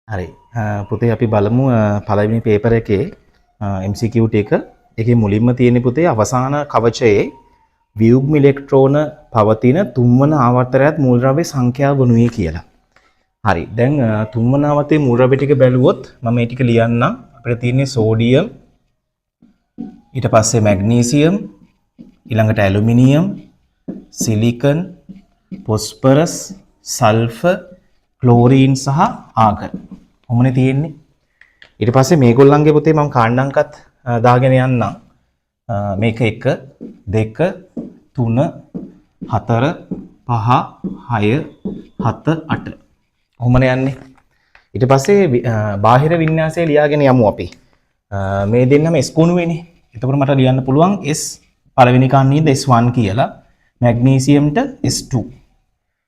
හරි. පුතේ අපි බලමු පළවෙනි පේපර් එකේ MCQ ටික. ඒකේ මුලින්ම තියෙන පුතේ අවසාන කවචයේ ව්‍යුග්ම ඉලෙක්ට්‍රෝන පවතින තුන්වන ආවර්තනයත් මූලද්‍රව්‍ය සංඛ්‍යාව වනුයේ කියලා. හරි. දැන් තුන්වන ආවර්තයේ මූලද්‍රව්‍ය ටික බැලුවොත් මම මේ ටික ලියන්නම්. අපිට තියෙන්නේ සෝඩියම්, ඊට පස්සේ මැග්නීසියම්, ඊළඟට aluminium, silicon, phosphorus, sulphur, chlorine සහ ආගන්. කොහොමනේ තියෙන්නේ? ඊට පස්සේ මේගොල්ලන්ගේ පුතේ මම කාණ්ඩංකත් දාගෙන යන්නම්. මේක 1 2 3 4 5 6 7 8. කොහොමනේ යන්නේ? ඊට පස්සේ බාහිර වින්‍යාසය ලියාගෙන යමු අපි. මේ දෙන්නම S කුණුවේනේ. එතකොට මට ලියන්න පුළුවන් S පළවෙනි කන්නේද S1 කියලා. මැග්නීසියම්ට S2.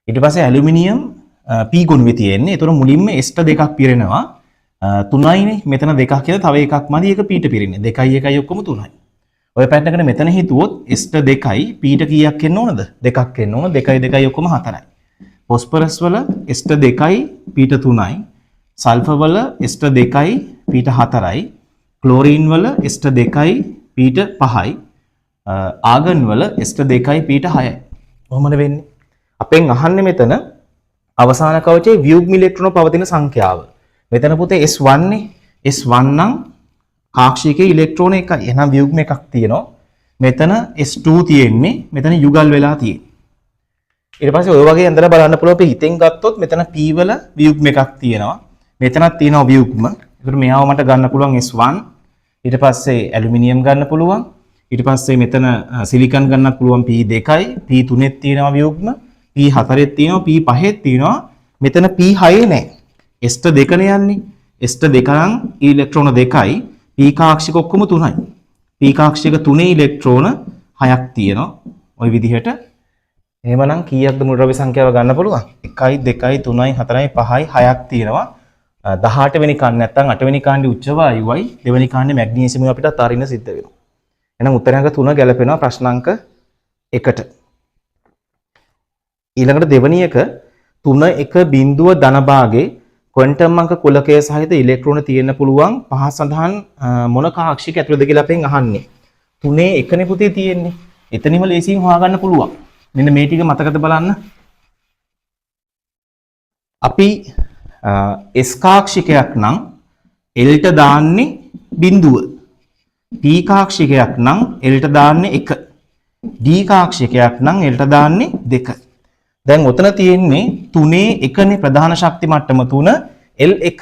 ඊට පස්සේ ඇලුමිනියම් P ගුණුවේ තියෙන්නේ. ඒතර මුලින්ම S ට දෙකක් පිරෙනවා. 3යිනේ. මෙතන දෙකක් කියලා තව එකක් මදි. ඒක P ට පිරෙන්නේ. 2යි 1යි ඔක්කොම 3යි. ඔය පැටර්න් එකට මෙතන හිතුවොත් S ට 2යි P ට කීයක් එන්න ඕනද? දෙකක් එන්න ඕන. 2යි 2යි ඔක්කොම 4යි. ફોස්ෆරස් වල S ට 2යි P ට 3යි. සල්ෆර් වල S ට 2යි P ට 4යි. ක්ලෝරීන් වල S ට 2යි P ට 5යි. ආගන් වල S ට 2යි P ට 6යි. කොහොමද වෙන්නේ? අපෙන් අහන්නේ මෙතන අවසාන කවචයේ ව්‍යුග්ම ඉලෙක්ට්‍රෝන පවතින සංඛ්‍යාව. මෙතන පුතේ S1 නේ. S1 නම් කාක්ෂිකයේ ඉලෙක්ට්‍රෝන එකයි. එහෙනම් ව්‍යුග්ම එකක් තියෙනවා. මෙතන S2 තියෙන්නේ. මෙතන යුගල් වෙලා තියෙන්නේ. ඊට පස්සේ ඔය වගේ ඇඳලා බලන්න පුළුවන් අපි හිතෙන් ගත්තොත් මෙතන P වල ව්‍යුග්ම එකක් තියෙනවා. මෙතනක් තියෙනවා ව්‍යුග්ම. ඒකට මෙයාව මට ගන්න පුළුවන් S1. ඊට පස්සේ ඇලුමිනියම් ගන්න පුළුවන්. ඊට පස්සේ මෙතන සිලිකන් ගන්නත් පුළුවන් P2යි. P3 තියෙනවා ව්‍යුග්ම. P4 තියෙනවා, P5 තියෙනවා. මෙතන P6 නෑ. S ට 2 නේ යන්නේ. S ට 2 නම් ඉලෙක්ට්‍රෝන 2යි. P කාක්ෂික ඔක්කොම 3යි. P කාක්ෂික 3 ඉලෙක්ට්‍රෝන 6ක් තියෙනවා. ওই විදිහට. එහෙමනම් කීයක්ද මූලද්‍රව්‍ය සංඛ්‍යාව ගන්න පුළුවන්? 1යි 2යි 3යි 4යි 5යි 6ක් තියෙනවා. 18 වෙනි කාණ්ඩ නැත්නම් 8 වෙනි කාණ්ඩේ උච්ච වායුවයි දෙවෙනි කාණ්ඩේ මැග්නීසියම් අපිට අතාරින්න සිද්ධ වෙනවා. එහෙනම් උත්තරයක 3 ගැලපෙනවා ප්‍රශ්නාංක 1ට. ඊළඟට දෙවෙනි එක 3 1 බිඳුව ධන භාගයේ ක්වොන්ටම් අංක කුලකය සහිත ඉලෙක්ට්‍රෝන තියෙන්න පුළුවන් පහ සඳහන් මොන කාක්ෂික ඇතුළද කියලා අපෙන් අහන්නේ. 3 1 නේ පුතේ තියෙන්නේ. එතනින්ම ලේසියෙන් හොයාගන්න පුළුවන්. මෙන්න මේ ටික මතකද බලන්න. අපි S කාක්ෂිකයක් නම් L ට දාන්නේ බිඳුව. P කාක්ෂිකයක් නම් L ට දාන්නේ 1. D කාක්ෂිකයක් නම් L ට දාන්නේ 2. දැන් උතන තියෙන්නේ 3 1නේ ප්‍රධාන ශක්ති මට්ටම 3 L1.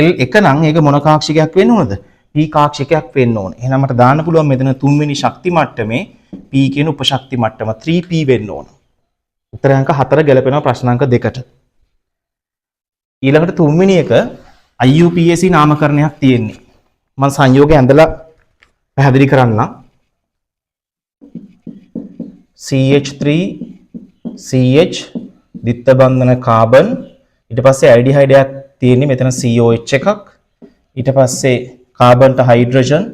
L1 නම් ඒක මොන කාක්ෂිකයක් වෙන්න ඕනද? P කාක්ෂිකයක් වෙන්න ඕන. එහෙනම් මට දාන්න පුළුවන් මෙතන 3 වෙනි ශක්ති මට්ටමේ P කියන උපශක්ති මට්ටම 3P වෙන්න ඕන. උත්තර අංක 4 ගැලපෙනවා ප්‍රශ්නාංක 2ට. ඊළඟට 3 වෙනි එක IUPAC නාමකරණයක් තියෙන්නේ. මම සංයෝගය ඇඳලා පැහැදිලි කරන්නම්. CH3 CH දිත්ත බන්ධන කාබන් ඊට පස්සේ ඇල්ඩිහයිඩයක් තියෙන්නේ මෙතන COH එකක් ඊට පස්සේ කාබන්ට හයිඩ්‍රජන්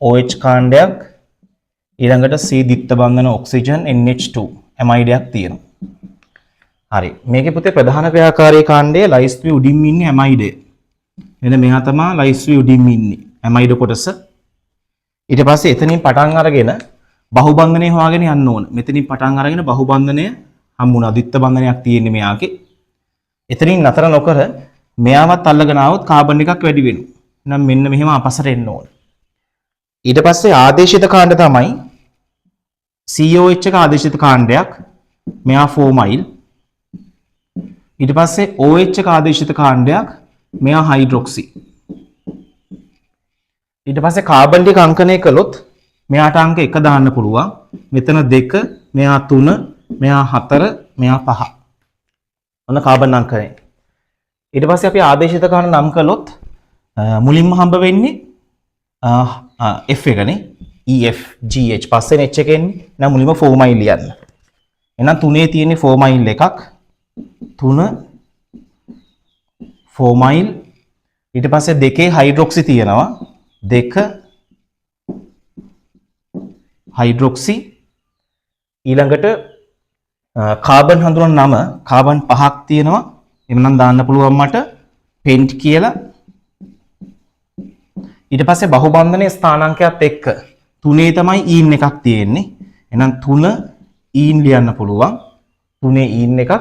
OH කාණ්ඩයක් ඊළඟට C දිත්ත බන්ධන ඔක්සිජන් NH2 ඇමයිඩයක් තියෙනවා. හරි මේකේ පුතේ ප්‍රධාන ක්‍රියාකාරී කාණ්ඩයේ ලයිස්ට් වී උඩින් ඉන්නේ ඇමයිඩය. මෙන්න මෙයා තමයි ලයිස්ට් වී උඩින් ඉන්නේ ඇමයිඩ කොටස. ඊට පස්සේ එතනින් පටන් අරගෙන බහුබන්ධනය හොයාගෙන යන්න ඕන. මෙතනින් පටන් අරගෙන බහුබන්ධනය හම්බුණා. ද්විත්ව බන්ධනයක් තියෙන්නේ මෙයාගේ. එතනින් නතර නොකර මෙයාවත් අල්ලගෙන ආවොත් කාබන් එකක් වැඩි වෙනවා. එහෙනම් මෙන්න මෙහෙම අපසට එන්න ඕන. ඊට පස්සේ ආදේශිත කාණ්ඩ තමයි COH එක ආදේශිත කාණ්ඩයක්. මෙයා ෆෝමයිල්. ඊට පස්සේ OH එක ආදේශිත කාණ්ඩයක්. මෙයා හයිඩ්‍රොක්සි. ඊට පස්සේ කාබන් ටික අංකණය කළොත් මෙයාට අංක 1 දාන්න පුළුවන්. මෙතන 2, මෙයා 3, මෙයා 4, මෙයා 5. ඔන්න කාබන් අංකණය. ඊට පස්සේ අපි ආදේශිත කාණ්ඩ නම් කළොත් මුලින්ම හම්බ වෙන්නේ F එකනේ. EF GH පස්සේ H එක එන්නේ. එහෙනම් මුලින්ම ෆෝමයිල් ලියන්න. එහෙනම් 3 තියෙන්නේ ෆෝමයිල් එකක්. 3 ෆෝමයිල් ඊට පස්සේ 2 හයිඩ්‍රොක්සි තියෙනවා. 2 හයිඩ්‍රොක්සි ඊළඟට කාබන් හඳුනන නම කාබන් 5ක් තියෙනවා. එමනම් දාන්න පුළුවන් මට පෙන්ට් කියලා. ඊට පස්සේ බහුබන්ධනයේ ස්ථානාංකයත් එක්ක 3 තමයි ඊන් එකක් තියෙන්නේ. එහෙනම් 3 ඊන් ලියන්න පුළුවන්. 3 ඊන් එකක්.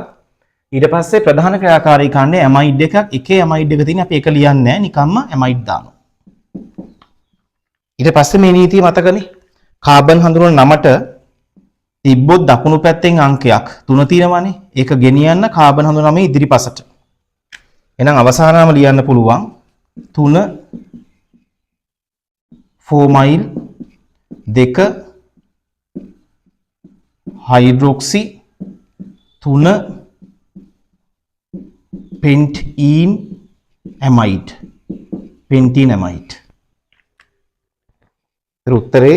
ඊට පස්සේ ප්‍රධාන ක්‍රියාකාරී කාණ්ඩයේ ඇමයිඩ් එකක්, එකේ ඇමයිඩ් එක තියෙන අපි එක ලියන්නේ නැහැ, නිකම්ම ඇමයිඩ් දානවා. ඊට පස්සේ මේ නීතිය මතකනේ. කාබන් හඳුනන නමට තිබ්බොත් දකුණු පැත්තෙන් අංකයක් 3 තියෙනවානේ. ඒක ගෙනියන්න කාබන් හඳුනන නමේ ඉදිරිපසට. එහෙනම් අවසානම ලියන්න පුළුවන් 3 4මයිල් 2 හයිඩ්‍රොක්සි 3 පෙන්ටීන් ඇමයිඩ්. පෙන්ටීන් ඇමයිඩ්. උත්තරේ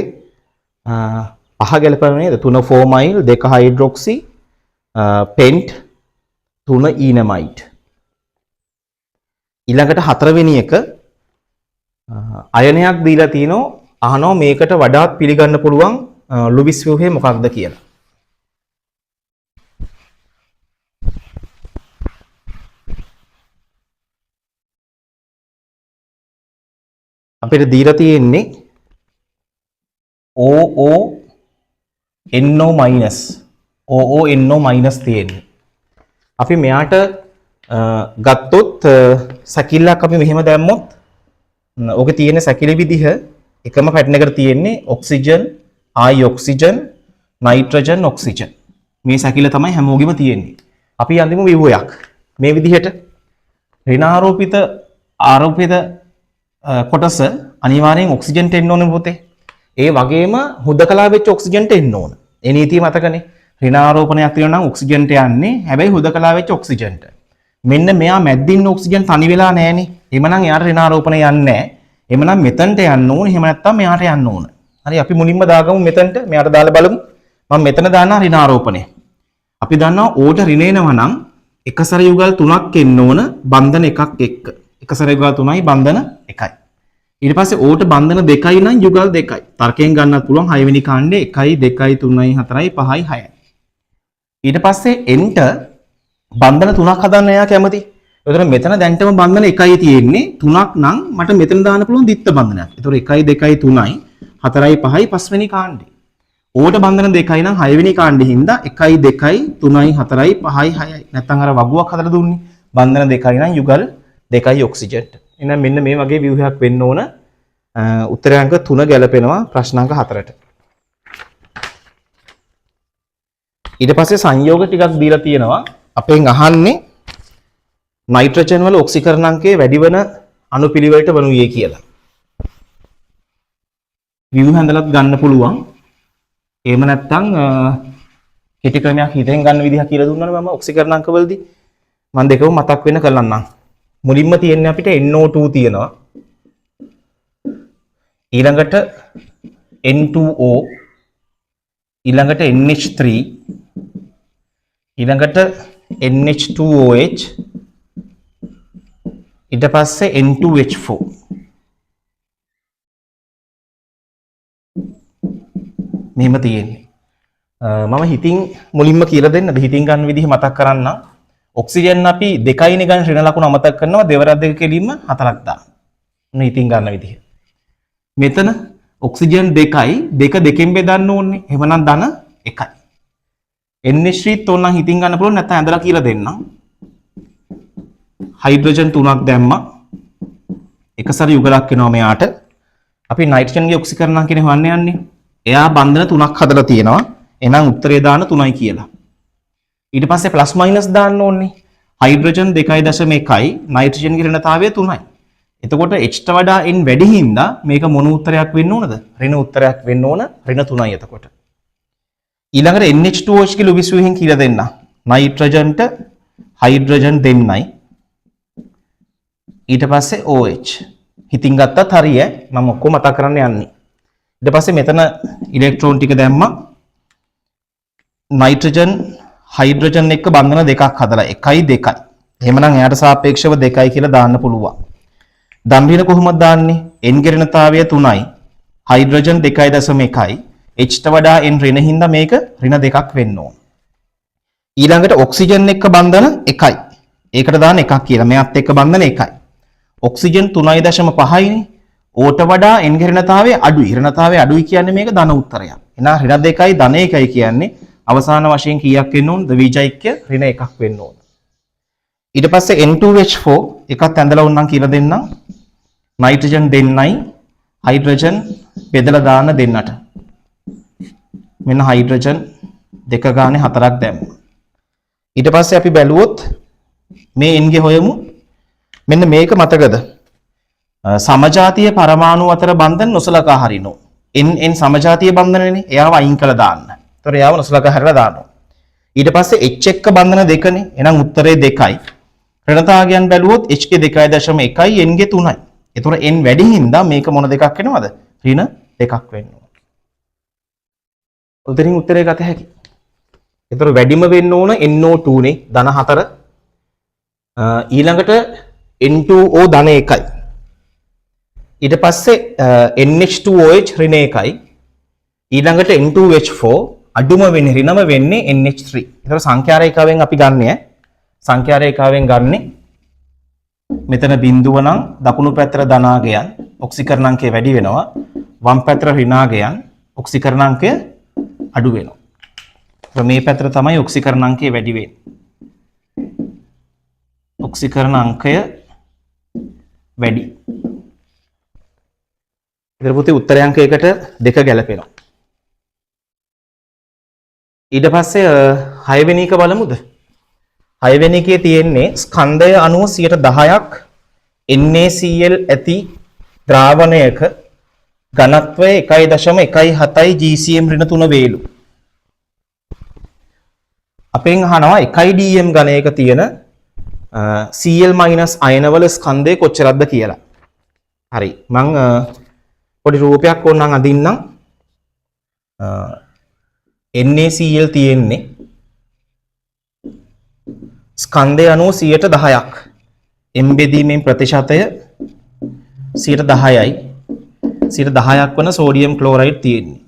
පහ ගැලපෙන්නේ නේද? 3 4මයිල් 2 හයිඩ්‍රොක්සි පෙන්ට් 3 ඊනමයිඩ්. ඊළඟට හතරවෙනි එක අයනයක් දීලා තිනෝ අහනවා මේකට වඩාත් පිළිගන්න පුළුවන් ලුයිස් ව්‍යුහය මොකක්ද කියලා. අපිට දීලා තියෙන්නේ OONO- තියෙන්නේ. අපි මෙයාට ගත්තොත් සැකිල්ලක් අපි මෙහෙම දැම්මොත් ඕකේ තියෙන සැකිලි විදිහ එකම පැටර්න් එකට තියෙන්නේ ඔක්සිජන්, ආයි ඔක්සිජන්, නයිට්‍රජන්, ඔක්සිජන්. මේ සැකිල්ල තමයි හැමෝගෙම තියෙන්නේ. අපි අඳිමු ව්‍යුහයක්. මේ විදිහට ඍණාරෝපිත ආරෝපිත කොටස අනිවාර්යෙන් ඔක්සිජන්ට එන්න ඕනේ පුතේ. ඒ වගේම හුදකලා වෙච්ච ඔක්සිජන්ට එන්න ඕන. ඒ නීතිය මතකනේ. ඍණාරෝපණයක් තියෙනවා නම් ඔක්සිජන්ට යන්නේ. හැබැයි හුදකලා වෙච්ච ඔක්සිජන්ට. මෙන්න මෙයා මැද්දින් ඔක්සිජන් තනි වෙලා නැහනේ. එhmenan එයාට ඍණාරෝපණය යන්නේ නැහැ. එhmenan මෙතනට යන්න ඕනේ. එහෙම නැත්නම් මෙයාට යන්න ඕන. හරි අපි මුලින්ම දාගමු මෙතනට. මෙයාට දාලා බලමු. මම මෙතන දානවා ඍණාරෝපණය. අපි දන්නවා ඕට ඍණ එනවා නම් එකසර යුගල් 3ක් එන්න ඕන බන්ධන එකක් එක්ක. එකසර යුගල් 3යි බන්ධන 1යි. ඊට පස්සේ ඕට බන්ධන 2යි නම් යුගල් 2යි. තර්කයෙන් ගන්නත් පුළුවන් 6 වෙනි කාණ්ඩේ 1යි 2යි 3යි 4යි 5යි 6යි. ඊට පස්සේ එන්ට බන්ධන 3ක් හදන්න එයා කැමති. ඒතර මෙතන දැන්ටම බන්ධන 1යි තියෙන්නේ 3ක් නම් මට මෙතන දාන්න පුළුවන් දිත්ත බන්ධනයක්. ඒතර 1යි 2යි 3යි 4යි 5යි 5 වෙනි කාණ්ඩේ. ඕට බන්ධන 2යි නම් 6 වෙනි කාණ්ඩේ හින්දා 1යි 2යි 3යි 4යි 5යි 6යි. නැත්තම් අර වගුවක් හදලා දුන්නේ. බන්ධන 2යි නම් යුගල් 2යි ඔක්සිජන්ට. එහෙනම් මෙන්න මේ වගේ ව්‍යුහයක් වෙන්න ඕන. උත්තරාංක 3 ගැලපෙනවා ප්‍රශ්නාංක 4ට. ඊට පස්සේ සංයෝග ටිකක් දීලා තියෙනවා. අපෙන් අහන්නේ නයිට්‍රජන් වල ඔක්සිකරණාංකයේ වැඩි වෙන අණු පිළිවෙලට වනුයේ කියලා. ව්‍යුහ හඳලත් ගන්න පුළුවන්. එහෙම නැත්නම් කෙටි ක්‍රමයක් හිතෙන් ගන්න විදිහ කියලා දුන්නා මම ඔක්සිකරණාංක වලදී මම දෙකම මතක් වෙන කරලන්නම්. මුලින්ම තියෙන්නේ අපිට NO2 තියෙනවා. ඊළඟට N2O, ඊළඟට NH3, ඊළඟට NH2OH, ඊට පස්සේ N2H4. මෙහෙම තියෙන්නේ. මම හිතින් මුලින්ම කියලා දෙන්නද හිතින් ගන්න විදිහ මතක් කරන්න. ඔක්සිජන් අපි 2යිනේ ගන්න ඍණ ලකුණ අමතක කරනවා දෙවරක් දෙක කෙලින්ම 4ක් දාන්න. මේ හිතින් ගන්න විදිහ. මෙතන ඔක්සිජන් 2යි 2 දෙකෙන් බෙදන්න ඕනේ. එහෙමනම් ධන 1යි. NH3ත් ඕන නම් හිතින් ගන්න පුළුවන් නැත්නම් ඇඳලා කියලා දෙන්නම්. හයිඩ්‍රජන් 3ක් දැම්මා. එකසර යුගලක් වෙනවා මෙයාට. අපි නයිට්‍රජන්ගේ ඔක්සිකරණාංකනේ හොයන්න යන්නේ. එයා බන්ධන 3ක් හදලා තියෙනවා. එහෙනම් උත්තරේ දාන්න 3යි කියලා. ඊට පස්සේ ප්ලස් මයිනස් දාන්න ඕනේ. හයිඩ්‍රජන් 2.1යි නයිට්‍රජන්ගේ ඍණතාවය 3යි. එතකොට H ට වඩා n වැඩි හින්දා මේක මොන උත්තරයක් වෙන්න ඕනද? ඍණ උත්තරයක් වෙන්න ඕන. ඍණ 3යි එතකොට. ඊළඟට NH2OH ගේ ලුයිස් ව්‍යුහෙන් කියලා දෙන්න. නයිට්‍රජන්ට හයිඩ්‍රජන් දෙන්නයි. ඊට පස්සේ OH. හිතින් ගත්තත් හරිය. මම ඔක්කොම මතක් කරන්න යන්නේ. ඊට පස්සේ මෙතන ඉලෙක්ට්‍රෝන ටික දැම්මා. නයිට්‍රජන් හයිඩ්‍රජන් එක්ක බන්ධන දෙකක් හදලා 1යි 2යි. එහෙමනම් එයාට සාපේක්ෂව 2යි කියලා දාන්න පුළුවන්. දම්රින කොහොමද දාන්නේ? n ගේ ඍණතාවය 3යි. හයිඩ්‍රජන් 2.1යි. H ට වඩා n ඍණ හින්දා මේක ඍණ 2ක් වෙන්න ඕන. ඊළඟට ඔක්සිජන් එක්ක බන්ධන 1යි. ඒකට දාන්න එකක් කියලා. මෙයත් එක්ක බන්ධන එකයි. ඔක්සිජන් 3.5යිනේ. ඕට වඩා n ඝනතාවය අඩුයි. ඍණතාවය අඩුයි කියන්නේ මේක ධන උත්තරයක්. එහෙනම් ඍණ 2යි ධන 1යි කියන්නේ අවසාන වශයෙන් කීයක් වෙන්න ඕනද? ද්විජයික්‍ය ඍණ 1ක් වෙන්න ඕන. ඊට පස්සේ N2H4 එකත් ඇඳලා උන්නම් කියලා දෙන්නම්. නයිට්‍රජන් දෙන්නයි හයිඩ්‍රජන් බෙදලා දාන්න දෙන්නට. මෙන්න හයිඩ්‍රජන් දෙක ගානේ 4ක් දැම්මා. ඊට පස්සේ අපි බැලුවොත් මේ n ගේ හොයමු. මෙන්න මේක මතකද? සමජාතීය පරමාණු අතර බන්ධන නොසලකා හරිනෝ. n සමජාතීය බන්ධනනේ. එයාව අයින් කළා දාන්න. ඒතර එයාව නොසලකා හරිලා දානවා. ඊට පස්සේ h එක්ක බන්ධන දෙකනේ. එහෙනම් උත්තරේ 2යි. ඍණතාවයන් බැලුවොත් h ගේ 2.1යි n ගේ 3යි. ඒතර n වැඩි හින්දා මේක මොන දෙකක් වෙනවද? ඍණ 2ක් වෙනවා. උතරින් උත්තරේ ගත හැකි. ඒතර වැඩිම වෙන්න ඕන NO2 නේ ධන 4. ඊළඟට N2O ධන 1යි. ඊට පස්සේ NH2OH ඍණ 1යි. ඊළඟට N2H4 අඩුම වෙන්නේ ඍණම වෙන්නේ NH3. ඒතර සංඛ්‍යා රේඛාවෙන් අපි ගන්නෙ සංඛ්‍යා රේඛාවෙන් ගන්නෙ මෙතන බිඳුව නම් දකුණු පැත්තට ධනාගයන් ඔක්සිකරණාංකය වැඩි වෙනවා. වම් පැත්තට ඍණාගයන් ඔක්සිකරණාංකය අඩු වෙනවා. මේ පැත්තට තමයි ඔක්සිකරණාංකය වැඩි වෙන්නේ. ඔක්සිකරණාංකය වැඩි. ඊට පස්සේ උත්තර අංකයකට 2 ගැලපෙනවා. ඊට පස්සේ 6 වෙනි එක බලමුද? 6 වෙනි එකේ තියෙන්නේ ස්කන්ධය අණුව 10%ක් NaCl ඇති ද්‍රාවණයක ඝනත්වය 1.17යි GCm ඍණ 3 වේලු. අපෙන් අහනවා 1dm ඝනයක තියෙන Cl- අයනවල ස්කන්ධය කොච්චරක්ද කියලා. හරි. මම පොඩි රූපයක් ඕනනම් අදින්නම්. NaCl තියෙන්නේ ස්කන්ධය අණුව 10%ක්. m බෙදීමෙන් ප්‍රතිශතය 10%යි. 10%ක් වන සෝඩියම් ක්ලෝරයිඩ් තියෙන්නේ.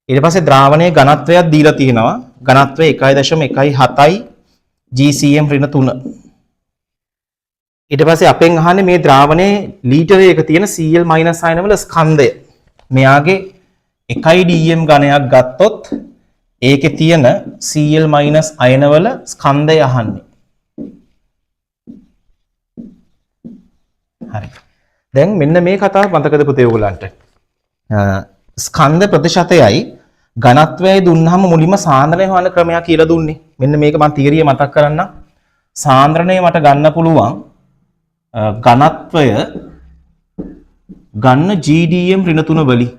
ඊට පස්සේ ද්‍රාවණයේ ඝනත්වයක් දීලා තියෙනවා. ඝනත්වය 1.17යි GCm ඍණ 3. ඊට පස්සේ අපෙන් අහන්නේ මේ ද්‍රාවණයේ ලීටරයක තියෙන Cl- අයනවල ස්කන්ධය. මෙයාගේ 1dm ඝනයක් ගත්තොත් ඒකේ තියෙන Cl- අයනවල ස්කන්ධය අහන්නේ. හරි. දැන් මෙන්න මේ කතාව මතකද පුතේ ඔයගලන්ට? ස්කන්ධ ප්‍රතිශතයයි ඝනත්වයයි දුන්නාම මුලින්ම සාන්ද්‍රණය හොයන ක්‍රමයක් කියලා දුන්නේ. මෙන්න මේක මම තියරිය මතක් කරන්නම්. සාන්ද්‍රණය මට ගන්න පුළුවන් ඝනත්වය ගන්න GDM ඍණ 3 වලින්.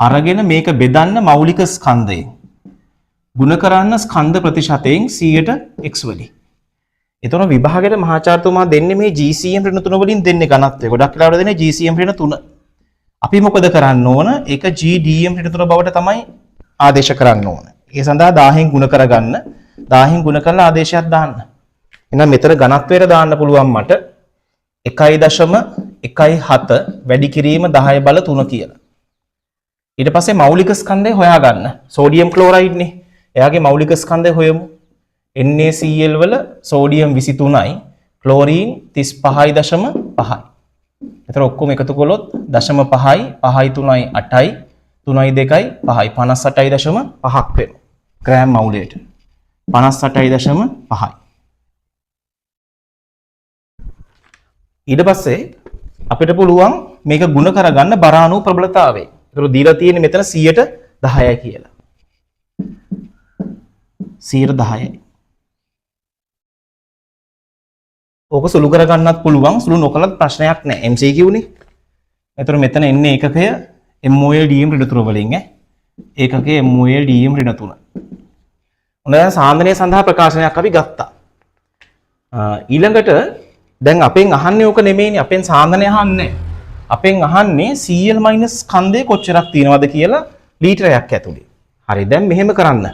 අරගෙන මේක බෙදන්න මෞලික ස්කන්ධයෙන්. ගුණ කරන්න ස්කන්ධ ප්‍රතිශතයෙන් 100ට x වලින්. එතන විභාගයට මහාචාර්යතුමා දෙන්නේ මේ GCM ඍණ 3 වලින් දෙන්නේ ඝනත්වය. ගොඩක් වෙලාවට දෙන්නේ GCM ඍණ 3. අපි මොකද කරන්න ඕන? ඒක GDM ඍණ 3 බවට තමයි ආදේශ කරන්න ඕන. ඒ සඳහා 1000න් ගුණ කරගන්න. 1000න් ගුණ කරලා ආදේශයක් දාන්න. එහෙනම් මෙතන ඝනත්වයට දාන්න පුළුවන් මට 1.17 වැඩි කිරීම 10 බල 3 කියලා. ඊට පස්සේ මෞලික ස්කන්ධය හොයාගන්න. සෝඩියම් ක්ලෝරයිඩ් නේ. එයාගේ මෞලික ස්කන්ධය හොයමු. NaCl වල සෝඩියම් 23යි, ක්ලෝරීන් 35.5යි. එතන ඔක්කොම එකතු කළොත් 0.5යි, 5යි 3යි 8යි, 3යි 2යි 5යි 58.5ක් වෙනවා. ග්‍රෑම් මවුලයට 58.5යි. ඊට පස්සේ අපිට පුළුවන් මේක ගුණ කරගන්න බර අණු ප්‍රබලතාවය. ඒතර දීලා තියෙන්නේ මෙතන 10%යි කියලා. 10%යි. ඕක සුළු කරගන්නත් පුළුවන්. සුළු නොකලත් ප්‍රශ්නයක් නැහැ. MCQ නේ. ඒතර මෙතන එන්නේ ඒකකය MOL DM ඍණ 3 වලින් ඒකකය MOL DM ඍණ 3. ඔන්න දැන් සාන්ද්‍රණය සඳහා ප්‍රකාශනයක් අපි ගත්තා. ඊළඟට දැන් අපෙන් අහන්නේ ඕක නෙමෙයිනේ. අපෙන් සාන්ද්‍රණය අහන්නේ. අපෙන් අහන්නේ Cl- ස්කන්ධය කොච්චරක් තියෙනවද කියලා ලීටරයක් ඇතුලේ. හරි. දැන් මෙහෙම කරන්න.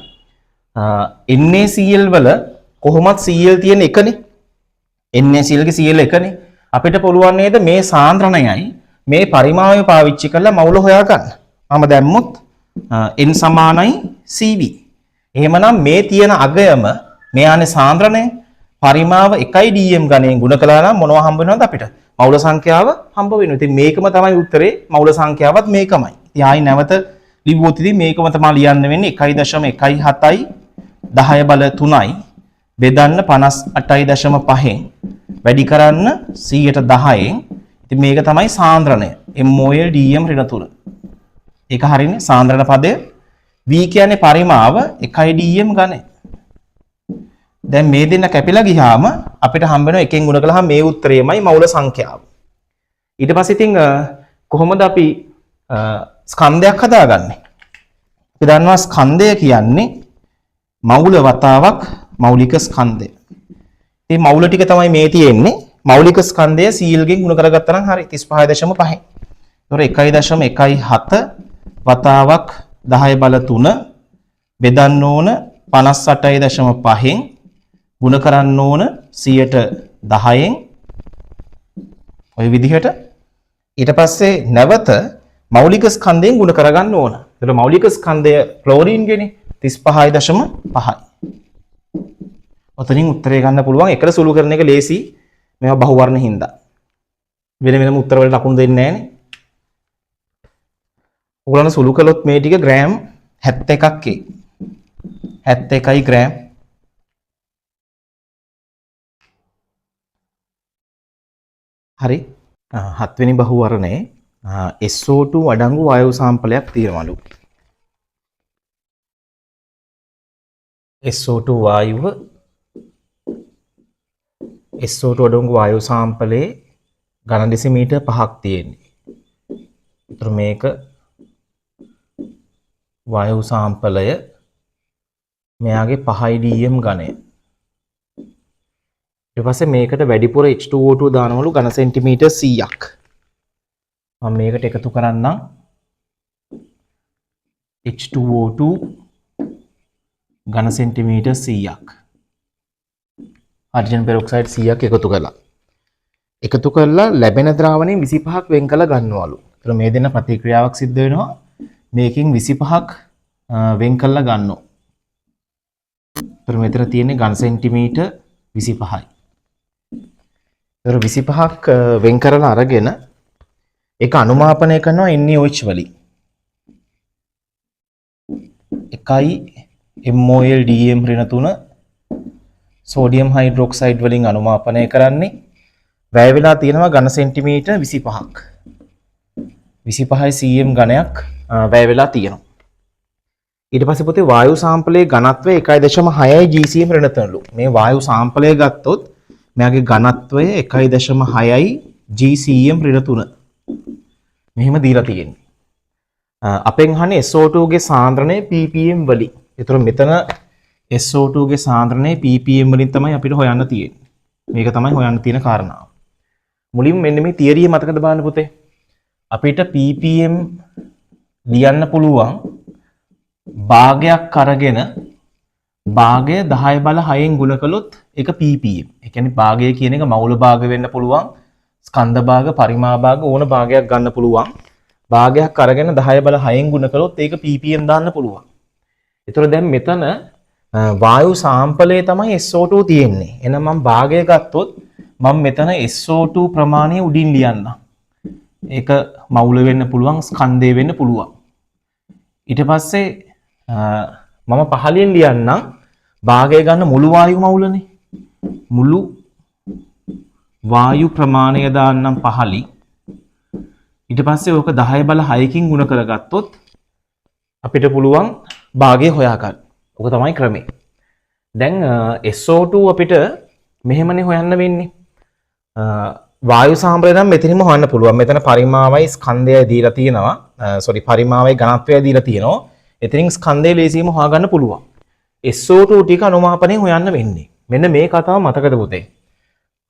NaCl වල කොහොමත් Cl තියෙන එකනේ. NaCl ගේ Cl එකනේ. අපිට පුළුවන් නේද මේ සාන්ද්‍රණයයි මේ පරිමාණය පාවිච්චි කරලා මවුල හොයාගන්න. මම දැම්මොත් n සමානයි Cv. එහෙමනම් මේ තියෙන අගයම මෙයානේ සාන්ද්‍රණය. පරිමාව 1යි dm ගණයෙන් ගුණ කළා නම් මොනවා හම්බ වෙනවද අපිට? මවුල සංඛ්‍යාව හම්බ වෙනවා. ඉතින් මේකම තමයි උත්තරේ. මවුල සංඛ්‍යාවත් මේකමයි. ඉතින් ආයි නැවත ලිව්වොත් ඉතින් මේකම තමයි ලියන්න වෙන්නේ. 1.17යි 10 බල 3යි බෙදන්න 58.5න් වැඩි කරන්න 110න්. ඉතින් මේක තමයි සාන්ද්‍රණය. mol dm ඍණ 3. ඒක හරියනේ සාන්ද්‍රණ පදය. v කියන්නේ පරිමාව 1යි dm ගණය. දැන් මේ දෙන්න කැපිලා ගියාම අපිට හම්බ වෙනවා එකෙන් ගුණ කළාම මේ උත්තරයමයි මවුල සංඛ්‍යාව. ඊට පස්සේ ඉතින් කොහොමද අපි ස්කන්ධයක් හදාගන්නේ? අපි දන්නවා ස්කන්ධය කියන්නේ මවුල වතාවක් මෞලික ස්කන්ධය. ඉතින් මවුල ටික තමයි මේ තියෙන්නේ. මෞලික ස්කන්ධය CL ගෙන් ගුණ කරගත්තා නම් හරි 35.5. ඒතොර 1.17 වතාවක් 10 බල 3 බෙදන්න ඕන 58.5න් ගුණ කරන්න ඕන 110න් ඔය විදිහට. ඊට පස්සේ නැවත මෞලික ස්කන්ධයෙන් ගුණ කරගන්න ඕන. ඒතර මෞලික ස්කන්ධය ක්ලෝරින් ගෙනේ 35.5යි. ඔතනින් උත්තරය ගන්න පුළුවන්. එකට සුළු කරන එක ලේසි. මේවා බහුවර්ණ හින්දා. වෙන වෙනම උත්තර වලට ලකුණු දෙන්නේ නැහනේ. ඔයගොල්ලන් සුළු කළොත් මේ ටික ග්‍රෑම් 71ක් එයි. 71යි ග්‍රෑම්. හරි. 7 වෙනි බහුවර්ණයේ SO2 අඩංගු වායු සාම්පලයක් තියෙනවලු. SO2 වායුව SO2 අඩංගු වායු සාම්පලයේ ඝන ඩෙසිමීටර් 5ක් තියෙන්නේ. ඒතර මේක වායු සාම්පලය මෙයාගේ 5යි dm ඝනය. ඊට පස්සේ මේකට වැඩිපුර H2O2 දානවලු ඝන සෙන්ටිමීටර් 100ක්. මම මේකට එකතු කරන්නම් H2O2 ඝන සෙන්ටිමීටර් 100ක්. හයිඩ්‍රජන් පෙරොක්සයිඩ් 100ක් එකතු කළා. එකතු කරලා ලැබෙන ද්‍රාවණයෙන් 25ක් වෙන් කළ ගන්නවලු. ඒතර මේ දෙන්න ප්‍රතික්‍රියාවක් සිද්ධ වෙනවා. මේකෙන් 25ක් වෙන් කළා ගන්නවා. ඒතර මෙතන තියෙන්නේ ඝන සෙන්ටිමීටර් 25යි. ඒතර 25ක් වෙන් කරලා අරගෙන ඒක අනුමාපනය කරනවා NaOH වලින්. එකයි mol dm ඍණ 3 සෝඩියම් හයිඩ්‍රොක්සයිඩ් වලින් අනුමාපනය කරන්නේ. වැය වෙලා තියෙනවා ඝන සෙන්ටිමීටර් 25ක්. 25යි cm ඝනයක් වැය වෙලා තියෙනවා. ඊට පස්සේ පුතේ වායු සාම්පලයේ ඝනත්වය 1.6යි gcm ඍණ 3ලු. මේ වායු සාම්පලය ගත්තොත් මෙයාගේ ඝනත්වය 1.6යි gcm ඍණ 3. මෙහෙම දීලා තියෙන්නේ. අපෙන් අහන්නේ SO2 ගේ සාන්ද්‍රණය ppm වලින්. ඒතර මෙතන SO2 ගේ සාන්ද්‍රණය ppm වලින් තමයි අපිට හොයන්න තියෙන්නේ. මේක තමයි හොයන්න තියෙන කාරණාව. මුලින්ම මෙන්න මේ තියරිය මතකද බලන්න පුතේ. අපිට ppm ලියන්න පුළුවන් භාගයක් අරගෙන භාගය 10 බල 6න් ගුණ කළොත් ඒක ppm. ඒ කියන්නේ භාගය කියන එක මවුල භාග වෙන්න පුළුවන්, ස්කන්ධ භාග, පරිමා භාග ඕන භාගයක් ගන්න පුළුවන්. භාගයක් අරගෙන 10 බල 6න් ගුණ කළොත් ඒක ppm දාන්න පුළුවන්. ඒතර දැන් මෙතන වායු සාම්පලයේ තමයි SO2 තියෙන්නේ. එහෙනම් මම භාගය ගත්තොත් මම මෙතන SO2 ප්‍රමාණය උඩින් ලියන්න. ඒක මවුල වෙන්න පුළුවන්, ස්කන්ධය වෙන්න පුළුවන්. ඊට පස්සේ මම පහලින් ලියන්නම් භාගය ගන්න මුළු වායු මවුලනේ. මුළු වායු ප්‍රමාණය දාන්නම් පහලි. ඊට පස්සේ ඕක 10 බල 6කින් ගුණ කරගත්තොත් අපිට පුළුවන් භාගය හොයාගන්න. ඕක තමයි ක්‍රමය. දැන් SO2 අපිට මෙහෙමනේ හොයන්න වෙන්නේ. වායු සාම්ප්‍රය නම් මෙතනින්ම හොයන්න පුළුවන්. මෙතන පරිමාවයි ස්කන්ධයයි දීලා තියෙනවා. පරිමාවයි ඝනත්වයයි දීලා තියෙනවා. එතනින් ස්කන්ධය ලේසියෙන්ම හොයාගන්න පුළුවන්. SO2 ටික අනුමාපනයෙන් හොයන්න වෙන්නේ. මෙන්න මේ කතාව මතකද පුතේ?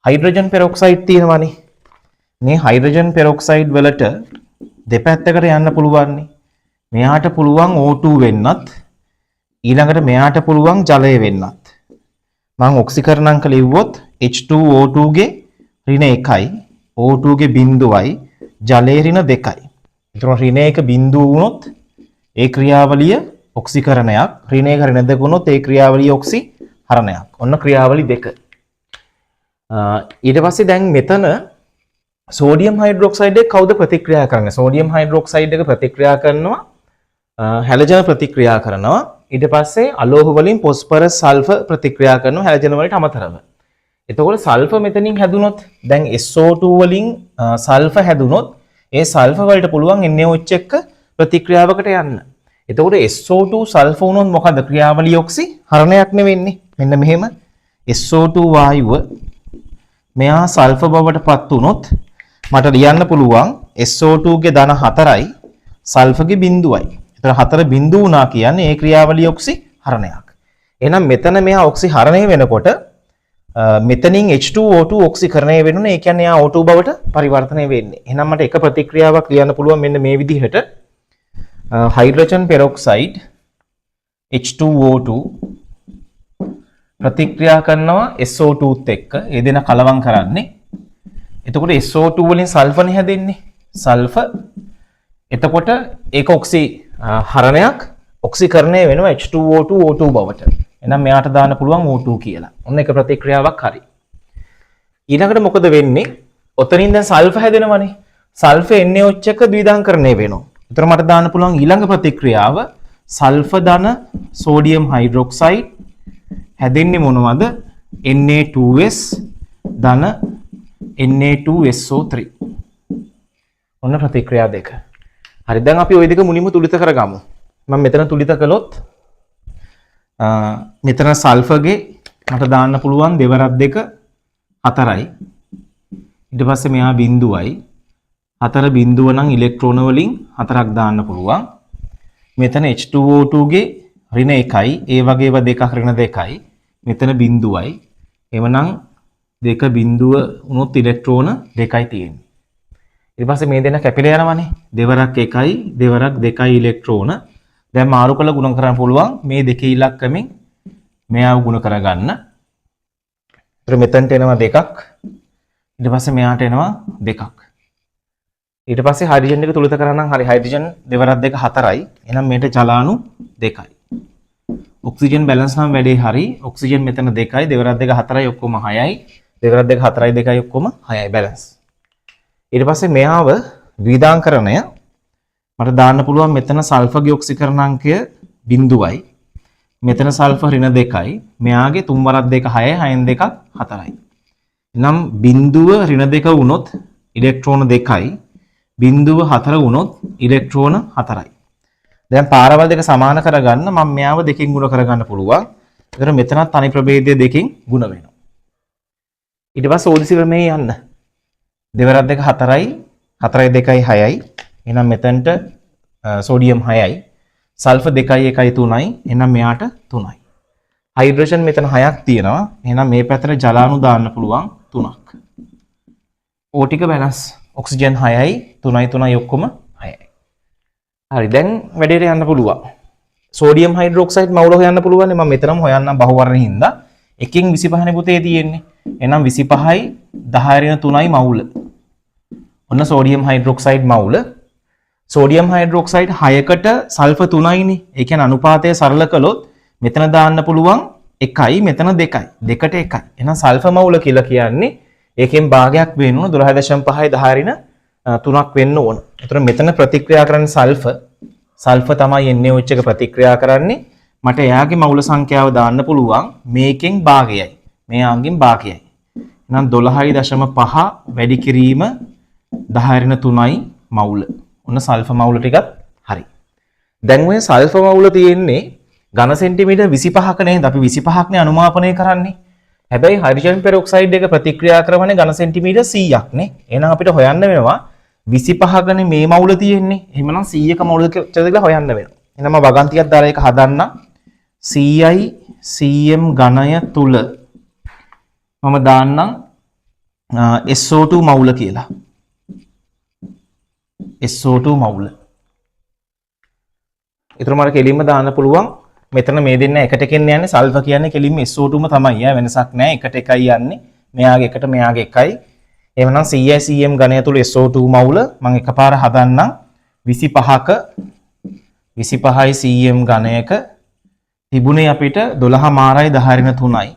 හයිඩ්‍රජන් පෙරොක්සයිඩ් තියෙනවානේ. මේ හයිඩ්‍රජන් පෙරොක්සයිඩ් වලට දෙපැත්තකට යන්න පුළුවන්. මෙයාට පුළුවන් O2 වෙන්නත් ඊළඟට මෙයාට පුළුවන් ජලය වෙන්නත්. මම ඔක්සිකරණාංක ලිව්වොත් H2O2 ගේ ඍණ 1යි O2 ගේ බිඳුවයි ජලයේ ඍණ 2යි. ඒතර ඍණ 1 බිඳුව වුණොත් ඒ ක්‍රියාවලිය ඔක්සිකරණයක්, ඍණ 1 ඍණ 2 වුණොත් ඒ ක්‍රියාවලිය ඔක්සිකරණයක්. හරණයක්. ඔන්න ක්‍රියාවලි දෙක. ඊට පස්සේ දැන් මෙතන සෝඩියම් හයිඩ්‍රොක්සයිඩ් එක කවුද ප්‍රතික්‍රියා කරන්නේ? සෝඩියම් හයිඩ්‍රොක්සයිඩ් එක ප්‍රතික්‍රියා කරනවා හැලජන ප්‍රතික්‍රියා කරනවා. ඊට පස්සේ අලෝහ වලින් පොස්පරස් සල්ෆර් ප්‍රතික්‍රියා කරනවා හැලජන වලට අමතරව. එතකොට සල්ෆර් මෙතනින් හැදුනොත් දැන් SO2 වලින් සල්ෆර් හැදුනොත් ඒ සල්ෆර් වලට පුළුවන් NaOH එක්ක ප්‍රතික්‍රියාවකට යන්න. එතකොට SO2 සල්ෆර් වුණොත් මොකද ක්‍රියාවලිය ඔක්සි හරණයක් නෙවෙන්නේ. මෙන්න මෙහෙම SO2 වායුව මෙයා සල්ෆර් බවට පත් වුණොත් මට ලියන්න පුළුවන් SO2 ගේ ධන 4යි සල්ෆර් ගේ බිඳුවයි. එතන 4 බිඳුව වුණා කියන්නේ ඒ ක්‍රියාවලිය ඔක්සි හරණයක්. එහෙනම් මෙතන මෙයා ඔක්සි හරණය වෙනකොට මෙතනින් H2O2 ඔක්සිකරණය වෙනුනේ. ඒ කියන්නේ යා O2 බවට පරිවර්තනය වෙන්නේ. එහෙනම් මට එක ප්‍රතික්‍රියාවක් ලියන්න පුළුවන් මෙන්න මේ විදිහට. හයිඩ්‍රජන් පෙරොක්සයිඩ් H2O2 ප්‍රතික්‍රියා කරනවා SO2ත් එක්ක. ඒ දෙන කලවම් කරන්නේ. එතකොට SO2 වලින් සල්ෆර්නේ හැදෙන්නේ. සල්ෆර්. එතකොට ඒක ඔක්සි හරණයක් ඔක්සිකරණය වෙනවා H2O2 O2 බවට. එහෙනම් මෙයාට දාන්න පුළුවන් O2 කියලා. ඔන්න එක ප්‍රතික්‍රියාවක් හරි. ඊළඟට මොකද වෙන්නේ? ඔතනින් දැන් සල්ෆර් හැදෙනවනේ. සල්ෆර් NaOH එක ද්විධාංකරණය වෙනවා. ඒතර මට දාන්න පුළුවන් ඊළඟ ප්‍රතික්‍රියාව සල්ෆර් ධන සෝඩියම් හයිඩ්‍රොක්සයිඩ් හැදෙන්නේ මොනවද? Na2S ධන Na2SO3. ඔන්න ප්‍රතික්‍රියා දෙක. හරි දැන් අපි ওই දෙක මුලින්ම තුලිත කරගමු. මම මෙතන තුලිත කළොත් මෙතන සල්ෆර්ගේ මට දාන්න පුළුවන් දෙවරක් දෙක 4යි. ඊට පස්සේ මෙහා බිඳුවයි. 4 බිඳුව නම් ඉලෙක්ට්‍රෝන වලින් 4ක් දාන්න පුළුවන්. මෙතන H2O2 ගේ ඍණ 1යි. ඒ වගේව දෙකක් ඍණ 2යි. මෙතන බිඳුවයි. එවනම් දෙක බිඳුව උනොත් ඉලෙක්ට්‍රෝන 2යි තියෙන්නේ. ඊට පස්සේ මේ දෙන්න කැපිලා යනවනේ. දෙවරක් 1යි, දෙවරක් 2යි ඉලෙක්ට්‍රෝන. දැන් මාරු කරලා ගුණ කරන්න පුළුවන් මේ දෙකේ ඉලක්කමින් මෙයාව ගුණ කරගන්න. ඊට මෙතනට එනවා දෙකක්. ඊට පස්සේ මෙයාට එනවා දෙකක්. ඊට පස්සේ හයිඩ්‍රජන් එක තුලිත කරා නම් හරි හයිඩ්‍රජන් දෙවරක් දෙක 4යි. එහෙනම් මේට ජලාණු 2යි. ඔක්සිජන් බැලන්ස් නම් වැඩේ හරි. ඔක්සිජන් මෙතන 2යි, දෙවරක් දෙක 4යි ඔක්කොම 6යි. දෙවරක් දෙක 4යි 2යි ඔක්කොම 6යි බැලන්ස්. ඊට පස්සේ මෙයාව ද්විධාංකරණය මට දාන්න පුළුවන් මෙතන සල්ෆර්ගේ ඔක්සිකරණාංකය 0යි. මෙතන සල්ෆර් ඍණ 2යි. මෙයාගේ 3 වරක් 2 6යි, 6න් 2ක් 4යි. එනම් බිඳුව ඍණ 2 වුණොත් ඉලෙක්ට්‍රෝන 2යි. බිඳුව 4 වුණොත් ඉලෙක්ට්‍රෝන 4යි. දැන් පාරවල් දෙක සමාන කරගන්න මම මෙයාව දෙකෙන් ගුණ කරගන්න පුළුවන්. ඒතර මෙතනත් තනි ප්‍රභේදය දෙකෙන් ගුණ වෙනවා. ඊට පස්සේ ඕදිසි ක්‍රමයේ යන්න. දෙවරක් දෙක 4යි, 4යි 2යි 6යි. එහෙනම් මෙතනට සෝඩියම් 6යි, සල්ෆර් 2යි 1යි 3යි. එහෙනම් මෙයාට 3යි. හයිඩ්‍රජන් මෙතන 6ක් තියෙනවා. එහෙනම් මේ පැත්තට ජලාණු දාන්න පුළුවන් 3ක්. O ටික බැලන්ස්. ඔක්සිජන් 6යි, 3යි 3යි ඔක්කොම 6යි. හරි දැන් වැඩේට යන්න පුළුවන්. සෝඩියම් හයිඩ්‍රොක්සයිඩ් මවුල හොයන්න පුළුවන්. මම මෙතනම හොයන්නම් බහුවර්ණ හින්දා. එකකින් 25 නේ පුතේ තියෙන්නේ. එහෙනම් 25යි 10 3යි මවුල. ඔන්න සෝඩියම් හයිඩ්‍රොක්සයිඩ් මවුල. සෝඩියම් හයිඩ්‍රොක්සයිඩ් 6කට සල්ෆර් 3යිනේ. ඒ කියන්නේ අනුපාතය සරල කළොත් මෙතන දාන්න පුළුවන් 1යි මෙතන 2යි. 2ට 1යි. එහෙනම් සල්ෆර් මවුල කියලා කියන්නේ ඒකෙන් භාගයක් වෙන්න ඕන 12.5යි 10 3ක් වෙන්න ඕන. ඒතර මෙතන ප්‍රතික්‍රියා කරන්නේ සල්ෆර් තමයි NaOH එක ප්‍රතික්‍රියා කරන්නේ. මට එයාගේ මවුල සංඛ්‍යාව දාන්න පුළුවන් මේකෙන් භාගයයි. මෙයාගෙන් භාගයයි. එහෙනම් 12.5 වැඩි කිරීම 10 3යි මවුල. ඔන්න සල්ෆර් මවුල ටිකත් හරි. දැන් ඔය සල්ෆර් මවුල තියෙන්නේ ඝන සෙන්ටිමීටර් 25ක නේද? අපි 25ක් නේ අනුමාපනය කරන්නේ. හැබැයි හයිඩ්‍රජන් පෙරොක්සයිඩ් එක ප්‍රතික්‍රියා කරවන්නේ ඝන සෙන්ටිමීටර් 100ක් නේ. එහෙනම් අපිට හොයන්න වෙනවා 25කනේ මේ මවුල තියෙන්නේ. එහෙමනම් 100ක මවුල කියලා හොයන්න වෙනවා. එහෙනම් මම වගන්තියක් දාලා ඒක හදන්න. 100යි cm ඝනය තුල මම දාන්නම් SO2 මවුල කියලා. SO2 මවුල. ඊටර මර කෙලින්ම දාන්න පුළුවන්. මෙතන මේ දෙන්න එකට එකෙන් යන්නේ සල්ෆර් කියන්නේ කෙලින්ම SO2ම තමයි. වෙනසක් නැහැ. එකට එකයි යන්නේ. මෙයාගේ එකට මෙයාගේ එකයි. එහෙමනම් 100 cm ඝනය තුල SO2 මවුල මම එකපාර හදන්නම් 25යි cm ඝනයක තිබුණේ අපිට 12 මාරයි 10/3යි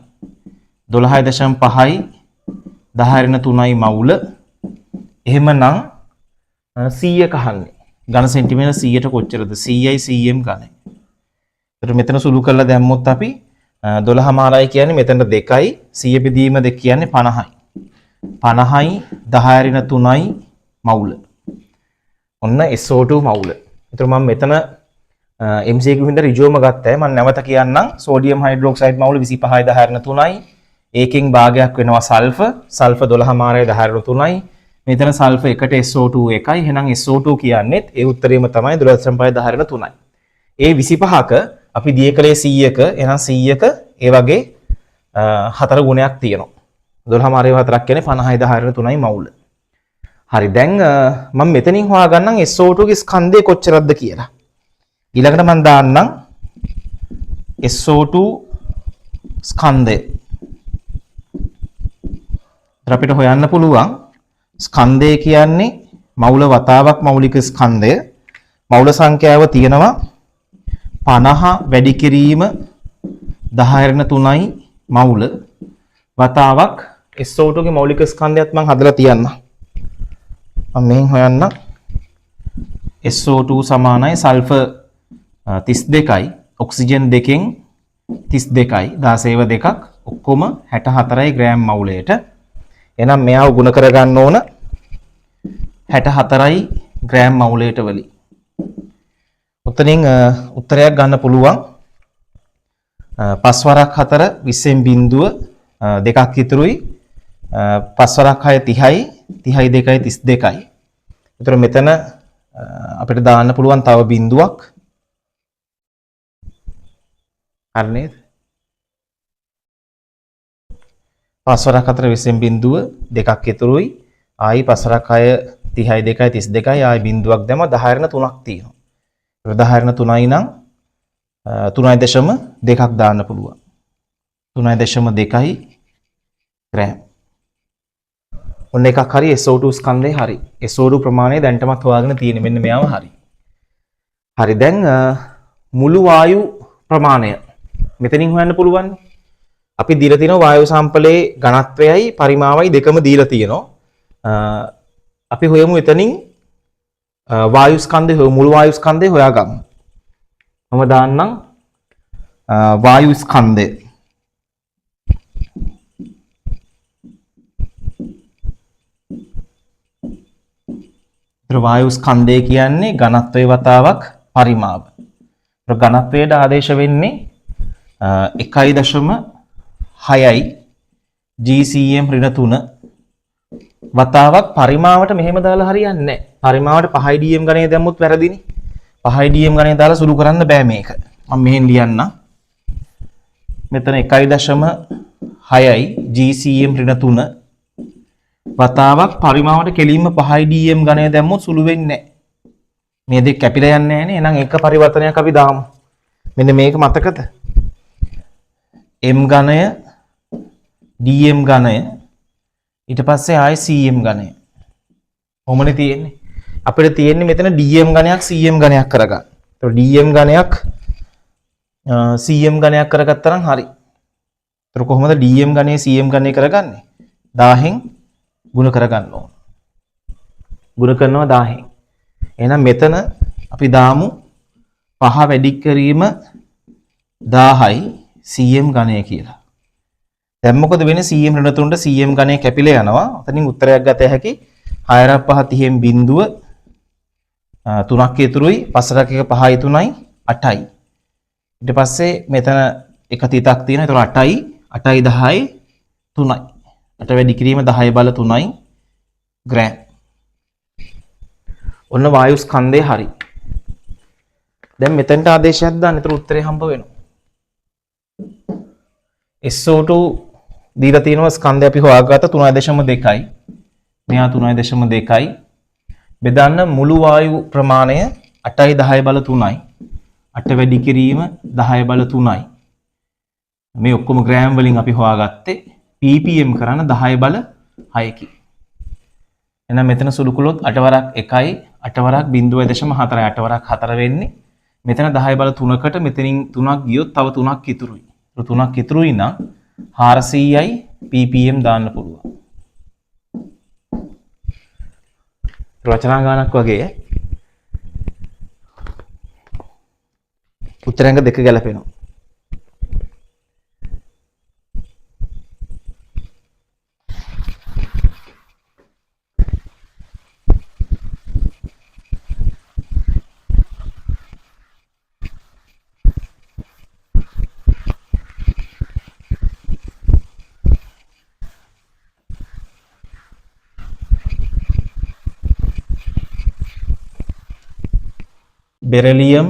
12.5යි 10/3යි මවුල. එහෙමනම් 100ක අහන්නේ. ඝන සෙන්ටිමීටර 100ට කොච්චරද? 100යි cm ඝනයි. ඒතර මෙතන සුළු කරලා දැම්මොත් අපි 12 මාරයි කියන්නේ මෙතන 2යි 100 බෙදීම 2 කියන්නේ 50යි. 50යි 10/3යි මවුල. ඔන්න SO2 මවුල. ඒතර මම මෙතන MCQ හින්දා ඍජුවම ගත්තා. මම නැවත කියන්නම් සෝඩියම් හයිඩ්‍රොක්සයිඩ් මවුල 25යි 10/3යි. ඒකෙන් භාගයක් වෙනවා සල්ෆර්. සල්ෆර් 12 මාරයි 10/3යි. මෙතන සල්ෆර් එකට SO2 එකයි. එහෙනම් SO2 කියන්නේත් ඒ උත්තරේම තමයි 12.5 10/3යි. ඒ 25ක අපි දිය කලේ 100ක. එහෙනම් 100ක ඒ වගේ 4 ගුණයක් තියෙනවා. 12 මාරයි 4ක් කියන්නේ 50යි 10/3යි මවුල. හරි දැන් මම මෙතනින් හොයාගන්නම් SO2 ගේ ස්කන්ධය කොච්චරක්ද කියලා. ඊළඟට මම දාන්නම් SO2 ස්කන්ධය. අපිට හොයන්න පුළුවන් ස්කන්ධය කියන්නේ මවුල වතාවක් මෞලික ස්කන්ධය. මවුල සංඛ්‍යාව තියෙනවා 50 වැඩි කිරීම 10/3යි මවුල වතාවක් SO2 ගේ මෞලික ස්කන්ධයත් මම හදලා තියන්නම්. මම මෙහෙන් හොයන්න SO2 සමානයි සල්ෆර් 32යි ඔක්සිජන් දෙකෙන් 32යි 16 දෙකක් ඔක්කොම 64යි ග්‍රෑම් මවුලයට. එහෙනම් මෙයාව ගුණ කරගන්න ඕන 64යි ග්‍රෑම් මවුලයට වලින්. උතනින් උත්තරයක් ගන්න පුළුවන් 5 වරක් 4 20න් බිඳුව දෙකක් ඉතුරුයි 5 වරක් 6 30යි 30යි 2යි 32යි. ඒතර මෙතන අපිට දාන්න පුළුවන් තව බිඳුවක්. හරි නේද? 5 වරක් 4 20න් බිඳුව දෙකක් ඉතුරුයි ආයි 5 වරක් 6 30යි 2යි 32යි ආයි බිඳුවක් දැම්ම 10/3ක් තියෙනවා. 10/3යි නම් 3.2ක් දාන්න පුළුවන්. 3.2යි ග්‍රෑම්. ඔන්න එකක් හරි SO2 ස්කන්ධය හරි. SO2 ප්‍රමාණය දැන්ටමත් හොයාගෙන තියෙන්නේ මෙන්න මෙයාම හරි. හරි දැන් මුළු වායු ප්‍රමාණය මෙතනින් හොයන්න පුළුවන්. අපි දීලා තියෙනවා වායු සම්පලයේ ඝනත්වයයි පරිමාවයි දෙකම දීලා තියෙනවා. අපි හොයමු එතනින් වායු ස්කන්ධය මුළු වායු ස්කන්ධය හොයාගමු. මම දාන්නම් වායු ස්කන්ධය. වායු ස්කන්ධය කියන්නේ ඝනත්වයේ වතාවක් පරිමාව. ඝනත්වයට ආදේශ වෙන්නේ 1.6යි GCM ඍණ 3 වතාවක් පරිමාවට මෙහෙම දාලා හරියන්නේ නැහැ. පරිමාවට 5යි dm ගණය දැම්මොත් වැරදිනේ. 5යි dm ගණය දාලා සුළු කරන්න බෑ මේක. මම මෙහෙන් ලියන්න. මෙතන 1.6යි GCM ඍණ 3 වතාවක් පරිමාවට කෙලින්ම 5යි dm ගණය දැම්මොත් සුළු වෙන්නේ නැහැ. මේ දෙක කැපිලා යන්නේ නැහැ නේ. එහෙනම් එක පරිවර්තනයක් අපි දාමු. මෙන්න මේක මතකද? m ඝනය dm ඝනය ඊට පස්සේ ආයි cm ඝනය. කොහොමද තියෙන්නේ? අපිට තියෙන්නේ මෙතන dm ඝනයක් cm ඝනයක් කරගන්න. ඒතකොට dm ඝනයක් cm ඝනයක් කරගත්තා නම් හරි. ඒතකොට කොහොමද dm ඝනය cm ඝනය කරගන්නේ? 1000න් ගුණ කරගන්න ඕන. ගුණ කරනවා 1000න්. එහෙනම් මෙතන අපි දාමු 5 වැඩි කිරීම 1000යි cm ඝනය කියලා. දැන් මොකද වෙන්නේ? cm ඍණ 3ට cm ඝනය කැපිලා යනවා. එතනින් උත්තරයක් ගත හැකි 6 5 30න් බිඳුව 3ක් ඉතුරුයි 5 1 5යි 3යි 8යි. ඊට පස්සේ මෙතන එක තිතක් තියෙනවා. ඒතකොට 8යි 8යි 10යි 3යි. 8 වැඩි කිරීම 10 බල 3යි ග්‍රෑම්. ඔන්න වායු ස්කන්ධය හරි. දැන් මෙතනට ආදේශයක් දාන්න. ඒතර උත්තරේ හම්බ වෙනවා. SO2 දීලා තියෙනවා ස්කන්ධය අපි හොයාගත්ත 3.2යි. මෙහා 3.2යි. බෙදන්න මුළු වායු ප්‍රමාණය 8යි 10 බල 3යි. 8 වැඩි කිරීම 10 බල 3යි. මේ ඔක්කොම ග්‍රෑම් වලින් අපි හොයාගත්තේ ppm කරන 10 බල 6කි. එහෙනම් මෙතන සුළු කළොත් 8 වරක් 1යි 8 වරක් 0.4 8 වරක් 4 වෙන්නේ. මෙතන 10 බල 3කට මෙතනින් 3ක් ගියොත් තව 3ක් ඉතුරුයි. 3ක් ඉතුරුයි නම් 400යි ppm දාන්න පුළුවන්. රචනා ගානක් වගේ උත්තරංග දෙක ගැලපෙනවා. Beryllium,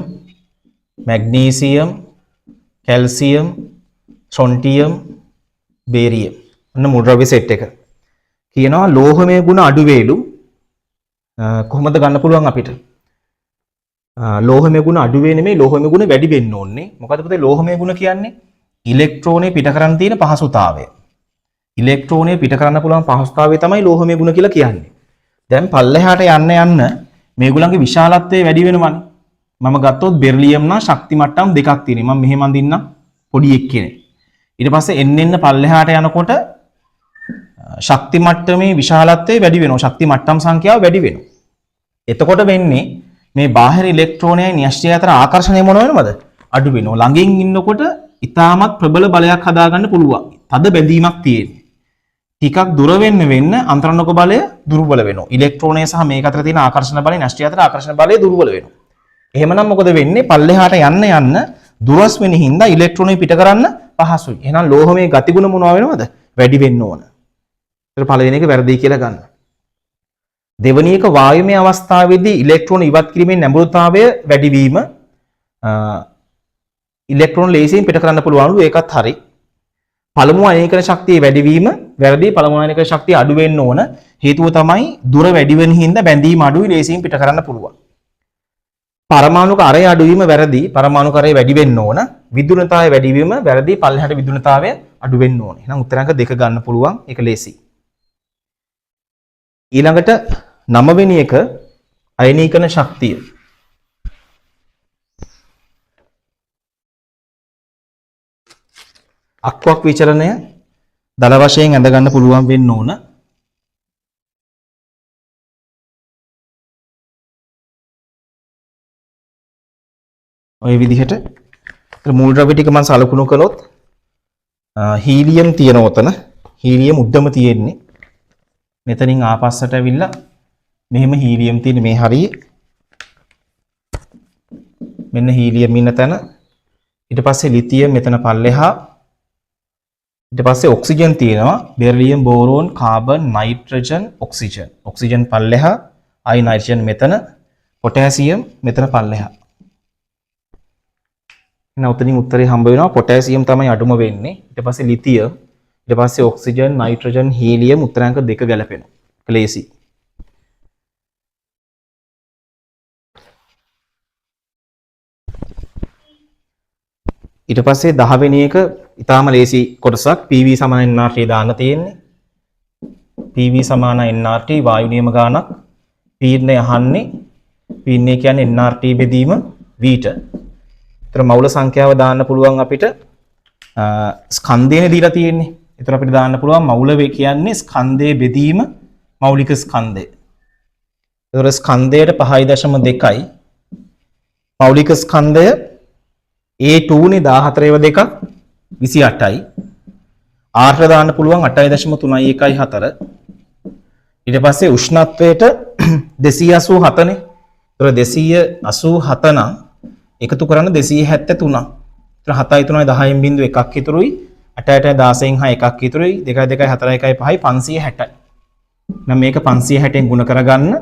magnesium, calcium, strontium, barium अन्न मूल द्रव्य सेट එක. කියනවා ලෝහමය ගුණ අඩු වේලු කොහොමද ගන්න පුළුවන් අපිට? ලෝහමය ගුණ අඩු වෙන්නේ නෙමෙයි ලෝහමය ගුණ වැඩි වෙන්න ඕනේ. මොකද පුතේ ලෝහමය ගුණ කියන්නේ ඉලෙක්ට්‍රෝනේ පිට කරන් තියෙන පහසුතාවය. ඉලෙක්ට්‍රෝනේ පිට කරන්න පුළුවන් පහසුතාවය තමයි ලෝහමය ගුණ කියලා කියන්නේ. දැන් පල්ලෙහාට යන්න මේගොල්ලන්ගේ විශාලත්වය වැඩි වෙනවනේ. මම ගත්තොත් බෙරිලියම් නම් ශක්ති මට්ටම් දෙකක් තියෙනවා. මම මෙහෙම අඳින්න පොඩි එක්කෙනෙක්. ඊට පස්සේ එන්න පල්ලෙහාට යනකොට ශක්ති මට්ටමේ විශාලත්වය වැඩි වෙනවා. ශක්ති මට්ටම් සංඛ්‍යාව වැඩි වෙනවා. එතකොට වෙන්නේ මේ බාහිර ඉලෙක්ට්‍රෝනයයි න්‍යෂ්ටි අතර ආකර්ෂණය මොන වෙනවද? අඩු වෙනවා. ළඟින් ඉන්නකොට ඉතාමත් ප්‍රබල බලයක් හදාගන්න පුළුවන්. තද බැඳීමක් තියෙන්නේ. ටිකක් දුර වෙන්න අන්තරණක බලය දුර්වල වෙනවා. ඉලෙක්ට්‍රෝනය සහ මේක අතර තියෙන ආකර්ෂණ බලය න්‍යෂ්ටි අතර ආකර්ෂණ බලය දුර්වල වෙනවා. එහෙමනම් මොකද වෙන්නේ? පල්ලෙහාට යන්න දුරස් වෙන හින්දා ඉලෙක්ට්‍රෝනෙ පිට කරන්න පහසුයි. එහෙනම් ලෝහමේ ගතිගුණ මොනවා වෙනවද? වැඩි වෙන්න ඕන. ඒතර පළවෙනි එක වැරදි කියලා ගන්න. දෙවෙනි එක වායුමය අවස්ථාවේදී ඉලෙක්ට්‍රෝන ඉවත් කිරීමේ නැඹුරුතාවය වැඩි වීම ඉලෙක්ට්‍රෝන ලේසියෙන් පිට කරන්න පුළුවන්ලු ඒකත් හරි. පළමු අයනීකරණ ශක්තිය වැඩි වීම වැරදි. පළමු අයනීකරණ ශක්තිය අඩු වෙන්න ඕන. හේතුව තමයි දුර වැඩි වෙන හින්දා බැඳීම අඩුයි ලේසියෙන් පිට කරන්න පුළුවන්. පරමාණුක අරය අඩු වීම වැරදි. පරමාණුක අරය වැඩි වෙන්න ඕන. විද්‍යුණතාවය වැඩි වීම වැරදි. පල්ලෙහාට විද්‍යුණතාවය අඩු වෙන්න ඕනේ. එහෙනම් උත්තරංක දෙක ගන්න පුළුවන්. ඒක ලේසි. ඊළඟට 9 වෙනි එක අයනීකරණ ශක්තිය. අක්වක් විචලනය දල වශයෙන් ඇඳ ගන්න පුළුවන් වෙන්න ඕන. ඔය විදිහට මූල ද්‍රව්‍ය ටික මම සලකුණු කළොත් හීලියම් තියෙන උතන හීලියම් උඩම තියෙන්නේ. මෙතනින් ආපස්සට ඇවිල්ලා මෙහෙම හීලියම් තියෙන මේ හරියේ මෙන්න හීලියම් ඉන්න තැන. ඊට පස්සේ ලිතියම් මෙතන පල්ලෙහා. ඊට පස්සේ ඔක්සිජන් තියෙනවා. Beryllium, boron, carbon, nitrogen, oxygen. Oxygen පල්ලෙහා. ආයි නයිට්‍රජන් මෙතන. පොටෑසියම් මෙතන පල්ලෙහා. එහෙනම් උතනින් උත්තරේ හම්බ වෙනවා. පොටෑසියම් තමයි අඩුම වෙන්නේ. ඊට පස්සේ ලිතියම්, ඊට පස්සේ ඔක්සිජන්, නයිට්‍රජන්, හීලියම් උත්තරාංක දෙක ගැලපෙනවා. ක්ලේසි. ඊට පස්සේ 10 වෙනි එක ඊටාම ලේසි කොටසක්. PV සමාන nRT දාන්න තියෙන්නේ. PV සමාන nRT වායු නියම ගානක්. පීඩනය අහන්නේ. පීඩනය කියන්නේ nRT බෙදීම V ට. ඒතර මවුල සංඛ්‍යාව දාන්න පුළුවන් අපිට. ස්කන්ධයනේ දීලා තියෙන්නේ. ඒතර අපිට දාන්න පුළුවන් මවුල වේ කියන්නේ ස්කන්ධයේ බෙදීම මෞලික ස්කන්ධය. ඒතර ස්කන්ධයට 5.2යි. මෞලික ස්කන්ධය A2 නේ 14 2ක් 28යි. R දාන්න පුළුවන් 8.314. ඊට පස්සේ උෂ්ණත්වයට 287 නේ. ඒතර 287 නම් එකතු කරන්න 273. ඒතර 7යි 3යි 10න් බිඳු එකක් ඉතුරුයි. 8යි 16න් 6 එකක් ඉතුරුයි. 2යි 2යි 4යි 1යි 5යි 560යි. නම් මේක 560න් ගුණ කරගන්න.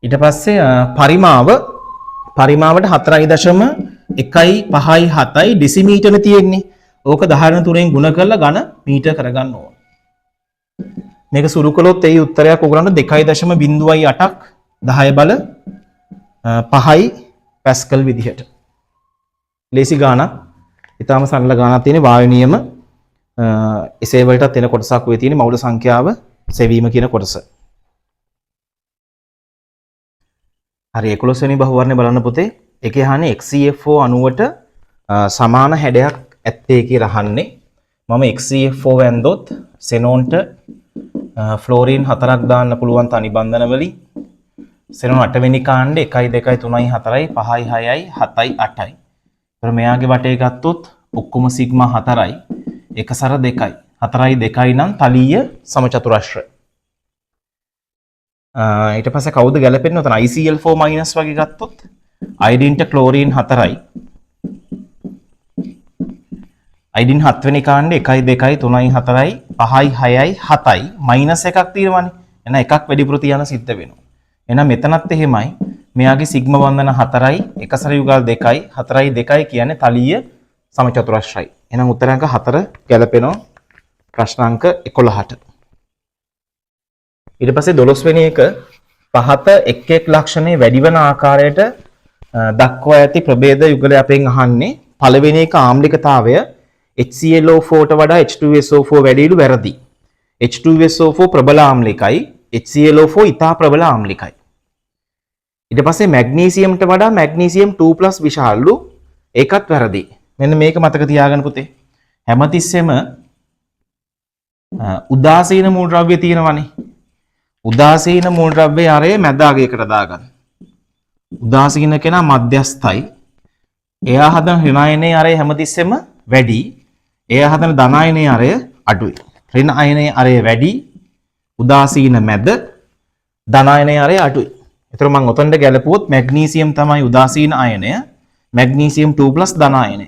ඊට පස්සේ පරිමාවට 4.1යි 5යි 7යි ඩෙසිමීටර් තියෙන්නේ. ඕක 10/3න් ගුණ කරලා ඝන මීටර කරගන්න ඕන. මේක සුළු කළොත් ඒ උත්තරයක් ඔයගලන්ට 2.08ක් 10 බල 5යි පැස්කල් විදිහට. ලේසි ගානක්. ඊටාම සරල ගානක් තියෙන වායු නියම එසේ වලටත් එන කොටසක් වෙයි තියෙන මවුල සංඛ්‍යාව සෙවීම කියන කොටස. හරි 11 වෙනි බහුවර්ණය බලන්න පුතේ. ඒකේ අහන්නේ XeF4 අණුවට සමාන හැඩයක් ඇත්තේ කියලා අහන්නේ. මම XeF4 වැන්දොත් සෙනෝන්ට ෆ්ලෝරින් 4ක් දාන්න පුළුවන් තනි බන්ධන වලින්. සෙනෝන් 8 වෙනි කාණ්ඩේ 1 2 3 4 5 6යි 7යි 8යි. ඒතර මෙයාගේ වටේ ගත්තොත් ඔක්කොම සිග්මා 4යි. එක සර 2යි. 4යි 2යි නම් තලීය සමචතුරස්‍ර. ඊට පස්සේ කවුද ගැලපෙන්නේ? උතන ICl4- වගේ ගත්තොත් අයඩින්ට ක්ලෝරින් 4යි. අයඩින් 7 වෙනි කාණ්ඩේ 1 2 3 4 5 6යි 7යි මයිනස් එකක් තියෙනවානේ. එහෙනම් එකක් වැඩිපුර තියන සිද්ධ වෙනවා. එහෙනම් මෙතනත් එහෙමයි. මෙයාගේ සිග්මා බන්ධන 4යි, එක සර යුගල් 2යි, 4යි 2යි කියන්නේ තලීය සමචතුරස්‍රයි. එහෙනම් උත්තරාංක 4 ගැලපෙනවා ප්‍රශ්නාංක 11ට. ඊට පස්සේ 12 වෙනි එක පහත එක් එක් ලක්ෂණේ වැඩි වෙන ආකාරයට දක්වා ඇති ප්‍රභේද යුගලය අපෙන් අහන්නේ. පළවෙනි එක ආම්ලිකතාවය HClO4ට වඩා H2SO4 වැඩිලු වැරදි. H2SO4 ප්‍රබල ආම්ලිකයි, HClO4 ඉතා ප්‍රබල ආම්ලිකයි. ඊට පස්සේ මැග්නීසියම්ට වඩා මැග්නීසියම් 2+ විශාලු, ඒකත් වැරදි. මෙන්න මේක මතක තියාගන්න පුතේ. හැමතිස්සෙම උදාසීන මූලද්‍රව්‍ය තියෙනවනේ. උදාසීන මූලද්‍රව්‍ය ආරය මැදාගයකට දාගන්න. උදාසීන කෙනා මධ්‍යස්ථයි. එයා හදන ඍණායනයේ ආරය හැමතිස්සෙම වැඩි. එයා හදන ධනායනයේ ආරය අඩුයි. ඍණ අයනයේ ආරය වැඩි, උදාසීන මැද, ධනායනයේ ආරය අඩුයි. ඒතර මම ඔතනට ගැලපුවොත් මැග්නීසියම් තමයි උදාසීන අයනය, මැග්නීසියම් 2+ ධනායනය.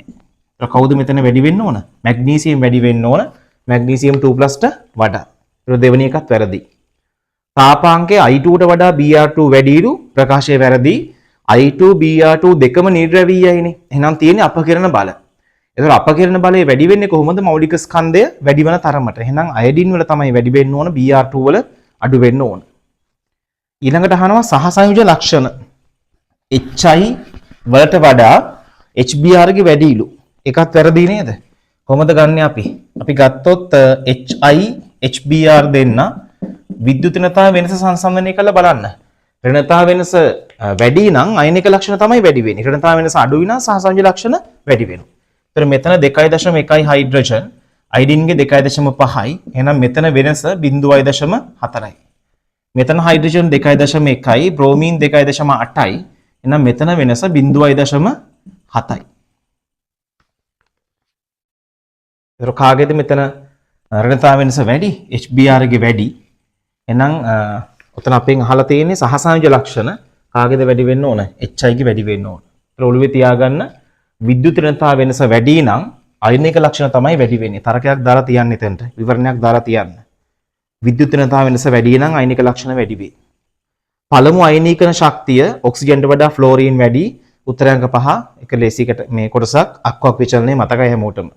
ඒතර කවුද මෙතන වැඩි වෙන්න ඕන? මැග්නීසියම් වැඩි වෙන්න ඕන, මැග්නීසියම් 2+ට වඩා. ඒතර දෙවෙනි එකත් වැරදි. තාපාංකය I2ට වඩා Br2 වැඩිලු, ප්‍රකාශය වැරදි. I2 Br2 දෙකම නිර්ද්‍රවීයයිනේ. එහෙනම් තියෙන්නේ අපකිරණ බල. ඒතර අපකිරණ බලය වැඩි වෙන්නේ කොහොමද? මෞලික ස්කන්ධය වැඩි වෙන තරමට. එහෙනම් අයඩින් වල තමයි වැඩි වෙන්න ඕන, Br2 වල අඩු වෙන්න ඕන. ඊළඟට අහනවා සහසංයුජ ලක්ෂණ. HI වලට වඩා HBr ගේ වැඩිලු. ඒකත් වැරදි නේද? කොහොමද ගන්නෙ අපි? අපි ගත්තොත් HI HBr දෙන්න විද්‍යුතනතා වෙනස සංසන්දනය කරලා බලන්න. ඍණතා වෙනස වැඩි නම් අයනික ලක්ෂණ තමයි වැඩි වෙන්නේ. ඍණතා වෙනස අඩුයි නම් සහසංයුජ ලක්ෂණ වැඩි වෙනවා. ඒතර මෙතන 2.1 හයිඩ්‍රජන්, අයඩින්ගේ 2.5යි. එහෙනම් මෙතන වෙනස 0.4යි. මෙතන හයිඩ්‍රජන් 2.1යි, බ්‍රෝමීන් 2.8යි. එහෙනම් මෙතන වෙනස 0.7යි. ඒතර කාගේද මෙතන ඍණතා වෙනස වැඩි? HBr ගේ වැඩි. එහෙනම් ඔතන අපෙන් අහලා තියෙන්නේ සහසංයුජ ලක්ෂණ කාගේද වැඩි වෙන්න ඕන? HI ගේ වැඩි වෙන්න ඕන. ඒතර ඔළුවේ තියාගන්න විද්‍යුත් ඍණතා වෙනස වැඩි නම් අයනික ලක්ෂණ තමයි වැඩි වෙන්නේ. තරකයක් දාලා තියන්න එතනට. විවරණයක් දාලා තියන්න. විද්‍යුත් ඍණතා වෙනස වැඩි නම් අයනික ලක්ෂණ වැඩි වෙයි. පළමු අයනීකරණ ශක්තිය ඔක්සිජන්ට වඩා ෆ්ලෝරීන් වැඩි. උත්තරාංක 5 එක ලේසියකට මේ කොටසක් අක්වක් විචලනයේ මතකයි හැමෝටම.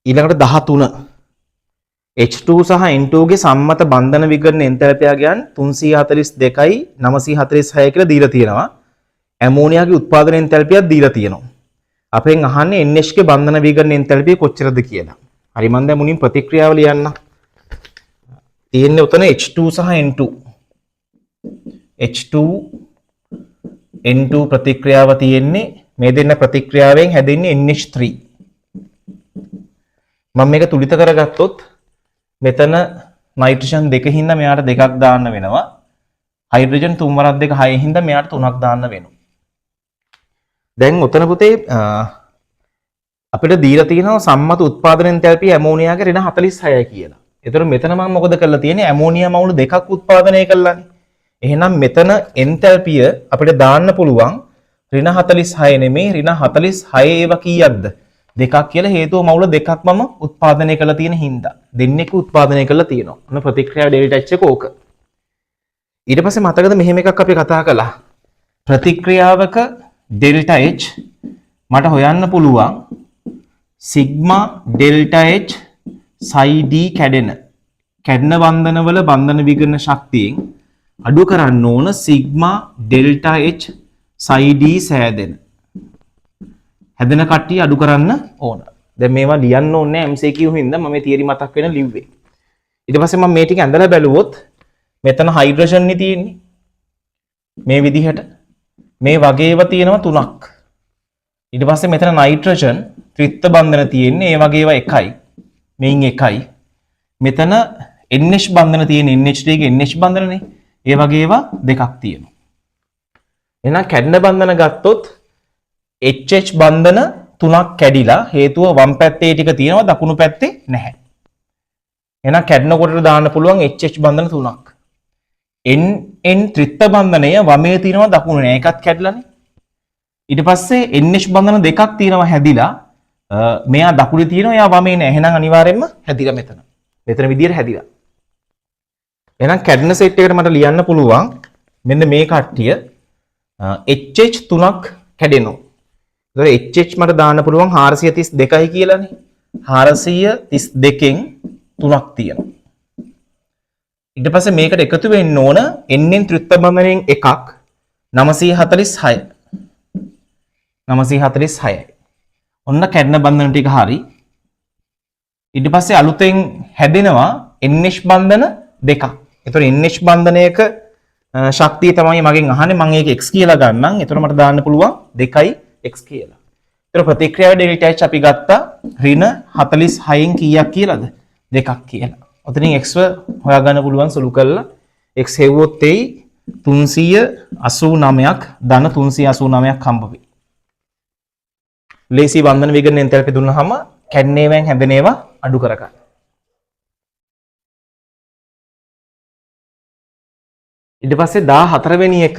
ඊළඟට 13 H2 සහ N2 ගේ සම්මත බන්ධන විකරණ එන්තැල්පියා ගියන් 342යි 946 කියලා දීලා තියෙනවා. ඇමෝනියාගේ උත්පාදන එන්තැල්පියක් දීලා තියෙනවා. අපෙන් අහන්නේ NH ගේ බන්ධන විකරණ එන්තැල්පිය කොච්චරද කියලා. හරි මම දැන් මුලින් ප්‍රතික්‍රියාව ලියන්න. තියෙන්නේ උතන H2 සහ N2. H2 N2 ප්‍රතික්‍රියාව තියෙන්නේ මේ දෙන්න ප්‍රතික්‍රියාවෙන් හැදෙන්නේ NH3. මම මේක තුලිත කරගත්තොත් මෙතන නයිට්‍රජන් 2 හින්දා මෙයාට 2ක් දාන්න වෙනවා. හයිඩ්‍රජන් 3 වරක් 2 6 හින්දා මෙයාට 3ක් දාන්න වෙනවා. දැන් උතන පුතේ අපිට දීලා තියෙනවා සම්මත උත්පාදන එන්තැල්පිය ඇමෝනියාගේ ඍණ 46යි කියලා. ඒතර මෙතන මම මොකද කරලා තියෙන්නේ? ඇමෝනියා මවුල දෙකක් උත්පාදනය කළානේ. එහෙනම් මෙතන එන්තැල්පිය අපිට දාන්න පුළුවන් ඍණ 46 නෙමෙයි ඍණ 46 ඒවා කීයක්ද? දෙකක් කියලා හේතුව මවුල දෙකක් මම උත්පාදනය කරලා තියෙන හින්දා. දෙන්නෙක් උත්පාදනය කරලා තියෙනවා. අන්න ප්‍රතික්‍රියාව ඩෙල්ටා H එක ඕක. ඊට පස්සේ මතකද මෙහෙම එකක් අපි කතා කළා. ප්‍රතික්‍රියාවක ඩෙල්ටා H මට හොයන්න පුළුවන් sigma delta H psi d කැඩෙන බන්ධනවල බන්ධන විකරණ ශක්තියෙන් අඩු කරන්න ඕන sigma delta H psi d සෑදෙන හැදෙන කට්ටිය අඩු කරන්න ඕන. දැන් මේවා ලියන්න ඕනේ MCQ හින්දා මම මේ තියරි මතක් වෙන ලිව්වේ. ඊට පස්සේ මම මේ ටික ඇඳලා බැලුවොත් මෙතන හයිඩ්‍රජන් නේ තියෙන්නේ. මේ විදිහට මේ වගේව තියෙනවා 3ක්. ඊට පස්සේ මෙතන නයිට්‍රජන් ත්‍රිත්ව බන්ධන තියෙන්නේ ඒ වගේව එකයි. මේන් එකයි. මෙතන NH බන්ධන තියෙන NH3 ගේ NH බන්ධනනේ. ඒ වගේව දෙකක් තියෙනවා. එහෙනම් කැඩෙන බන්ධන ගත්තොත් HH බන්ධන 3ක් කැඩිලා හේතුව වම් පැත්තේ ටික තියෙනවා දකුණු පැත්තේ නැහැ. එහෙනම් කැඩෙන කොටට දාන්න පුළුවන් HH බන්ධන 3ක්. NN ත්‍රිත්ව බන්ධනය වමේ තියෙනවා දකුණේ නැහැ. ඒකත් කැඩලානේ. ඊට පස්සේ NH බන්ධන දෙකක් තියෙනවා හැදිලා. මෙයා දකුණේ තියෙනවා එයා වමේ නැහැ. එහෙනම් අනිවාර්යයෙන්ම හැදිලා මෙතන. මෙතන විදියට හැදිලා. එහෙනම් කැඩෙන සෙට් එකට මට ලියන්න පුළුවන් මෙන්න මේ කට්ටිය HH 3ක් කැඩෙනවා. ඒතකොට HH මට දාන්න පුළුවන් 432යි කියලානේ. 432න් 3ක් තියෙනවා. ඊට පස්සේ මේකට එකතු වෙන්න ඕන NN ත්‍රිත්ව බන්ධනයෙන් එකක් 946. 946යි. ඔන්න කැඩෙන බන්ධන ටික හරි. ඊට පස්සේ අලුතෙන් හැදෙනවා NH බන්ධන දෙකක්. ඒතකොට NH බන්ධනයක ශක්තිය තමයි මගෙන් අහන්නේ. මම ඒක x කියලා ගන්නම්. ඒතකොට මට දාන්න පුළුවන් 2x කියලා. ඒතකොට ප්‍රතික්‍රියාවේ ඩෙල්ටා H අපි ගත්තා ඍණ 46න් කීයක් කියලාද? 2ක් කියලා. ඔතනින් x හොයාගන්න පුළුවන් සුළු කරලා x හෙව්වොත් එයි 389ක් ධන 389ක් හම්බ වෙයි. ලේසි බන්ධන විගණන එන්තල්පි දුන්නාම කැඩෙනේවෙන් හැදෙනේවා අඩු කරගන්න. ඊට පස්සේ 14 වෙනි එක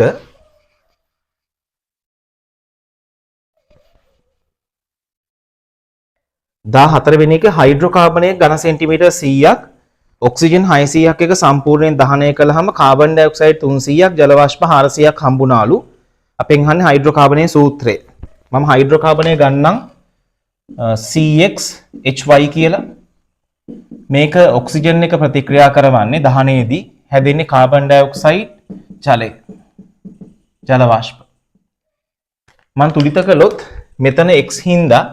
14 වෙනි එක හයිඩ්‍රෝකාබනයේ ඝන සෙන්ටිමීටර් 100ක් ඔක්සිජන් 600ක් එක සම්පූර්ණයෙන් දහනය කළාම කාබන් ඩයොක්සයිඩ් 300ක් ජල වාෂ්ප 400ක් හම්බුනාලු. අපෙන් අහන්නේ හයිඩ්‍රෝකාබනයේ සූත්‍රය. මම හයිඩ්‍රෝකාබනය ගන්නම් CXHY කියලා. මේක ඔක්සිජන් එක ප්‍රතික්‍රියා කරවන්නේ දහනයේදී හැදෙන්නේ කාබන් ඩයොක්සයිඩ් ජලය. ජල වාෂ්ප. මම තුලිත කළොත් මෙතන x හින්දා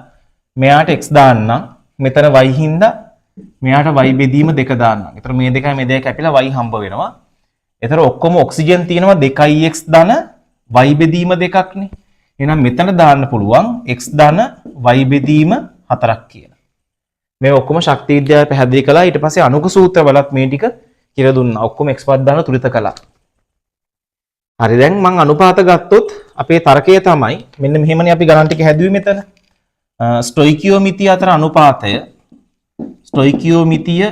මෙයාට x දාන්නම්. මෙතන y හින්දා මෙයාට y බෙදීම දෙක දාන්නම්. ඒතර මේ දෙකයි මේ දෙක කැපිලා y හම්බ වෙනවා. ඒතර ඔක්කොම ඔක්සිජන් තියෙනවා 2x ධන y බෙදීම දෙකක්නේ. එහෙනම් මෙතන දාන්න පුළුවන් x ධන y බෙදීම 4ක් කියලා. මේ ඔක්කොම ශක්ති විද්‍යාව පැහැදිලි කළා. ඊට පස්සේ අණුක සූත්‍ර වලත් මේ ටික කියලා දුන්නා. ඔක්කොම x පද දාන තුලිත කළා. හරි දැන් මම අනුපාත ගත්තොත් අපේ තර්කය තමයි මෙන්න මෙහෙමනේ අපි ගණන් ටික හැදුවේ මෙතන. ස්ටොයිකියෝමිතිය අතර අනුපාතය ස්ටොයිකියෝමිතිය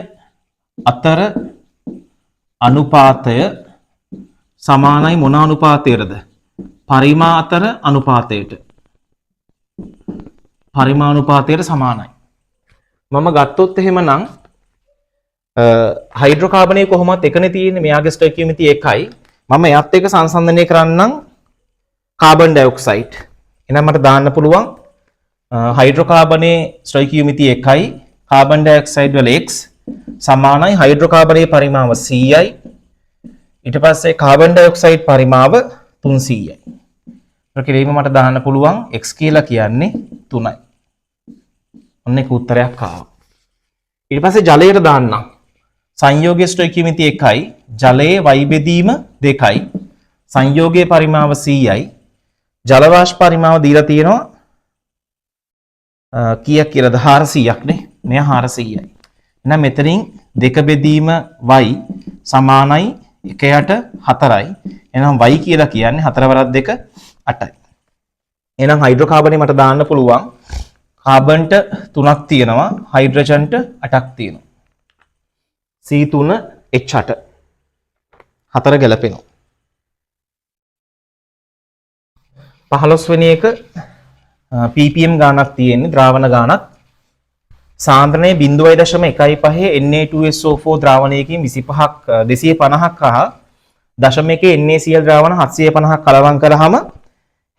අතර අනුපාතය සමානයි මොන අනුපාතයටද? පරිමා අතර අනුපාතයට. පරිමානුපාතයට සමානයි. මම ගත්තොත් එහෙමනම් හයිඩ්‍රෝකාබනයේ කොහොමත් එකනේ තියෙන්නේ. මෙයාගේ ස්ටොයිකියෝමිතිය එකයි. මම එයත් එක්ක සංසන්දනය කරන්නම් කාබන් ඩයොක්සයිඩ්. එහෙනම් මට දාන්න පුළුවන් හයිඩ්‍රෝකාබනයේ ස්ටොයිකියෝමිතිය එකයි. කාබන් ඩයොක්සයිඩ් වල x සමානයි හයිඩ්‍රෝකාබනයේ පරිමාව 100යි. ඊට පස්සේ කාබන් ඩයොක්සයිඩ් පරිමාව 300යි. ඒක කිරීම මට දාන්න පුළුවන් x කියලා කියන්නේ 3යි. ඔන්න ඒක උත්තරයක් ආවා. ඊට පස්සේ ජලයට දාන්නම්. සංයෝගයේ ස්ටොයිකියෝමිතිය එකයි. ජලයේ y බෙදීම 2යි. සංයෝගයේ පරිමාව 100යි. ජල වාෂ්ප පරිමාව දීලා තියෙනවා කීයක් කියලාද? 400ක් නේ. මෙයා 400යි. එහෙනම් මෙතනින් 2 බෙදීම y සමානයි 1යට 4යි. එහෙනම් y කියලා කියන්නේ 4 වරක් 2 8යි. එහෙනම් හයිඩ්‍රෝකාබනේ මට දාන්න පුළුවන් කාබන්ට 3ක් තියෙනවා, හයිඩ්‍රජන්ට 8ක් තියෙනවා. C3H8 4 ගැලපෙනවා. 15 වෙනි එක ppm ගානක් තියෙන්නේ, ද්‍රාවණ ගානක්. සාන්ද්‍රණය 0.15 Na2SO4 ද්‍රාවණයකින් 25ක් 250ක් හා 0.1 NaCl ද්‍රාවණ 750ක් කලවම් කරාම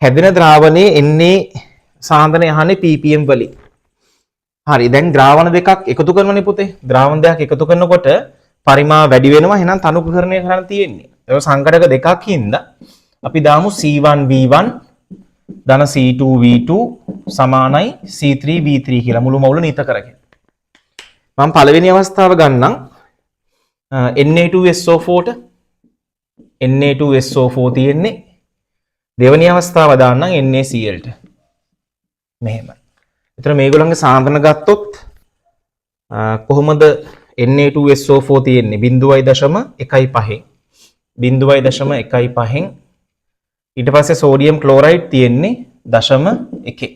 හැදෙන ද්‍රාවණයේ Na සාන්ද්‍රණය අහන්නේ ppm වලින්. හරි දැන් ද්‍රාවණ දෙකක් එකතු කරනවනේ පුතේ. ද්‍රාවණ දෙකක් එකතු කරනකොට පරිමාව වැඩි වෙනවා. එහෙනම් තනුකරණය කරන්න තියෙන්නේ. ඒක සංකටක දෙකක් හින්දා අපි දාමු C1V1 ධන C2V2 සමානයි C3V3 කියලා මුළු මවුල නිත කරගෙන. මම පළවෙනි අවස්ථාව ගන්නම් Na2SO4ට Na2SO4 තියෙන්නේ. දෙවෙනි අවස්ථාව දාන්නම් NaCl ට. මෙහෙම. එතන මේගොල්ලන්ගේ සාන්ද්‍රණ ගත්තොත් කොහොමද Na2SO4 තියෙන්නේ 0.15 0.15 ඊට පස්සේ සෝඩියම් ක්ලෝරයිඩ් තියෙන්නේ 0.1.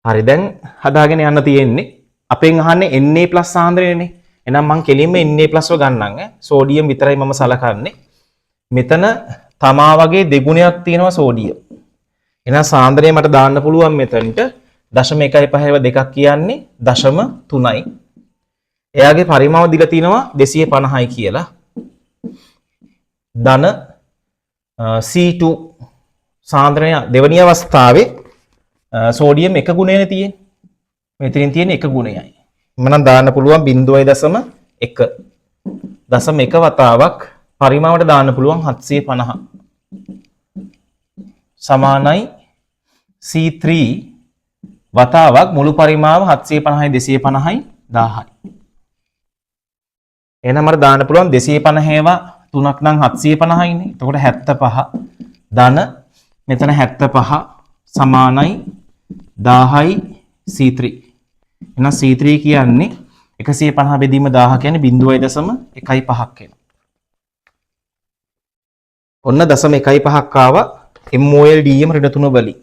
හරි දැන් හදාගෙන යන්න තියෙන්නේ අපෙන් අහන්නේ Na+ සාන්ද්‍රණයනේ. එහෙනම් මම කෙලින්ම Na+ ව ගන්නම් සෝඩියම් විතරයි මම සලකන්නේ. මෙතන තමා වගේ දෙගුණයක් තියෙනවා සෝඩියම්. එහෙනම් සාන්ද්‍රණය මට දාන්න පුළුවන් මෙතනට 0.15 දෙකක් කියන්නේ 0.3යි. එයාගේ පරිමාව දීලා තිනවා 250යි කියලා. ධන C2 සාන්ද්‍රණය දෙවැනි අවස්ථාවේ සෝඩියම් එක ගුණයනේ තියෙන්නේ. මෙතනින් තියෙන එක ගුණයයි. මම දාන්න පුළුවන් 0.1 0.1 වතාවක් පරිමාවට දාන්න පුළුවන් 750 සමානයි C3 වතාවක් මුළු පරිමාව 750යි 250යි 1000යි. එහෙනම් මට දාන්න පුළුවන් 250 ඒවා 3ක් නම් 750යිනේ. එතකොට 75 ධන මෙතන 75 සමානයි 1000යි C3. එහෙනම් C3 කියන්නේ 150 බෙදීම 1000 කියන්නේ 0.15ක් එනවා. ඔන්න 0.15ක් ආවා MOLDM ඍණ 3 වලින්.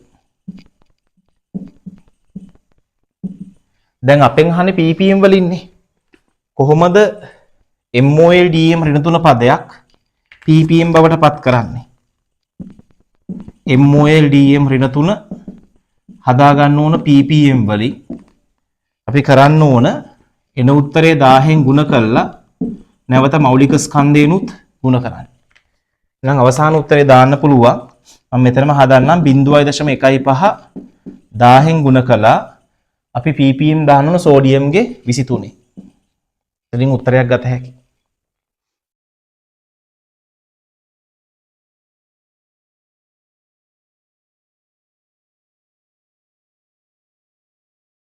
දැන් අපෙන් අහන්නේ ppm වලින්නේ. කොහොමද MOLDM ඍණ 3 පදයක් ppm බවට පත් කරන්නේ? MOLDM ඍණ 3 හදා ගන්න ඕන ppm වලින්. අපි කරන්න ඕන එන උත්තරේ 1000න් ಗುಣ කළා නැවත මෞලික ස්කන්ධේනුත් ಗುಣ කරන්න. එහෙනම් අවසාන උත්තරේ දාන්න පුළුවන්. මම මෙතනම හදන්නම් 0.15 1000න් ಗುಣ කළා අපි ppm දාන්න ඕන සෝඩියම්ගේ 23. එතනින් උත්තරයක් ගත හැකියි.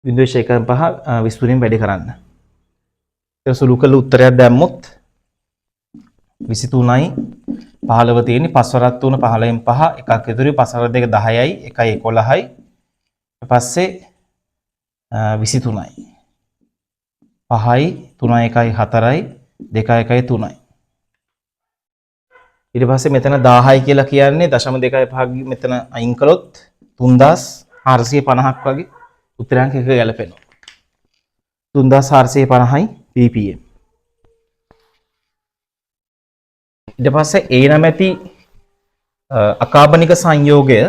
බිඳුවේ 1.5 විස්තරින් වැඩි කරන්න. ඒක සුළු කළ උත්තරයක් දැම්මොත් 23යි 15 තියෙන්නේ 5 වරක් 3 15න් 5 එකක් ඉතුරුයි 5 වරක් 2 10යි 1යි 11යි ඊට පස්සේ 23යි 5යි 3යි 1යි 4යි 2යි 1යි 3යි ඊට පස්සේ මෙතන 1000යි කියලා කියන්නේ 0.25 මෙතන අයින් කළොත් 3450ක් වගේ උත්තරාංක එක ගැලපෙනවා 3450යි ppm. ඊට පස්සේ A නැමැති අකාබනික සංයෝගය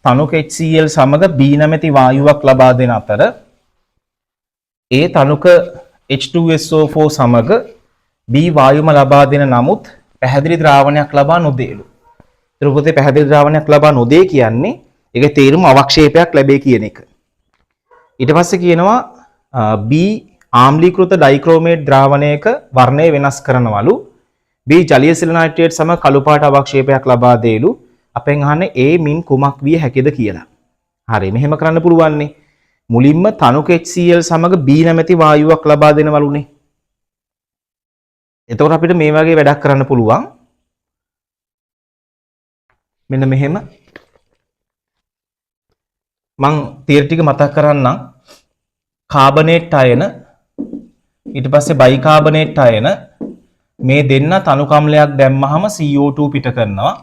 තනුක HCl සමග B නැමැති වායුවක් ලබා දෙන අතර A තනුක H2SO4 සමග B වායුම ලබා දෙන නමුත් පැහැදිලි ද්‍රාවණයක් ලබා නොදේලු. ඊට පස්සේ පැහැදිලි ද්‍රාවණයක් ලබා නොදේ කියන්නේ ඒකේ තේරුම අවක්ෂේපයක් ලැබේ කියන එක. ඊට පස්සේ කියනවා B ආම්ලීකృత ඩයික්‍රෝමේට් ද්‍රාවණයක වර්ණය වෙනස් කරනවලු. B ජලීය සිල් නයිට්‍රේට් සමග කළු පාට අවක්ෂේපයක් ලබා දේලු. අපෙන් අහන්නේ A මින් කුමක් විය හැකිද කියලා. හරි මෙහෙම කරන්න පුළුවන්නේ. මුලින්ම තනුක HCl සමග B නැමැති වායුවක් ලබා දෙනවලුනේ. එතකොට අපිට මේ වගේ වැඩක් කරන්න පුළුවන්. මෙන්න මෙහෙම මං තියරි ටික මතක් කරන්නම්. කාබනේට් අයන ඊට පස්සේ බයිකාබනේට් අයන මේ දෙන්න තනු කම්ලයක් දැම්මහම CO2 පිට කරනවා.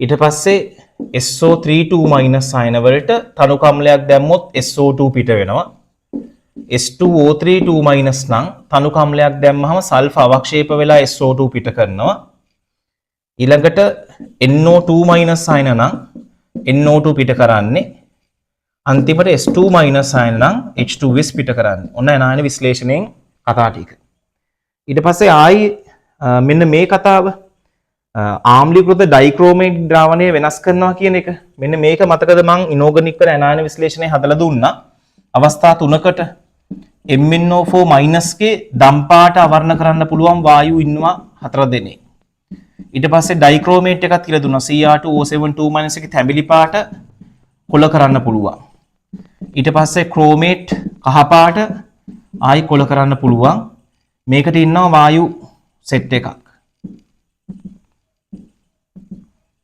ඊට පස්සේ SO32- අයන වලට තනු කම්ලයක් දැම්මොත් SO2 පිට වෙනවා. S2O32- නම් තනු කම්ලයක් දැම්මහම සල්ෆර් අවක්ෂේප වෙලා SO2 පිට කරනවා. ඊළඟට NO2- අයන නම් NO2 පිට කරන්නේ. අන්තිමට S2- අයන නම් H2S පිට කරන්නේ. ඔන්න එනායන විශ්ලේෂණයෙන් කතා ටික. ඊට පස්සේ ආයි මෙන්න මේ කතාව ආම්ලීකృత ඩයික්‍රෝමේට් ද්‍රාවණය වෙනස් කරනවා කියන එක. මෙන්න මේක මතකද මං ඉනෝගනික් වල ඇනායන විශ්ලේෂණය හදලා දුන්නා. අවස්ථා තුනකට MnO4- ගේ දම් පාට අවර්ණ කරන්න පුළුවන් වායු ඉන්නවා 4 දෙනෙක්. ඊට පස්සේ ඩයික්‍රෝමේට් එකක් කියලා දුන්නා. Cr2O72- එකේ තැඹිලි පාට කොළ කරන්න පුළුවන්. ඊට පස්සේ ක්‍රෝමේට් කහ පාට ආයි කොළ කරන්න පුළුවන්. මේකට ඉන්නවා වායු සෙට් එකක්.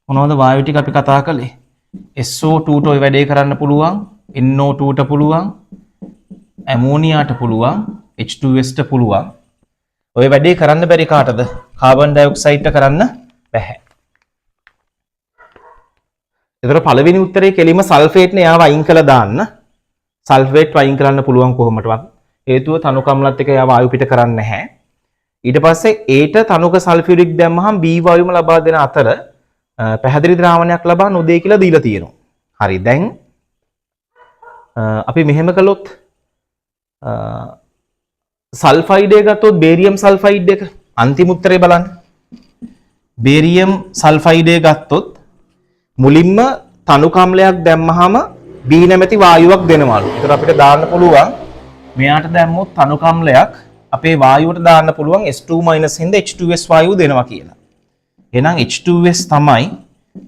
මොනවද වායු ටික අපි කතා කළේ? SO2 ට ඔය වැඩේ කරන්න පුළුවන්, NO2 ට පුළුවන්, ඇමෝනියාට පුළුවන්, H2S ට පුළුවන්. ඔය වැඩේ කරන්න බැරි කාටද? කාබන් ඩයොක්සයිඩ්ට කරන්න බැහැ. ඒතර පළවෙනි උත්තරේ කෙලින්ම සල්ෆේට් නේ යාව අයින් කළා දාන්න. සල්ෆේට් වයින් කරන්න පුළුවන් කොහොමදවත්? හේතුව තනුකම්ලත් එක යාව වායු පිට කරන්නේ නැහැ. ඊට පස්සේ ඒට තනුක සල්ෆියුරික් දැම්මහම B වායුම ලබා දෙන අතර පැහැදිලි ද්‍රාවණයක් ලබා නොදේ කියලා දීලා තියෙනවා. හරි දැන් අපි මෙහෙම කළොත් සල්ෆයිඩ් එක ගත්තොත් බේරියම් සල්ෆයිඩ් එක අන්තිම උත්තරේ බලන්න. බේරියම් සල්ෆයිඩ් එක ගත්තොත් මුලින්ම තනුකම්ලයක් දැම්මහම B නැමැති වායුවක් දෙනවලු. ඒතර අපිට දාන්න පුළුවන් මෙයාට දැම්මොත් තනුකම්ලයක් අපේ වායුවට දාන්න පුළුවන් S2- හින්දා H2S වායුව දෙනවා කියලා. එහෙනම් H2S තමයි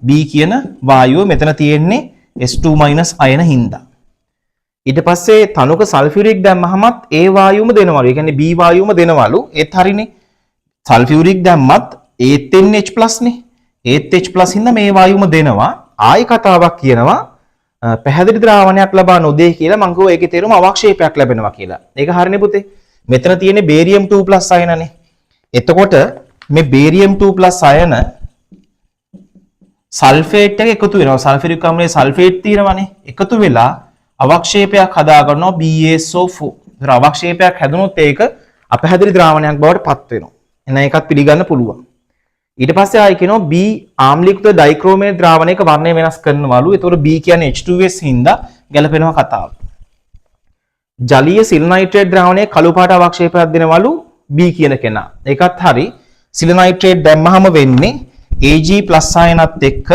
B කියන වායුව මෙතන තියෙන්නේ S2- අයන හින්දා. ඊට පස්සේ තනුක සල්ෆියුරික් දැම්මහමත් ඒ වායුවම දෙනවලු. ඒ කියන්නේ B වායුවම දෙනවලු. ඒත් හරිනේ. සල්ෆියුරික් දැම්මත් ඒත් එන්නේ H+ නේ. ඒත් H+ හින්දා මේ වායුවම දෙනවා. ආයි කතාවක් කියනවා පැහැදිලි ද්‍රාවණයක් ලබා නොදේ කියලා. මං කිව්වා ඒකේ තේරුම අවක්ෂේපයක් ලැබෙනවා කියලා. ඒක හරිනේ පුතේ. මෙතන තියෙන්නේ බේරියම් 2+ අයනනේ. එතකොට මේ බේරියම් 2+ අයන සල්ෆේට් එක එකතු වෙනවා. සල්ෆියුරික් අම්ලයේ සල්ෆේට් තියෙනවනේ. එකතු වෙලා අවක්ෂේපයක් හදා ගන්නවා BaSO4. ඒතර අවක්ෂේපයක් හැදුනොත් ඒක අපැහැදිලි ද්‍රාවණයක් බවට පත් වෙනවා. එහෙනම් ඒකත් පිළිගන්න පුළුවන්. ඊට පස්සේ ආයි කියනවා B ආම්ලික ඩයික්‍රෝමේට් ද්‍රාවණයක වර්ණය වෙනස් කරනවලු. ඒතකොට B කියන්නේ H2S හින්දා ගැලපෙනවා කතාව. ජලීය සිල් නයිට්‍රේට් ද්‍රාවණයේ කළු පාට අවක්ෂේපයක් දෙනවලු B කියන කෙනා. ඒකත් හරි. සිල් නයිට්‍රේට් දැම්මහම වෙන්නේ Ag+ අයනත් එක්ක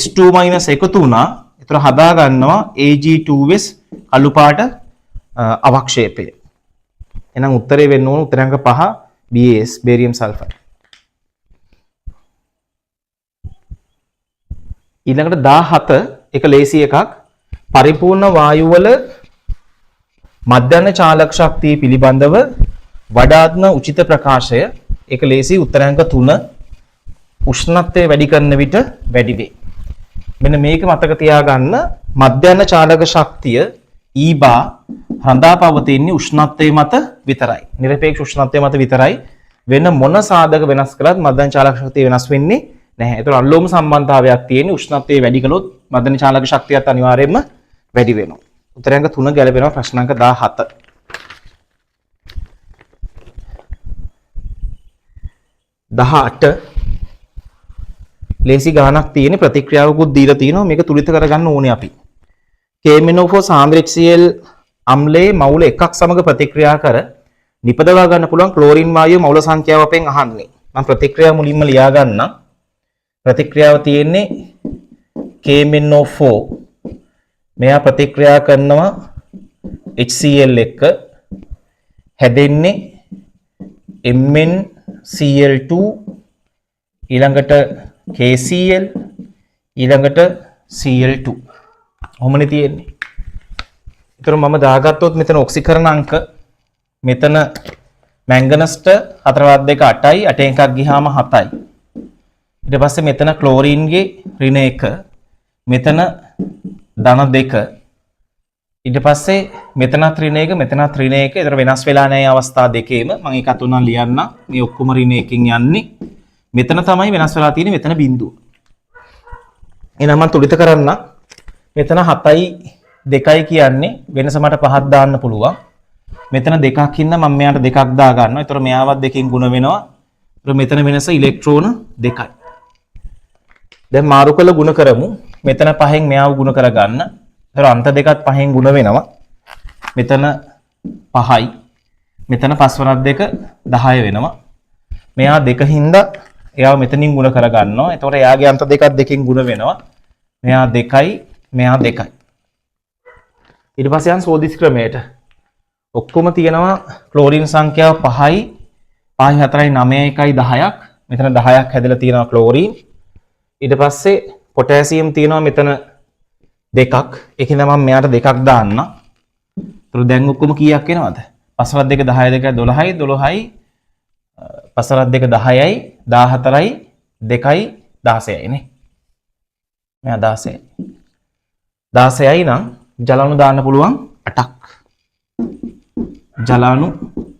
S2- එකතු වුණා. ඒතර හදා ගන්නවා Ag2S කළු පාට අවක්ෂේපය. එහෙනම් උත්තරේ වෙන්න ඕන උත්තරාංක 5 BaS බේරියම් සල්ෆයිඩ්. ඊළඟට 17 එක ලේසි එකක් පරිපූර්ණ වායු වල මධ්‍යන චාලක ශක්තිය පිළිබඳව වඩාත්ම උචිත ප්‍රකාශය. ඒක ලේසි උත්තරාංක 3 උෂ්ණත්වය වැඩි කරන විට වැඩි වේ. මෙන්න මේක මතක තියාගන්න. මධ්‍යන චාලක ශක්තිය ඊබා රඳා පවතින්නේ උෂ්ණත්වය මත විතරයි. නිරපේක්ෂ උෂ්ණත්වය මත විතරයි. වෙන මොන සාධක වෙනස් කළත් මධ්‍යන චාලක ශක්තිය වෙනස් වෙන්නේ නැහැ. ඒතර අල්ලෝම සම්බන්ධතාවයක් තියෙන්නේ. උෂ්ණත්වය වැඩි කළොත් මධ්‍යන චාලක ශක්තියත් අනිවාර්යයෙන්ම වැඩි වෙනවා. උත්තරාංක 3 ගැලපෙනවා ප්‍රශ්නාංක 17. 18 ලේසි ගානක් තියෙන ප්‍රතික්‍රියාවකුත් දීලා තියෙනවා. මේක තුලිත කරගන්න ඕනේ අපි. KMnO4 සාන්ද්‍ර HCl අම්ලයේ මවුල එකක් සමග ප්‍රතික්‍රියා කර නිපදවා ගන්න පුළුවන් ක්ලෝරින් වායුවේ මවුල සංඛ්‍යාව අපෙන් අහන්නේ. මම ප්‍රතික්‍රියාව මුලින්ම ලියා ගන්නම්. ප්‍රතික්‍රියාව තියෙන්නේ KMnO4 මෙයා ප්‍රතික්‍රියා කරනවා HCl එක්ක හැදෙන්නේ MnCl2 ඊළඟට KCl ඊළඟට Cl2 ඔහොමනේ තියෙන්නේ. ඒතර මම දාගත්තොත් මෙතන ඔක්සිකරණ අංක මෙතන මැංගනස්ට 4+2 8යි 8 එකක් ගියාම 7යි. ඊට පස්සේ මෙතන ක්ලෝරින්ගේ ඍණ 1 මෙතන ධන 2 ඊට පස්සේ මෙතනත් ඍණ 1 මෙතනත් ඍණ 1. ඒතර වෙනස් වෙලා නැහැ අවස්ථා දෙකේම. මම ඒකත් උනන් ලියන්න. මේ ඔක්කොම ඍණ 1කින් යන්නේ. මෙතන තමයි වෙනස් වෙලා තියෙන්නේ මෙතන බිඳුව. එහෙනම් මම තුලිත කරන්න. මෙතන 7යි 2යි කියන්නේ වෙනස මට 5ක් දාන්න පුළුවන්. මෙතන 2ක් ඉන්න මම මෙයාට 2ක් දා ගන්නවා. ඒතර මෙයාවත් 2කින් ගුණ වෙනවා. ඒතර මෙතන වෙනස ඉලෙක්ට්‍රෝන 2යි. දැන් මාරු කළ ගුණ කරමු. මෙතන 5න් මෙයාව ගුණ කරගන්න. ඒතර අන්ත දෙකත් 5න් ගුණ වෙනවා. මෙතන 5යි. මෙතන 5+2 10 වෙනවා. මෙයා 2 හින්දා එයාව මෙතනින් ගුණ කරගන්නවා. එතකොට එයාගේ අන්ත දෙකත් 2කින් ගුණ වෙනවා. මෙයා 2යි මෙයා 2යි. ඊට පස්සේ යන් සෝදිස් ක්‍රමයට. ඔක්කොම තියෙනවා ක්ලෝරින් සංඛ්‍යාව 5යි 5යි 4යි 9යි 1යි 10ක්. මෙතන 10ක් හැදලා තියෙනවා ක්ලෝරින්. ඊට පස්සේ පොටෑසියම් තියෙනවා මෙතන 2ක්. ඒකින්ද මම මෙයාට 2ක් දාන්න. ඒතර දැන් ඔක්කොම කීයක් එනවද? 5+2 10 2 12යි 12යි 5+2 10යි 14යි 2යි 16යි නේ. මෙයා 16යි. 16යි නම් ජලාණු දාන්න පුළුවන් 8ක්. ජලාණු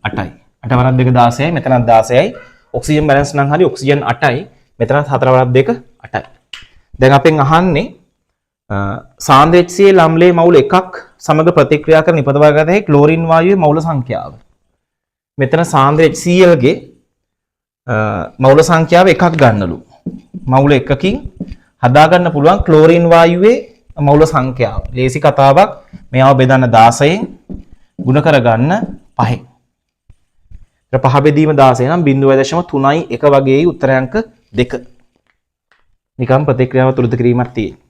8යි. 8 වරක් 2 16යි. මෙතනත් 16යි. ඔක්සිජන් බැලන්ස් නම් හරි ඔක්සිජන් 8යි. මෙතනත් 4 වරක් 2 8යි. දැන් අපෙන් අහන්නේ සාන්ද්‍ර HCl අම්ලයේ මවුල එකක් සමග ප්‍රතික්‍රියා කරන නිපදවා ගත හැකි ක්ලෝරින් වායුවේ මවුල සංඛ්‍යාව. මෙතන සාන්ද්‍ර HCl ගේ මවුල සංඛ්‍යාව එකක් ගන්නලු. මවුල එකකින් හදා ගන්න පුළුවන් ක්ලෝරින් වායුවේ මවුල සංඛ්‍යාව. ලේසි කතාවක්. මෙයාව බෙදන්න 16න් ගුණ කරගන්න 5න්. ඊට 5 බෙදීම 16 නම් 0.3යි 1 වගේයි උත්තරාංක 2. නිකම් ප්‍රතික්‍රියාව තුරුද කිරීමක් තියෙනවා.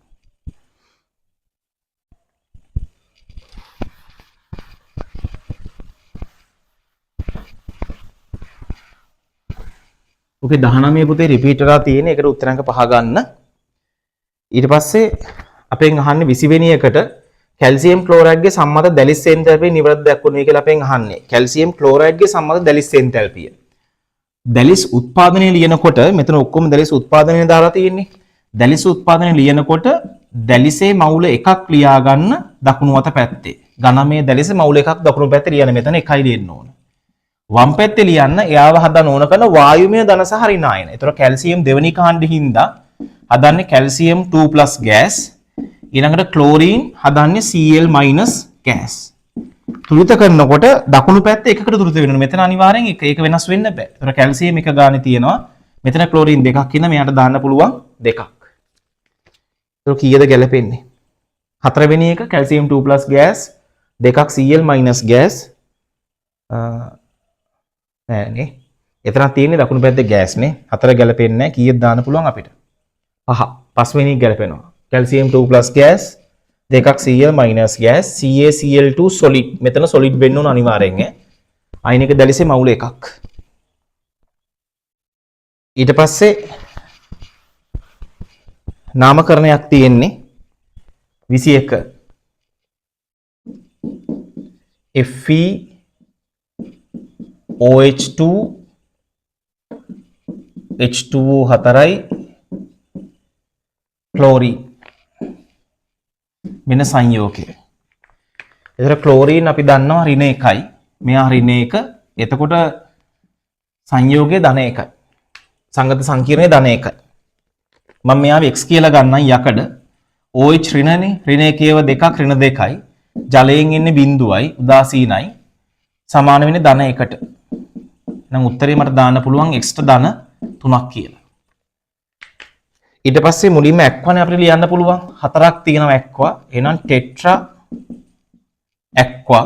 ඔකේ 19 පුතේ රිපීට් වෙලා තියෙන. ඒකට උත්තරාංක 5 ගන්න. ඊට පස්සේ අපෙන් අහන්නේ 20 වෙනි එකට කැල්සියම් ක්ලෝරයිඩ්ගේ සම්මත දැලිස් එන්තැල්පිය නිවැරදි දක්වන්නේ කියලා අපෙන් අහන්නේ. කැල්සියම් ක්ලෝරයිඩ්ගේ සම්මත දැලිස් එන්තැල්පිය. දැලිස් උත්පාදනය ලියනකොට මෙතන ඔක්කොම දැලිස් උත්පාදනය දාලා තියෙන්නේ. දැලිස් උත්පාදනය ලියනකොට දැලිසේ මවුල එකක් ලියා ගන්න දකුණු අත පැත්තේ. ඝනමය දැලිසේ මවුල එකක් දකුණු පැත්තේ ලියන්න. මෙතන එකයි ලියන්න ඕන. වම් පැත්තේ ලියන්න එයාව හදන්න ඕන කරන වායුමය ධන සහ ඍණායන. ඒතර කැල්සියම් දෙවෙනි කාණ්ඩෙ හින්දා හදන්නේ කැල්සියම් 2+ ගෑස්. ඊළඟට ක්ලෝරීන් හදන්නේ Cl- ගෑස්. තුලිත කරනකොට දකුණු පැත්තේ එකකට තුලිත වෙනවා. මෙතන අනිවාර්යෙන් ඒක වෙනස් වෙන්න බෑ. ඒතර කැල්සියම් එක ගානේ තියෙනවා. මෙතන ක්ලෝරීන් දෙකක් ඉන්න මෙයාට දාන්න පුළුවන් දෙකක්. ඒක කීයද ගැලපෙන්නේ? 4 වෙනි එක කැල්සියම් 2+ ගෑස්, දෙකක් Cl- ගෑස්. නෑනේ. එතන තියෙන්නේ දකුණු පැත්තේ ගෑස් නේ. 4 ගැලපෙන්නේ නැහැ. කීයද දාන්න පුළුවන් අපිට? 5. 5 වෙනි එක ගැලපෙනවා. කැල්සියම් 2+ ගෑස්, දෙකක් Cl- ගෑස්, CaCl2 solid. මෙතන solid වෙන්න ඕන අනිවාර්යෙන් ඈ. අයිනික දැලිසේ මවුල එකක්. ඊට පස්සේ නාමකරණයක් තියෙන්නේ 21. Fe OH2 H2O 4යි ක්ලෝරීන් මෙන්න සංයෝගය. ඒතර ක්ලෝරීන් අපි දන්නවා ඍණ 1යි. මෙයා ඍණ 1. එතකොට සංයෝගය ධන 1යි. සංගත සංකීර්ණය ධන 1යි. මම මෙයාව x කියලා ගන්නම් යකඩ. OH ඍණනේ. ඍණ 1ව 2ක් ඍණ 2යි. ජලයෙන් එන්නේ බිඳුවයි උදාසීනයි. සමාන වෙන්නේ ධන 1ට. එහෙනම් උත්තරේ මට දාන්න පුළුවන් x ට ධන 3ක් කියලා. ඊට පස්සේ මුලින්ම ඇක්වානේ අපිට ලියන්න පුළුවන්. 4ක් තියෙනවා ඇක්වා. එහෙනම් ටෙට්‍රා ඇක්වා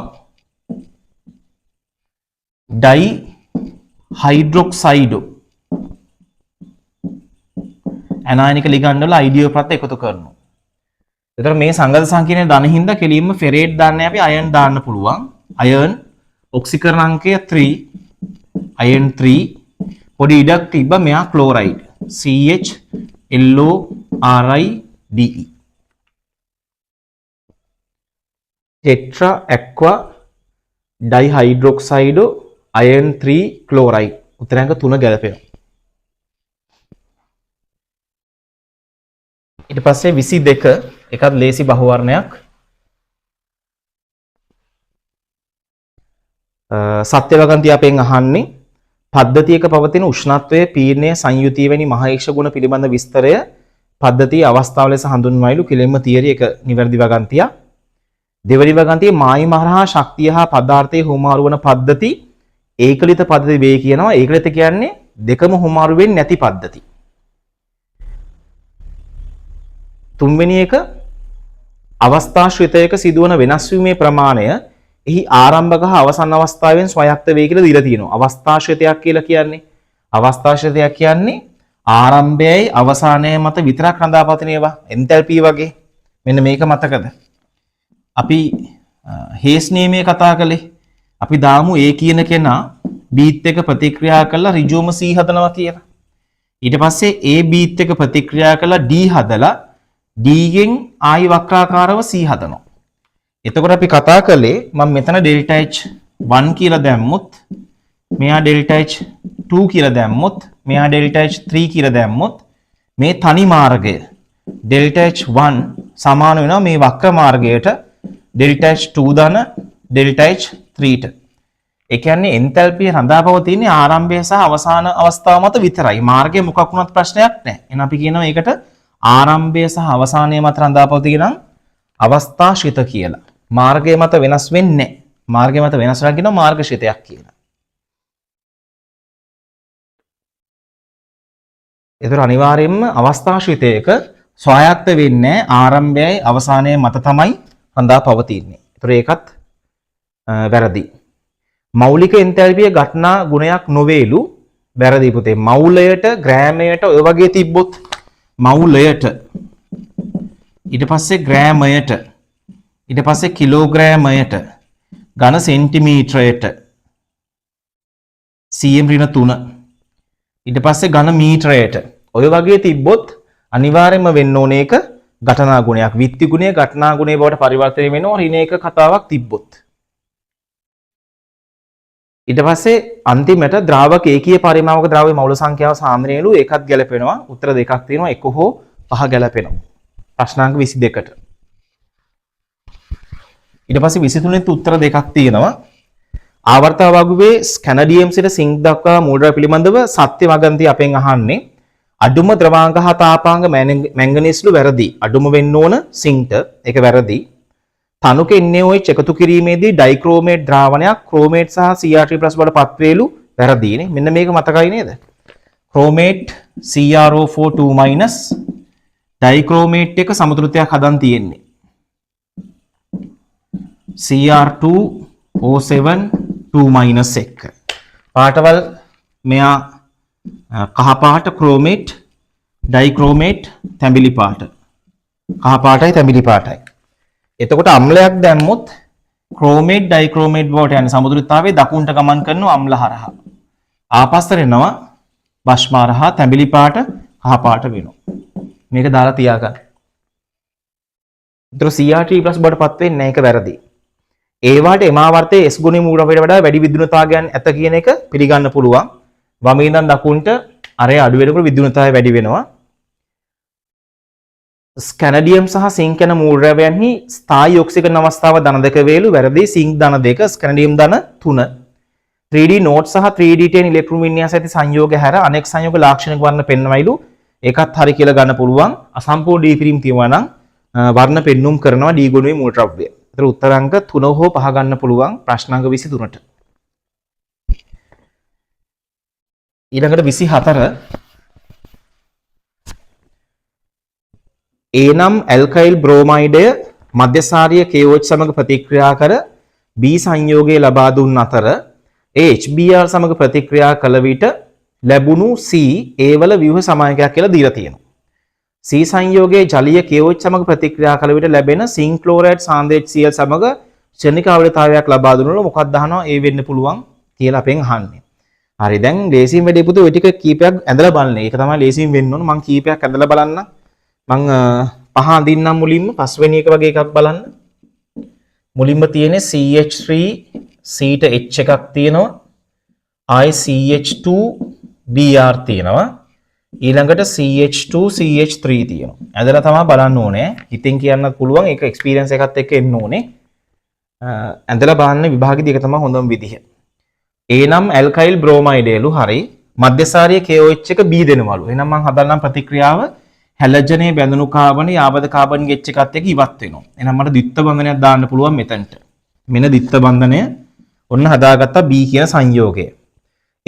ඩයි හයිඩ්‍රොක්සයිඩෝ ඇනායනික ලිගන්ඩ් වල අයිඩියෝ ප්‍රත්‍ය එකතු කරනවා. එතකොට මේ සංගත සංකීර්ණ ධන හින්දා කෙලින්ම ෆෙරේට් දාන්නේ අපි අයන් දාන්න පුළුවන්. අයන් ඔක්සිකරණ අංකය 3 අයන් 3 පොඩි ඉඩක් තිබ්බා මෙයා ක්ලෝරයිඩ් CHLORIDE ටෙට්‍රා ඇක්වා ඩයිහයිඩ්‍රොක්සයිඩෝ අයන් 3 ක්ලෝරයිඩ් උත්තරාංක 3 ගැලපෙනවා. ඊට පස්සේ 22 එකත් ලේසි බහුවර්ණයක්. සත්‍ය වගන්තිය අපෙන් අහන්නේ පද්ධතියක පවතින උෂ්ණත්වය, පීඩනය, සංයුතිය වැනි මහේක්ෂ ගුණ පිළිබඳ විස්තරය පද්ධතියේ අවස්ථාව ලෙස හඳුන්වයිලු කෙලෙම්ම තියරි එක නිවැරදි වගන්තියක්. දෙවැනි වගන්තියේ මායිම හරහා ශක්තිය හා පදාර්ථයේ හුමාරු වන පද්ධති ඒකලිත පද්ධති වේ කියනවා. ඒකලිත කියන්නේ දෙකම හුමාරු වෙන්නේ නැති පද්ධති. තුන්වෙනි එක අවස්ථාශ්‍රිතයක සිදුවන වෙනස් වීමේ ප්‍රමාණය එහි ආරම්භක හා අවසන් අවස්ථාවෙන් ස්වයක්ත වේ කියලා දීලා තියෙනවා. අවස්ථාශ්‍රිතයක් කියලා කියන්නේ ආරම්භයයි අවසානයයි මත විතරක් රඳාපවතින ඒවා එන්තැල්පි වගේ. මෙන්න මේක මතකද? අපි හේස් නියමයේ කතා කළේ. අපි දාමු A කියන කෙනා බීත් එක ප්‍රතික්‍රියා කළා ඍජුවම C හදනවා කියලා. ඊට පස්සේ A බීත් එක ප්‍රතික්‍රියා කළා D හදලා D ගෙන් ආයි වක්‍රාකාරව C හදනවා. එතකොට අපි කතා කළේ මම මෙතන ඩෙල්ටා H1 කියලා දැම්මොත් මෙයා ඩෙල්ටා H2 කියලා දැම්මොත් මෙයා ඩෙල්ටා H3 කියලා දැම්මොත් මේ තනි මාර්ගය delta H1 සමාන වෙනවා මේ වක්‍ර මාර්ගයට delta H2 ධන delta H3ට. ඒ කියන්නේ එන්තැල්පිය රඳාපවතින්නේ ආරම්භය සහ අවසාන අවස්ථාව මත විතරයි. මාර්ගය මොකක් වුණත් ප්‍රශ්නයක් නැහැ. එහෙනම් අපි කියනවා ඒකට ආරම්භය සහ අවසානය මත රඳාපවතින අවස්ථාශ්‍රිත කියලා. මාර්ගය මත වෙනස් වෙන්නේ නැහැ. මාර්ගය මත වෙනස් වෙනවා කියනවා මාර්ගශ්‍රිතයක් කියලා. ඒතර අනිවාර්යයෙන්ම අවස්ථාශ්‍රිතයක ස්වායත්ත වෙන්නේ ආරම්භයයි අවසානයයි මත තමයි රඳාපවතින්නේ. ඒතර ඒකත් වැරදි. මෞලික එන්තැල්පිය ඝටනා ගුණයක් නොවේලු වැරදි පුතේ. මවුලයට ග්‍රෑමයට ඔය වගේ තිබ්බොත් මවුලයට ඊට පස්සේ ග්‍රෑමයට ඊට පස්සේ කිලෝග්‍රෑමයට ඝන සෙන්ටිමීටරයට cm ඍණ 3 ඊට පස්සේ ඝන මීටරයට ඔය වගේ තිබ්බොත් අනිවාර්යයෙන්ම වෙන්න ඕනේ ඒක ඝටනා ගුණයක්. විත්ති ගුණය ඝටනා ගුණය බවට පරිවර්තනය වෙනවා ඍණ එක කතාවක් තිබ්බොත්. ඊට පස්සේ අන්තිමට ද්‍රාවක ඒකීය පරිමාවක ද්‍රව්‍ය මවුල සංඛ්‍යාව සාන්ද්‍රණයලු ඒකත් ගැලපෙනවා. උත්තර දෙකක් තියෙනවා. 1 හෝ 5 ගැලපෙනවා. ප්‍රශ්නාංක 22ට. ඊට පස්සේ 23 උත්තර දෙකක් තියෙනවා. ආවර්ත වගුවේ ස්කැනඩියම් සිට සිංක් දක්වා මූලද්‍රව්‍ය පිළිබඳව සත්‍ය වගන්ති අපෙන් අහන්නේ අඩුම ද්‍රවාංග හා තාපාංග මැංගනීස්ලු වැරදි. අඩුම වෙන්න ඕන සිංක්ට ඒක වැරදි. තනුක NaOH එකතු කිරීමේදී ඩයික්‍රෝමේට් ද්‍රාවණයක් ක්‍රෝමේට් සහ Cr3+ වලට පත් වේලු වැරදිනේ. මෙන්න මේක මතකයි නේද? ක්‍රෝමේට් CrO4 2- ඩයික්‍රෝමේට් එක සමතුලිතයක් හදන් තියෙන්නේ. Cr2O7 2- 1. පාටවල් මෙයා කහ පාට ක්‍රෝමේට් ඩයික්‍රෝමේට් තැඹිලි පාට. කහ පාටයි තැඹිලි පාටයි. එතකොට අම්ලයක් දැම්මොත් ක්‍රෝමේට් ඩයික්‍රෝමේට් බවට යන සමතුලිතතාවයේ දකුණට ගමන් කරන අම්ල හරහා. ආපස්සට එනවා භස්ම හරහා තැඹිලි පාට කහ පාට වෙනවා. මේක දාලා තියාගන්න. ඒතර Cr3+ බවට පත් වෙන්නේ නැහැ ඒක වැරදි. ඒ වාට එමාවර්තයේ S ගුණයේ මූලවලට වඩා වැඩි විද්‍යුතතාවයන් ඇත කියන එක පිළිගන්න පුළුවන්. වමේ ඉඳන් දකුණට අරය අඩු වෙනකොට විද්‍යුතතාවය වැඩි වෙනවා. ස්කැනඩියම් සහ සිංක් යන මූලද්‍රවයන්හි ස්ථායී ඔක්සිජන් අවස්ථාව ධන 2 වේලු වැරදි. සිංක් ධන 2 ස්කැනඩියම් ධන 3. 3D නෝට් සහ 3D10 ඉලෙක්ට්‍රෝන වින්‍යාස ඇති සංයෝග හැර අනෙක් සංයෝග ලාක්ෂණික වර්ණ පෙන්වයිලු. ඒකත් හරි කියලා ගන්න පුළුවන්. අසම්පූර්ණ ඩී පිරිම් තියෙනවා නම් වර්ණ පෙන්눔 කරනවා ඩී ගුණයේ මූලද්‍රව්‍ය. ඒතර උත්තරාංක 3 හෝ 5 ගන්න පුළුවන් ප්‍රශ්නාංක 23ට. ඊළඟට 24 A නම් ඇල්කයිල් බ්‍රෝමයිඩය මධ්‍යසාරීය KOH සමග ප්‍රතික්‍රියා කර B සංයෝගයේ ලබා දුන් අතර HBr සමග ප්‍රතික්‍රියා කළ විට ලැබුණු C A වල ව්‍යුහ සමායකයක් කියලා දීලා තියෙනවා. C සංයෝගයේ ජලීය KOH සමග ප්‍රතික්‍රියා කළ විට ලැබෙන සිංක් ක්ලෝරයිඩ් සාන්ද්‍ර HCl සමග ක්ෂණික අවලතාවයක් ලබා දුන්නොත් මොකක්ද අහනවා ඒ වෙන්න පුළුවන් කියලා අපෙන් අහන්නේ. හරි දැන් ලේසියෙන් වැඩි පුතේ ඔය ටික කීපයක් ඇඳලා බලන්න. ඒක තමයි ලේසියෙන් වෙන්න ඕන. මම කීපයක් ඇඳලා බලන්න. මං පහ අඳින්නම් මුලින්ම පස්වෙනි එක වගේ එකක් බලන්න. මුලින්ම තියෙන්නේ CH3 C ට H එකක් තියෙනවා. I CH2 Br තියෙනවා. ඊළඟට CH2 CH3 තියෙනවා. ඇදලා තමයි බලන්න ඕනේ. හිතින් කියන්නත් පුළුවන් ඒක එක්ස්පීරියන්ස් එකත් එක්ක එන්න ඕනේ. ඇදලා බලන්න විභාගෙදී ඒක තමයි හොඳම විදිහ. A නම් ඇල්කයිල් බ්‍රෝමයිඩයලු හරි. මධ්‍යසාරීය KOH එක B දෙනවලු. එහෙනම් මං හදන්නම් ප්‍රතික්‍රියාව හැලජනේ බැඳුණු කාබන යාබද කාබන් ගෙච් එකත් එක්ක ඉවත් වෙනවා. එහෙනම් මට ද්විත්ව බන්ධනයක් දාන්න පුළුවන් මෙතනට. මෙන්න ද්විත්ව බන්ධනය ඔන්න හදාගත්තා B කියන සංයෝගය.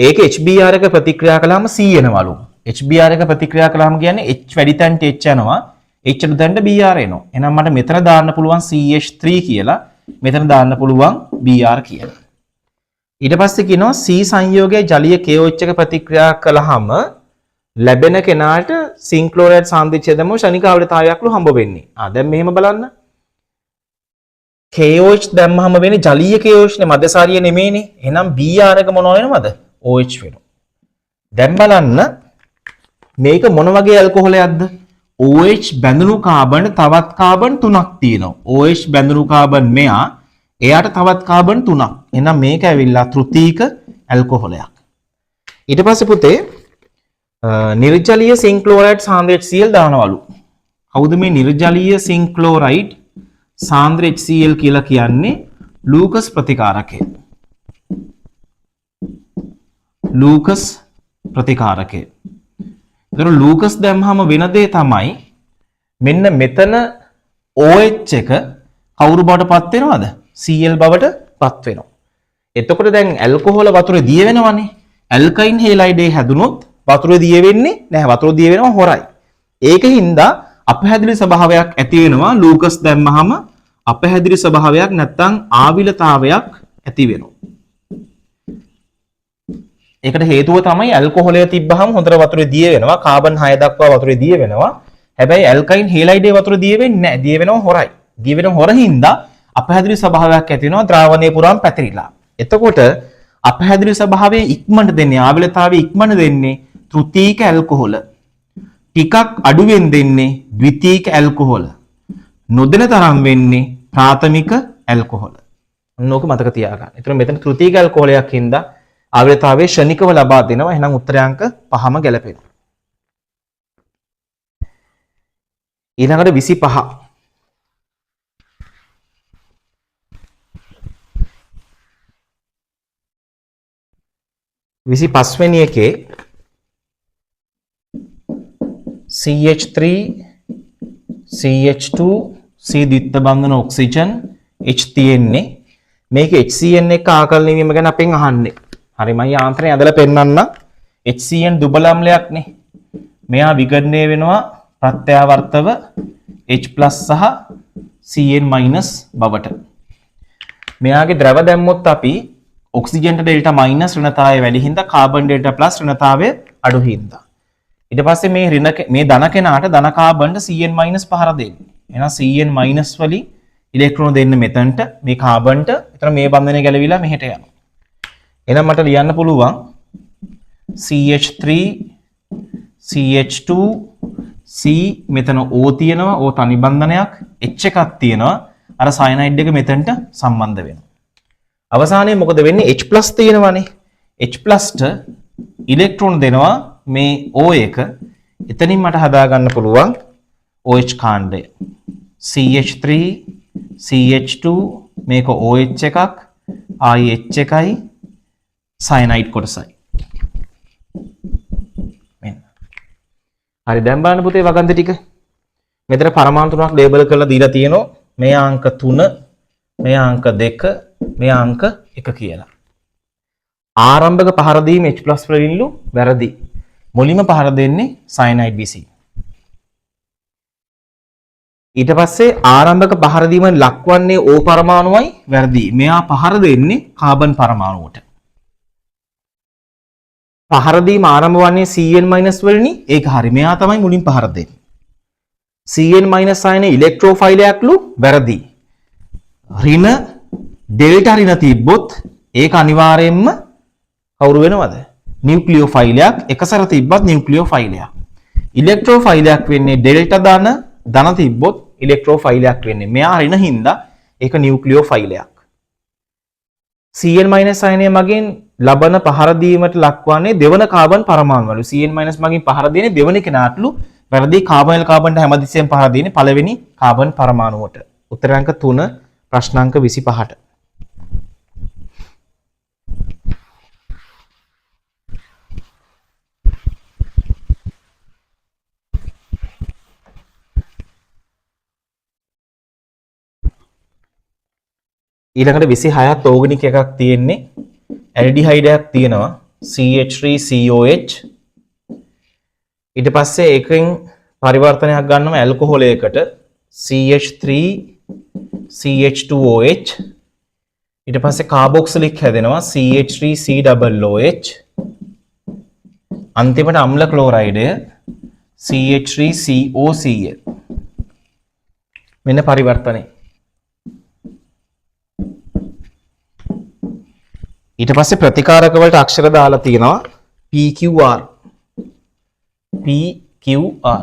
ඒක HBr එක ප්‍රතික්‍රියා කළාම C එනවලු. HBr එක ප්‍රතික්‍රියා කළාම කියන්නේ H වැඩි තැනට H යනවා. H අඩු තැනට Br එනවා. එහෙනම් මට මෙතන දාන්න පුළුවන් CH3 කියලා. මෙතන දාන්න පුළුවන් Br කියලා. ඊට පස්සේ කියනවා C සංයෝගයේ ජලීය KOH එක ප්‍රතික්‍රියා කළාම ලැබෙන කෙනාට සිංක් ක්ලෝරයිඩ් සාන්ද්‍රණය දෙමු ශනික අවලතාවයක්ලු හම්බ වෙන්නේ. දැන් මෙහෙම බලන්න. KOH දැම්මම වෙන්නේ ජලීය KOH නේ මධ්‍යසාරීය නෙමෙයිනේ. එහෙනම් Br එක මොනව වෙනවද? OH වෙනවා. දැන් බලන්න මේක මොන වගේ ඇල්කොහොලයක්ද? OH බැඳුණු කාබන් තවත් කාබන් 3ක් තියෙනවා. OH බැඳුණු කාබන් මෙයා එයාට තවත් කාබන් 3ක්. එහෙනම් මේක ඇවිල්ලා තෘතීක ඇල්කොහොලයක්. ඊට පස්සේ පුතේ නිර්ජලීය සිංක් ක්ලෝරයිඩ් සාන්ද්‍ර HCl දානවලු. කවුද මේ නිර්ජලීය සිංක් ක්ලෝරයිඩ් සාන්ද්‍ර HCl කියලා කියන්නේ? ලූකස් ප්‍රතිකාරකය. ලූකස් ප්‍රතිකාරකය. ඒතර ලූකස් දැම්මම වෙන දේ තමයි මෙන්න මෙතන OH එක කවුරු බවට පත් වෙනවද? Cl බවට පත් වෙනවා. එතකොට දැන් ඇල්කොහොල වතුරේ දිය වෙනවනේ. ඇල්කයින් හේලයිඩේ හැදුනොත් වතුරේ දිය වෙන්නේ නැහැ. වතුර දිය වෙනවා හොරයි. ඒකින්ද අපහැදිලි ස්වභාවයක් ඇති වෙනවා. ලූකස් දැම්මහම අපහැදිලි ස්වභාවයක් නැත්තම් ආවිලතාවයක් ඇති වෙනවා. ඒකට හේතුව තමයි ඇල්කොහොලය තිබ්බහම හොඳට වතුරේ දිය වෙනවා. කාබන් 6 දක්වා වතුරේ දිය වෙනවා. හැබැයි ඇල්කයින් හේලයිඩේ වතුරේ දිය වෙන්නේ නැහැ. දිය වෙනවා හොරයි. දිය වෙන හොරින්ද අපහැදිලි ස්වභාවයක් ඇති වෙනවා ද්‍රාවණයේ පුරාම පැතිරිලා. එතකොට අපහැදිලි ස්වභාවයේ ඉක්මනට දෙන්නේ ආවිලතාවයේ ඉක්මනට දෙන්නේ තෘතීක ඇල්කොහොල. ටිකක් අඩුවෙන් දෙන්නේ ද්විතීක ඇල්කොහොල. නොදෙන තරම් වෙන්නේ ප්‍රාථමික ඇල්කොහොල. මොනෝක මතක තියාගන්න. ඒතර මෙතන තෘතීක ඇල්කොහොලයක් හින්දා ආවිලතාවයේ ෂණිකව ලබා දෙනවා. එහෙනම් උත්තරාංක 5ම ගැලපෙනවා. ඊළඟට 25. 25 වෙනි එකේ CH3 CH2 C ද්විත්ව බන්ධන ඔක්සිජන් H තියෙන්නේ. මේක HCN එක ආකලනය වීම ගැන අපෙන් අහන්නේ. හරි මම යාන්ත්‍රණය ඇදලා පෙන්නන්න. HCN දුබල අම්ලයක්නේ. මෙයා විඝටනය වෙනවා ප්‍රත්‍යාවර්තව H+ සහ Cn- බවට. මෙයාගේ ද්‍රව දැම්මොත් අපි ඔක්සිජන්ට ඩෙල්ටා මයිනස් ඍණතාවය වැඩි හින්දා කාබන් ඩෙල්ටා ප්ලස් ඍණතාවය අඩු හින්දා. ඊට පස්සේ මේ ධන කෙනාට ධන කාබන්ට Cn- පහර දෙන්නේ. එහෙනම් Cn- වලින් ඉලෙක්ට්‍රෝන දෙන්න මෙතනට මේ කාබන්ට. එතන මේ බන්ධනය ගැලවිලා මෙහෙට යනවා. එහෙනම් මට ලියන්න පුළුවන් CH3 CH2 C මෙතන O තියෙනවා. O තනි බන්ධනයක්. H එකක් තියෙනවා. අර සයනයිඩ් එක මෙතනට සම්බන්ධ වෙනවා. අවසානයේ මොකද වෙන්නේ? H+ තියෙනවානේ. H+ ට ඉලෙක්ට්‍රෝන දෙනවා මේ O එක. එතනින් මට හදා ගන්න පුළුවන් OH කාණ්ඩය. CH3 CH2 මේක OH එකක් ආයි H එකයි සයනයිඩ් කොටසයි. මෙන්න. හරි දැන් බලන්න පුතේ වගන්ති ටික. මෙතන පරමාණු තුනක් ලේබල් කරලා දීලා තියෙනවා. මේ අංක 3, මේ අංක 2, මේ අංක 1 කියලා. ආරම්භක පහර දීම H+ වලින්ලු වැරදි. මුලින්ම පහර දෙන්නේ සයනයිඩ් BC. ඊට පස්සේ ආරම්භක පහර දීම ලක්වන්නේ O පරමාණුවයි වැරදි. මෙයා පහර දෙන්නේ කාබන් පරමාණුවට. පහර දීම ආරම්භ වන්නේ Cn- වලිනි. ඒක හරි. මෙයා තමයි මුලින් පහර දෙන්නේ. Cn- අයනේ ඉලෙක්ට්‍රෝෆයිලයක්ලු වැරදි. ඍණ ඩෙල්ටා ඍණ තිබ්බොත් ඒක අනිවාර්යයෙන්ම කවුරු වෙනවද? නියුක්ලියෝෆයිලයක්. එකසර තිබ්බත් නියුක්ලියෝෆයිලයක්. ඉලෙක්ට්‍රෝෆයිලයක් වෙන්නේ ඩෙල්ටා ධන තිබ්බොත් ඉලෙක්ට්‍රෝෆයිලයක් වෙන්නේ. මෙයා ඍණ හින්දා ඒක නියුක්ලියෝෆයිලයක්. Cn- අයනය මගින් ලබන පහර දීමට ලක්වන්නේ දෙවන කාබන් පරමාණු වල. Cn- මගින් පහර දෙන්නේ දෙවන කෙනාටලු වැරදි. කාබන්ට හැමතිස්සෙම පහර දෙන්නේ පළවෙනි කාබන් පරමාණුවට. උත්තරාංක 3 ප්‍රශ්නාංක 25ට. ඊළඟට 26ත් ඕගනික් එකක් තියෙන්නේ. ඇල්ඩිහයිඩයක් තියෙනවා CH3COH. ඊට පස්සේ එකෙන් පරිවර්තනයක් ගන්නවා ඇල්කොහොලයකට CH3CH2OH. ඊට පස්සේ කාබොක්සිලික් හැදෙනවා CH3COOH. අන්තිමට අම්ල ක්ලෝරයිඩය CH3COCl. මෙන්න පරිවර්තනය. ඊට පස්සේ ප්‍රතිකාරක වලට අක්ෂර දාලා තියෙනවා PQR. PQR.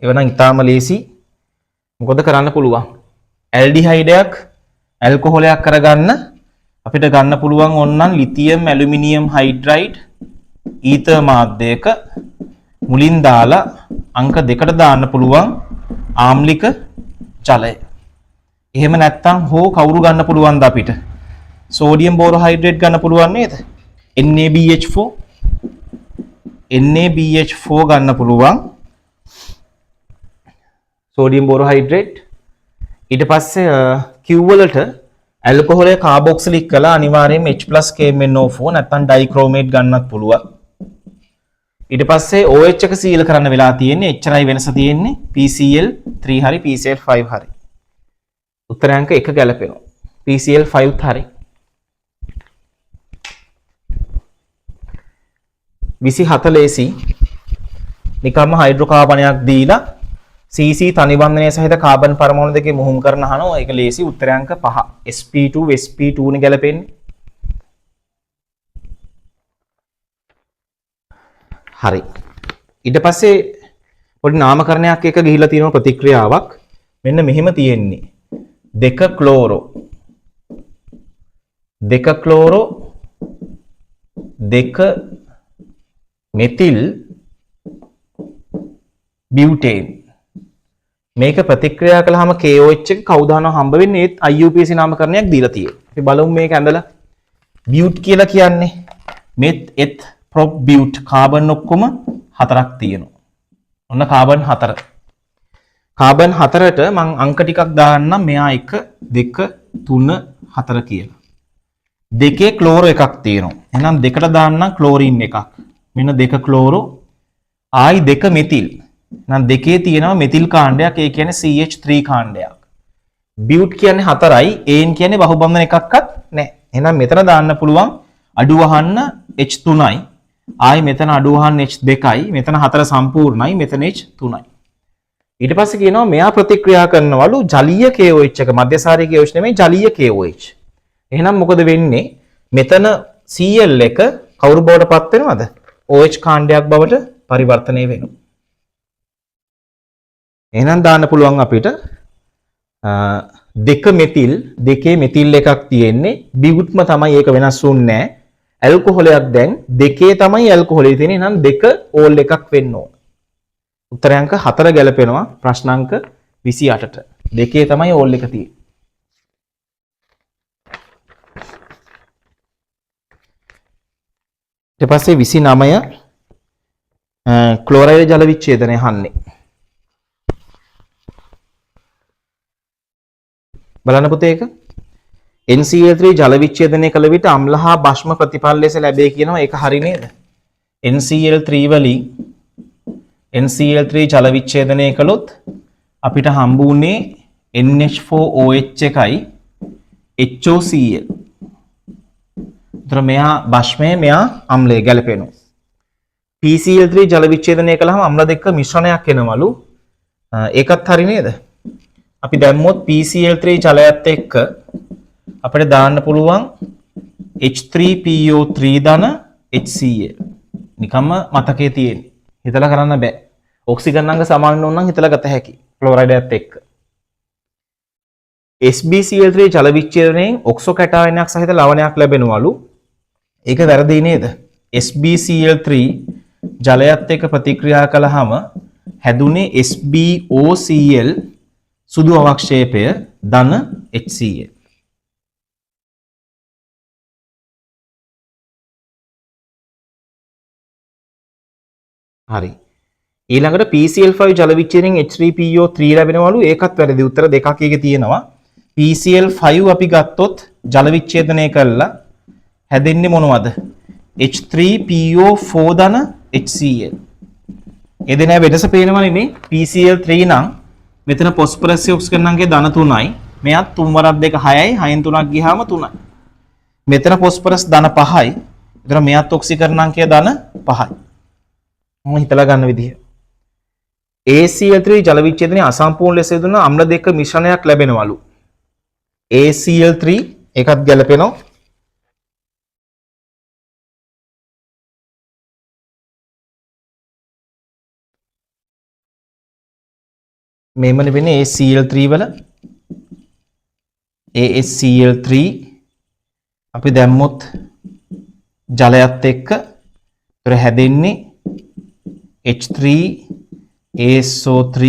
ඒව නම් ඉතාම ලේසි. මොකද කරන්න පුළුවන්? ඇල්ඩිහයිඩයක් ඇල්කොහොලයක් කරගන්න අපිට ගන්න පුළුවන් ඕනනම් ලිතියම් ඇලුමිනියම් හයිඩ්‍රයිඩ් ඊතර් මාධ්‍යයක මුලින් දාලා අංක 2ට දාන්න පුළුවන් ආම්ලික ජලය. එහෙම නැත්නම් හෝ කවුරු ගන්න පුළුවන්ද අපිට? සෝඩියම් බෝරෝහයිඩ්‍රේට් ගන්න පුළුවන් නේද? NaBH4 NaBH4 ගන්න පුළුවන්. සෝඩියම් බෝරෝහයිඩ්‍රේට්. ඊට පස්සේ Q වලට ඇල්කොහොලේ කාබොක්සිලික් කළා අනිවාර්යයෙන්ම H+KMnO4 නැත්නම් ඩයික්‍රෝමේට් ගන්නත් පුළුවන්. ඊට පස්සේ OH එක සීල් කරන්න වෙලා තියෙන්නේ එච්චරයි වෙනස තියෙන්නේ PCl3 හරි PCl5 හරි. උත්තරාංක 1 ගැලපෙනවා. PCl5ත් හරි. 24 ලේසි නිකම්ම හයිඩ්‍රෝකාබනයක් දීලා CC තනිබන්ධනය සහිත කාබන් පරමාණු දෙකේ මුහුම් කරන අහනවා. ඒක ලේසි. උත්තරාංක 5. sp2 sp2 නේ ගැලපෙන්නේ. හරි. ඊට පස්සේ පොඩි නාමකරණයක් එක ගිහිලා තියෙන ප්‍රතික්‍රියාවක් මෙන්න මෙහෙම තියෙන්නේ. 2 ක්ලෝරෝ 2 මෙතිල් බියුටේන් මේක ප්‍රතික්‍රියා කළාම KOH එක කවුදානව හම්බ වෙන්නේ ඒත් IUPAC නාමකරණයක් දීලා තියෙනවා. අපි බලමු මේක ඇඳලා බියුට් කියලා කියන්නේ මෙත් එත් ප්‍රොප් බියුට් කාබන් ඔක්කොම 4ක් තියෙනවා. ඔන්න කාබන් 4. කාබන් 4ට මම අංක ටිකක් දාන්නම් මෙයා 1 2 3 4 කියලා. දෙකේ ක්ලෝරෝ එකක් තියෙනවා. එහෙනම් දෙකට දාන්නම් ක්ලෝරින් එකක්. මෙන්න 2 ක්ලෝරෝ ආයි 2 මෙතිල්. එහෙනම් දෙකේ තියෙනවා මෙතිල් කාණ්ඩයක්. ඒ කියන්නේ CH3 කාණ්ඩයක්. බියුට් කියන්නේ 4යි. AN කියන්නේ බහුබන්ධන එකක්වත් නැහැ. එහෙනම් මෙතන දාන්න පුළුවන් අඩු වහන්න H3යි. ආයි මෙතන අඩු වහන්න H2යි. මෙතන 4 සම්පූර්ණයි. මෙතන H3යි. ඊට පස්සේ කියනවා මෙයා ප්‍රතික්‍රියා කරනවලු ජලීය KOH එක මධ්‍යසාරී KOH නෙමෙයි ජලීය KOH. එහෙනම් මොකද වෙන්නේ? මෙතන Cl එක කවුරු බවට පත් වෙනවද? OH කාණ්ඩයක් බවට පරිවර්තනය වෙනවා. එහෙනම් දාන්න පුළුවන් අපිට 2 මෙතිල් දෙකේ මෙතිල් එකක් තියෙන්නේ බියුට්ම තමයි ඒක වෙනස් වුන්නේ නැහැ. ඇල්කොහොලයක් දැන් දෙකේ තමයි ඇල්කොහොලේ තියෙන්නේ. එහෙනම් 2 ඕල් එකක් වෙන්න ඕන. උත්තරාංක 4 ගැලපෙනවා ප්‍රශ්නාංක 28ට. දෙකේ තමයි ඕල් එක තියෙන්නේ. ඊට පස්සේ 29 ක්ලෝරයිඩ් ජල විච්ඡේදනය අහන්නේ. බලන්න පුතේ ඒක. NCl3 ජල විච්ඡේදනය කළ විට අම්ල හා භස්ම ප්‍රතිඵල ලෙස ලැබේ කියනවා. ඒක හරි නේද? NCl3 වලින් NCl3 ජල විච්ඡේදනය කළොත් අපිට හම්බ වුණේ NH4OH එකයි HOCl. මෙයා භස්මය මෙයා අම්ලය ගැලපෙනවා. PCl3 ජල විච්ඡේදනය කළාම අම්ල දෙක මිශ්‍රණයක් එනවලු. ඒකත් හරි නේද? අපි දැම්මොත් PCl3 ජලයත් එක්ක අපිට දාන්න පුළුවන් H3PO3 ධන HCl. නිකම්ම මතකයේ තියෙන්නේ. හිතලා කරන්න බෑ. ඔක්සිජන් අංග සමාන නම් හිතලා ගත හැකි. ක්ලෝරයිඩයත් එක්ක. SbCl3 ජල විච්ඡේදනයෙන් ඔක්සෝ කැටායනයක් සහිත ලවණයක් ලැබෙනවලු. ඒක වැරදි නේද? SbCl3 ජලයත් එක්ක ප්‍රතික්‍රියා කළාම හැදුනේ SbOCl සුදු අවක්ෂේපය ධන HCl. හරි. ඊළඟට PCl5 ජල විච්ඡේදනයෙන් H3PO3 ලැබෙනවලු. ඒකත් වැරදි. උත්තර දෙකක් එකේ තියෙනවා. PCl5 අපි ගත්තොත් ජල විච්ඡේදනය කළා හැදෙන්නේ මොනවද? H3PO4 ධන HCl. ඒ දෙන වෙනස පේනවනේ නේ. PCl3 නම් මෙතන phosphorus oxygen අංගය ධන 3යි. මෙයත් 3 වරක් 2 6යි. 6න් 3ක් ගියාම 3යි. මෙතන phosphorus ධන 5යි. ඒතර මෙයත් oxygen අංගය ධන 5යි. මම හිතලා ගන්න විදිහ. ACl3 ජල විච්ඡේදනයේ අසම්පූර්ණ ලෙස යෙදුන අම්ල දෙක මිශ්‍රණයක් ලැබෙනවලු. ACl3 එකත් ගැලපෙනවා. මේමනේ වෙන්නේ ACl3 වල ASCl3 අපි දැම්මොත් ජලයත් එක්ක ඒතර හැදෙන්නේ H3SO3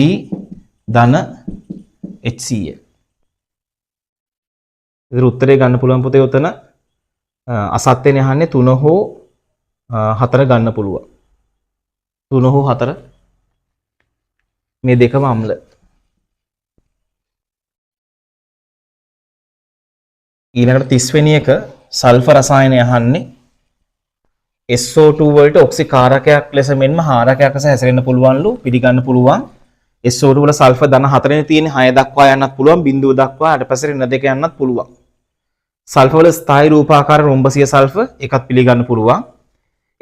ධන HCl. ඉතින් උත්තරේ ගන්න පුළුවන් පුතේ උතන අසත්‍යනේ අහන්නේ 3 හෝ 4 ගන්න පුළුවන්. 3 හෝ 4 මේ දෙකම අම්ල. ඊළඟට 30 වෙනි එක සල්ෆර් රසායනය අහන්නේ SO2 වලට ඔක්සිකාරකයක් ලෙස මෙන්ම හාරකයක් ලෙස හැසිරෙන්න පුළුවන්ලු පිළිගන්න පුළුවන්. SO2 වල සල්ෆර් ධන 4නේ තියෙන 6 දක්වා යන්නත් පුළුවන්, බිඳුව දක්වා ඊට පස්සේ ඍණ 2 යන්නත් පුළුවන්. සල්ෆර් වල ස්ථායි රූපාකාර රොම්බසීය සල්ෆර් එකත් පිළිගන්න පුළුවන්.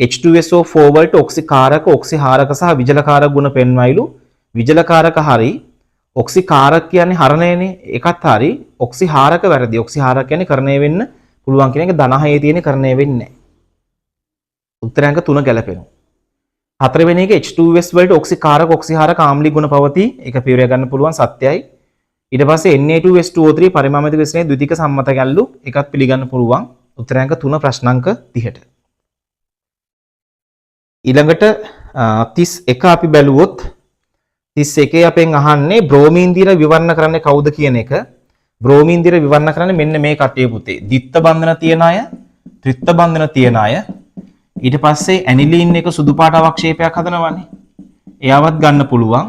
H2SO4 වලට ඔක්සිකාරක, ඔක්සිහාරක සහ විජලකාරක ගුණ පෙන්වයිලු. විජලකාරක හරි, ඔක්සිකාරක කියන්නේ හරණයනේ, ඒකත් හරි. ඔක්සිහාරක වැරදි. ඔක්සිහාරක කියන්නේ කරණය වෙන්න පුළුවන් කියන එක ධන 6 තියෙන කරණය වෙන්නේ නැහැ. උත්තරාංක 3 ගැලපෙනවා. 4 වෙනි එක H2S වලට ඔක්සිකාරක, ඔක්සිහාරක ආම්ලික ගුණ පවතී. ඒක පියවර ගන්න පුළුවන් සත්‍යයි. ඊට පස්සේ Na2S2O3 පරිමාමික විශ්ලේෂණයේ ද්විතීක සම්මත ගැල්ලු එකත් පිළිගන්න පුළුවන්. උත්තරාංක 3 ප්‍රශ්නාංක 30ට. ඊළඟට 31 අපි බැලුවොත් 31 අපෙන් අහන්නේ බ්‍රෝමීන් දිර විවරණ කරන්නේ කවුද කියන එක. බ්‍රෝමීන් දිර විවරණ කරන්නේ මෙන්න මේ කට්ටිය පුතේ. දිත්ත බන්ධන තියන අය, ත්‍රිත්ත බන්ධන තියන අය. ඊට පස්සේ ඇනිලීන් එක සුදු පාට අවක්ෂේපයක් හදනවනේ. එයාවත් ගන්න පුළුවන්.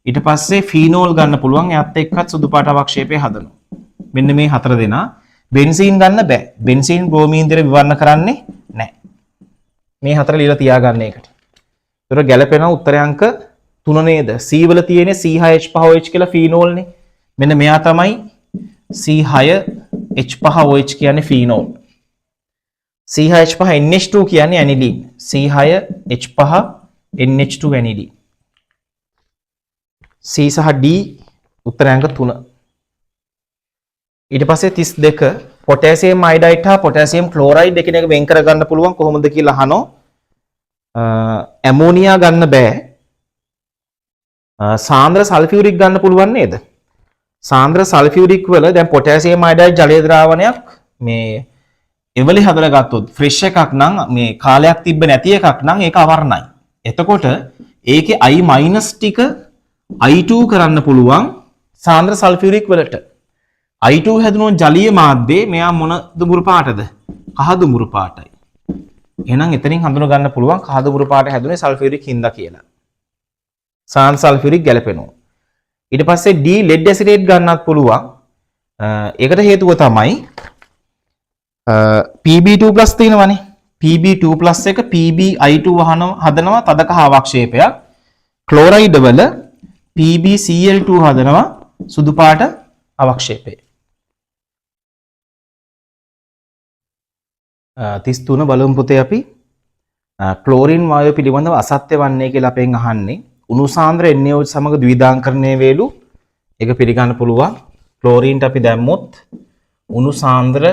ඊට පස්සේ ෆීනෝල් ගන්න පුළුවන්. එයාත් එක්කත් සුදු පාට අවක්ෂේපය හදනවා. මෙන්න මේ 4 දෙනා. බෙන්සීන් ගන්න බෑ. බෙන්සීන් බ්‍රෝමීන් දිර විවරණ කරන්නේ නැහැ. මේ 4 ලියලා තියාගන්න එකට. ඒතර ගැලපෙන උත්තරයන්ක 3 නේද? C වල තියෙන්නේ C6H5OH කියලා ෆීනෝල්නේ. මෙන්න මෙයා තමයි C6H5OH කියන්නේ ෆීනෝල්. C6H5NH2 කියන්නේ ඇනිලීන්. C6H5NH2 ඇනිලීන්. C සහ D උත්තරයන්ක 3. ඊට පස්සේ 32 පොටෑසියම් අයඩයිඩ් හා පොටෑසියම් ක්ලෝරයිඩ් එකිනෙක වෙන් කර ගන්න පුළුවන් කොහොමද කියලා අහනවා. ඇමෝනියා ගන්න බෑ. සාන්ද්‍ර සල්ෆියුරික් ගන්න පුළුවන් නේද? සාන්ද්‍ර සල්ෆියුරික් වල දැන් පොටෑසියම් අයඩයිඩ් ජලීය ද්‍රාවණයක් මේ එවලි හදලා ගත්තොත් ෆ්‍රෙෂ් එකක් නම් මේ කාලයක් තිබ්බ නැති එකක් නම් ඒක අවර්ණයි. එතකොට ඒකේ I- ටික I2 කරන්න පුළුවන් සාන්ද්‍ර සල්ෆියුරික් වලට. I2 හැදුණු ජලීය මාධ්‍යයේ මෙයා මොන දුඹුරු පාටද? කහ දුඹුරු පාටයි. එහෙනම් එතනින් හඳුන ගන්න පුළුවන් කහ දුඹුරු පාට හැදුනේ සල්ෆියුරික් හින්දා කියලා. සාන්ද්‍ර සල්ෆියුරික් ගැලපෙනවා. ඊට පස්සේ D lead acetate ගන්නත් පුළුවන්. ඒකට හේතුව තමයි Pb2+ තියෙනවනේ. Pb2+ එක Pbi2 හදනවා තද කහ අවක්ෂේපයක්. ක්ලෝරයිඩ් වල PbCl2 හදනවා සුදු පාට අවක්ෂේපය. 33 බලමු පුතේ අපි ක්ලෝරින් වායුව පිළිබඳව අසත්‍ය වන්නේ කියලා අපෙන් අහන්නේ. උණු සාන්ද්‍ර NaOH සමග ද්විදාංකරණය වේලු. ඒක පිළිගන්න පුළුවන්. ක්ලෝරින්ට අපි දැම්මොත් උණු සාන්ද්‍ර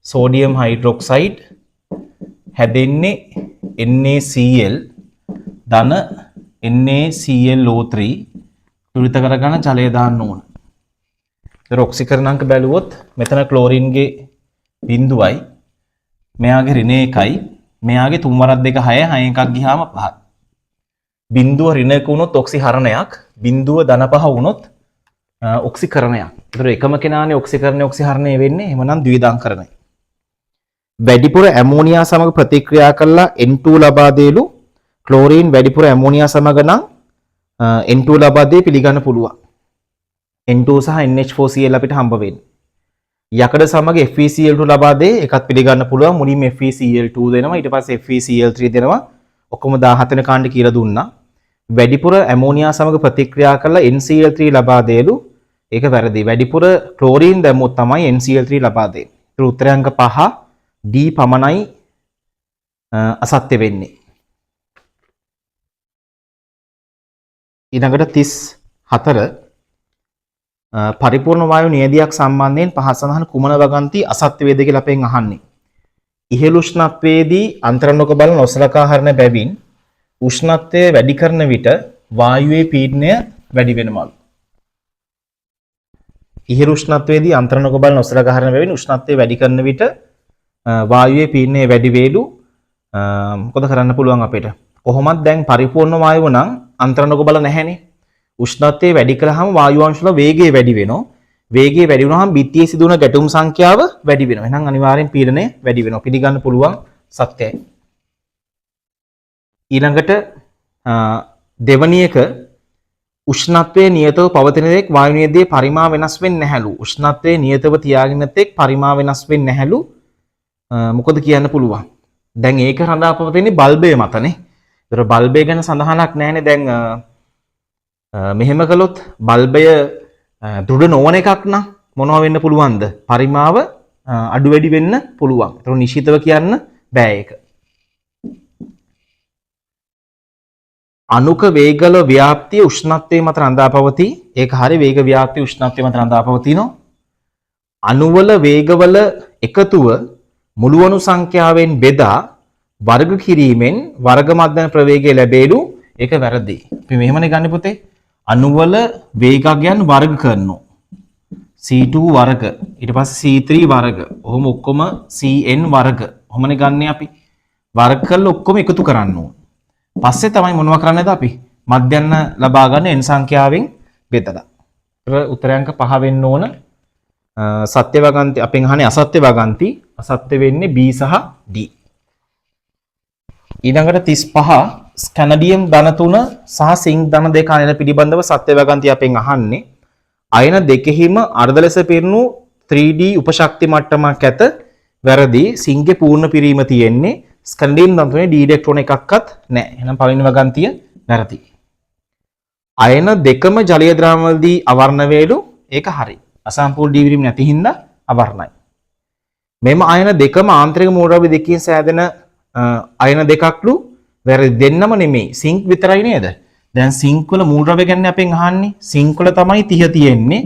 සෝඩියම් හයිඩ්‍රොක්සයිඩ් හැදෙන්නේ NaCl ධන NaClO3 තුලිත කරගන්න ජලය දාන්න ඕන. ඒතර ඔක්සිකරණාංක බැලුවොත් මෙතන ක්ලෝරින්ගේ බිඳුවයි මෙයාගේ ඍණ 1යි මෙයාගේ 3 වරක් 2 6 6 එකක් ගියාම 5. බිඳුව ඍණ 1 වුණොත් ඔක්සිහරණයක්, බිඳුව ධන 5 වුණොත් ඔක්සිකරණයක්. ඒතර එකම කෙනානේ ඔක්සිකරණය ඔක්සිහරණය වෙන්නේ. එහෙමනම් ද්විදාංකරණය. වැඩිපුර ඇමෝනියා සමග ප්‍රතික්‍රියා කළා N2 ලබා දේලු. ක්ලෝරින් වැඩිපුර ඇමෝනියා සමග නම් N2 ලබා දේ පිළිගන්න පුළුවන්. N2 සහ NH4Cl අපිට හම්බ වෙන්නේ. යකඩ සමග FeCl2 ලබා දේ එකත් පිළිගන්න පුළුවන්. මුලින්ම FeCl2 දෙනවා, ඊට පස්සේ FeCl3 දෙනවා. ඔක්කොම 17 වෙනි කාණ්ඩ කියලා දුන්නා. වැඩිපුර ඇමෝනියා සමග ප්‍රතික්‍රියා කළා NCl3 ලබා දේලු. ඒක වැරදි. වැඩිපුර ක්ලෝරින් දැම්මොත් තමයි NCl3 ලබා දෙන්නේ. ඒතර උත්තරයන්ක 5 D පමණයි අසත්‍ය වෙන්නේ. ඊළඟට 34 පරිපූර්ණ වායු නියදියක් සම්බන්ධයෙන් පහත සඳහන් කුමන වගන්ති අසත්‍ය වේද කියලා අපෙන් අහන්නේ. ඉහළ උෂ්ණත්වයේදී අන්තරණක බල නොසලකා හරින බැවින් උෂ්ණත්වය වැඩි කරන විට වායුවේ පීඩනය වැඩි වෙනවලු. ඉහළ උෂ්ණත්වයේදී අන්තරණක බල නොසලකා හරින බැවින් උෂ්ණත්වය වැඩි කරන විට වායුවේ පීඩනය වැඩි වේලු. මොකද කරන්න පුළුවන් අපිට? කොහොමද දැන් පරිපූර්ණ වායුව නම් අන්තරණක බල නැහැනේ. උෂ්ණත්වය වැඩි කරාම වායු අංශ වල වේගය වැඩි වෙනවා. වේගය වැඩි වුණාම බිත්තියේ සිදුවන ගැටුම් සංඛ්‍යාව වැඩි වෙනවා. එහෙනම් අනිවාර්යෙන් පීඩනය වැඩි වෙනවා. පිළිගන්න පුළුවන් සත්‍යයි. ඊළඟට දෙවැනි එක උෂ්ණත්වයේ නියතව පවතින දෙයක් වායු නියතයේ පරිමාව වෙනස් වෙන්නේ නැහැලු. උෂ්ණත්වයේ නියතව තියාගෙන තෙක් පරිමාව වෙනස් වෙන්නේ නැහැලු. මොකද කියන්න පුළුවන්. දැන් ඒක රඳා පවතින්නේ බල්බය මතනේ. ඒතර බල්බය ගැන සඳහනක් නැහැනේ. දැන් මෙහෙම කළොත් බල්බය දෘඩ නොවන එකක් නම් මොනවා වෙන්න පුළුවන්ද? පරිමාව අඩු වැඩි වෙන්න පුළුවන්. ඒතර නිශ්චිතව කියන්න බෑ ඒක. අණුක වේගල ව්‍යාප්තිය උෂ්ණත්වයේ මත රඳා පවතී. ඒක හරිය වේග ව්‍යාප්තිය උෂ්ණත්වයේ මත රඳා පවතිනවා. අණුවල වේගවල එකතුව මුළු අණු සංඛ්‍යාවෙන් බෙදා වර්ග කිරීමෙන් වර්ග මධ්‍යම ප්‍රවේගය ලැබෙලු. ඒක වැරදි. අපි මෙහෙමනේ ගන්න පුතේ. අණුවල වේගයන් වර්ග කරනවා. C2 වර්ග ඊට පස්සේ C3 වර්ග. ඔහොම ඔක්කොම Cn වර්ග. ඔහොමනේ ගන්නෙ අපි. වර්ග කරලා ඔක්කොම එකතු කරන්න ඕන. පස්සේ තමයි මොනවා කරන්නේද අපි? මධ්‍යන්න ලබා ගන්න n සංඛ්‍යාවෙන් බෙදලා. උත්තරාංක 5 වෙන්න ඕන. සත්‍ය වගන්ති අපෙන් අහන්නේ අසත්‍ය වගන්ති. අසත්‍ය වෙන්නේ B සහ D. ඊළඟට 35 ස්කැනඩියම් ධන 3 සහ සිංක් ධන 2 අයන පිළිබඳව සත්‍ය වගන්ති අපෙන් අහන්නේ. අයන දෙකෙහිම අර්ධ ලෙස පිරුණු 3D උපශක්ති මට්ටමක් ඇත. වැරදි. සිංක්ගේ පූර්ණ පිරීම තියෙන්නේ. ස්කැනඩියම් ධන 3 D ඉලෙක්ට්‍රෝන එකක්වත් නැහැ. එහෙනම් පළවෙනි වගන්තිය වැරදි. අයන දෙකම ජලීය ද්‍රවවලදී අවර්ණ වේලු. ඒක හරි. අසම්පූර්ණ D විරීම නැති හින්දා අවර්ණයි. මෙම අයන දෙකම ආන්තරික මූලද්‍රව්‍ය දෙකකින් සෑදෙන අයන දෙකක්ලු. වැරදි. දෙන්නම නෙමෙයි. සිංක් විතරයි නේද? දැන් සිංක් වල මූලද්‍රව්‍ය ගැන අපෙන් අහන්නේ. සිංක් වල තමයි 30 තියෙන්නේ.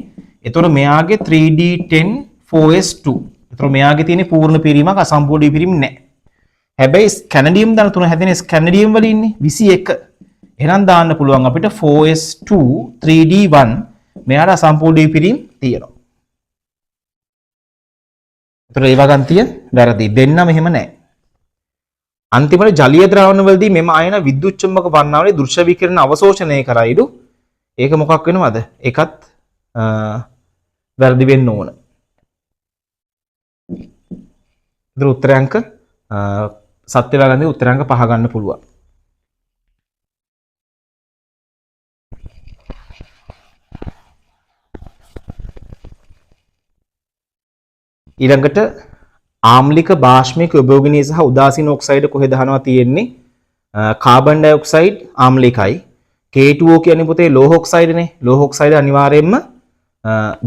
එතකොට මෙයාගේ 3D10 4s2. එතකොට මෙයාගේ තියෙන පූර්ණ පිරීමක් අසම්පූර්ණ D පිරීම නැහැ. හැබැයි ස්කැනඩියම් ධන 3 හැදෙන ස්කැනඩියම් වල ඉන්නේ 21. එහෙනම් දාන්න පුළුවන් අපිට 4s2 3d1 මෙයාට අසම්පූර්ණ D පිරීම තියෙනවා. ඒතර ඒ වගන්තිය වැරදි. දෙන්නම එහෙම නැහැ. අන්තිමට ජලීය ද්‍රාවණ වලදී මෙම අයන විද්‍යුත් චුම්බක වර්ණාවලියේ දෘශ්‍ය විකිරණ අවශෝෂණය කරයිලු. ඒක මොකක් වෙනවද? ඒකත් වැරදි වෙන්න ඕන. ඒතර උත්තරාංක සත්‍ය වගන්තිය උත්තරාංක 5 ගන්න පුළුවන්. ඊළඟට ආම්ලික භාෂ්මික උභයෝගිනී සහ උදාසීන ඔක්සයිඩ් කොහෙද දානවා තියෙන්නේ? Carbon dioxide ආම්ලිකයි. K2O කියන්නේ පුතේ ලෝහ ඔක්සයිඩ්නේ. ලෝහ ඔක්සයිඩ් අනිවාර්යයෙන්ම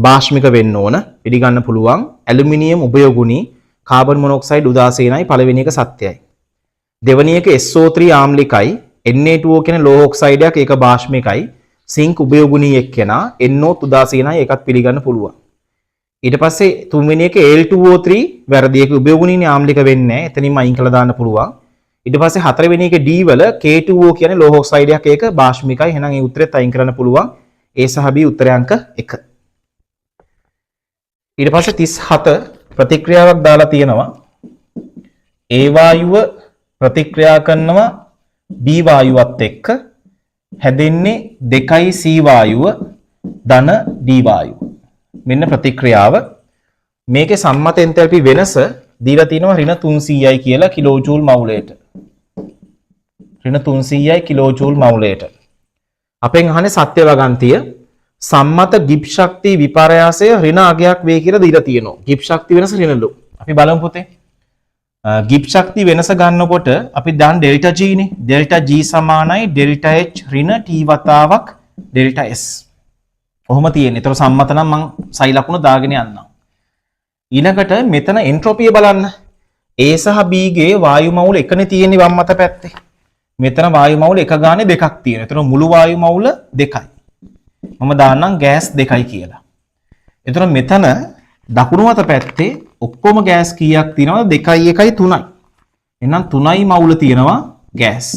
භාෂ්මික වෙන්න ඕන. පිළිගන්න පුළුවන්. ඇලුමිනියම් උභයෝගිනී, කාබන් මොනොක්සයිඩ් උදාසීනයි. පළවෙනි එක සත්‍යයි. දෙවෙනි එක SO3 ආම්ලිකයි. Na2O කියන ලෝහ ඔක්සයිඩයක් ඒක භාෂ්මිකයි. සිංක් උභයෝගිනී එක්කෙනා NO උදාසීනයි ඒකත් පිළිගන්න පුළුවන්. ඊට පස්සේ තුන්වෙනි එක Al2O3 වැරදි. ඒක උභයෝගිනීනේ ආම්ලික වෙන්නේ නැහැ. එතනින්ම අයින් කළා දාන්න පුළුවන්. ඊට පස්සේ හතරවෙනි එක D වල K2O කියන්නේ ලෝහ ඔක්සයිඩයක් ඒක භාෂ්මිකයි. එහෙනම් ඒ උත්තරෙත් අයින් කරන්න පුළුවන්. A සහ B උත්තරාංක 1. ඊට පස්සේ 37 ප්‍රතික්‍රියාවක් දාලා තියෙනවා. A වායුව ප්‍රතික්‍රියා කරනවා B වායුවත් එක්ක හැදෙන්නේ 2C වායුව ධන D වායුව. මෙන්න ප්‍රතික්‍රියාව. මේකේ සම්මත එන්තැල්පි වෙනස දීලා තියෙනවා ඍණ 300යි කියලා කිලෝජූල් මවුලයට. ඍණ 300යි කිලෝජූල් මවුලයට. අපෙන් අහන්නේ සත්‍ය වගන්තිය සම්මත ගිබ් ශක්ති විපර්යාසය ඍණ අගයක් වේ කියලා දීලා තියෙනවා. ගිබ් ශක්ති වෙනස ඍණලු. අපි බලමු පුතේ. ගිබ් ශක්ති වෙනස ගන්නකොට අපි දාන ඩෙල්ටා G නේ. ඩෙල්ටා G සමානයි ඩෙල්ටා H ඍණ T වතාවක් ඩෙල්ටා S. ඔහොම තියෙන්නේ. ඒතර සම්මත නම් මං සයි ලකුණ දාගෙන යන්නම්. ඊළඟට මෙතන එන්ට්‍රොපිය බලන්න. A සහ B ගේ වායු මවුල එකනේ තියෙන්නේ වම් අත පැත්තේ. මෙතන වායු මවුල එක ගානේ දෙකක් තියෙනවා. ඒතර මුළු වායු මවුල 2යි. මම දාන්නම් ගෑස් 2යි කියලා. ඒතර මෙතන දකුණු අත පැත්තේ ඔක්කොම ගෑස් කීයක් තියෙනවද? 2යි 1යි 3යි. එහෙනම් 3යි මවුල තියෙනවා ගෑස්.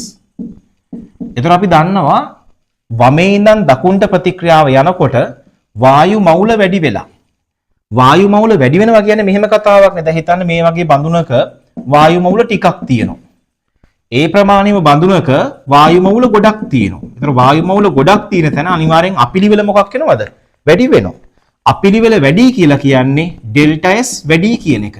ඒතර අපි දන්නවා වමේ ඉඳන් දකුණට ප්‍රතික්‍රියාව යනකොට වායු මවුල වැඩි වෙලා. වායු මවුල වැඩි වෙනවා කියන්නේ මෙහෙම කතාවක් නේද? හිතන්න මේ වගේ බඳුනක වායු මවුල ටිකක් තියෙනවා. ඒ ප්‍රමාණයම බඳුනක වායු මවුල ගොඩක් තියෙනවා. ඒතර වායු මවුල ගොඩක් තියෙන තැන අනිවාර්යෙන් අපිලිවෙල මොකක් වෙනවද? වැඩි වෙනවා. අපිලිවෙල වැඩි කියලා කියන්නේ ඩෙල්ටා S වැඩි කියන එක.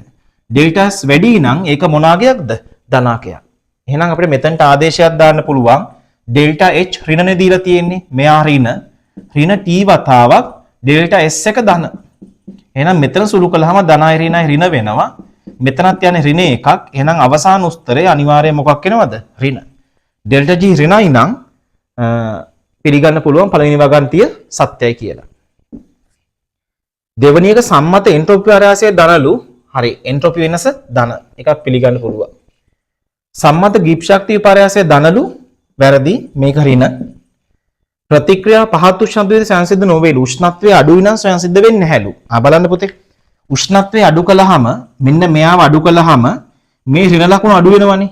ඩෙල්ටා S වැඩි නම් ඒක මොනාගයක්ද? ධනාකයක්. එහෙනම් අපිට මෙතනට ආදේශයක් දාන්න පුළුවන්. ඩෙල්ටා H ඍණනේ දීලා තියෙන්නේ. මෙයා ඍණ T වතාවක් ඩෙල්ටා S එක ධන. එහෙනම් මෙතන සුළු කළාම ධනයි ඍණයි ඍණ වෙනවා. මෙතනත් යන්නේ ඍණ එකක්. එහෙනම් අවසාන උත්තරය අනිවාර්යයෙන් මොකක් වෙනවද? ඍණ. ඩෙල්ටා G ඍණයි නම් පිළිගන්න පුළුවන් පළවෙනි වගන්තිය සත්‍යයි කියලා. දෙවෙනි එක සම්මත එන්ට්‍රොපි පරාසය ධනලු. හරි එන්ට්‍රොපි වෙනස ධන. එකක් පිළිගන්න පුළුවන්. සම්මත ගිබ් ශක්තිය පරාසය ධනලු. වැරදි. මේක ඍණ. ප්‍රතික්‍රියා පහත් උෂ්ණත්වයේ සංසිද්ධ නොවේලු. උෂ්ණත්වය අඩුයි නම් සංසිද්ධ වෙන්නේ නැහැලු. බලන්න පුතේ. උෂ්ණත්වය අඩු කළාම මෙන්න මෙයාව අඩු කළාම මේ ඍණ ලකුණ අඩු වෙනවනේ.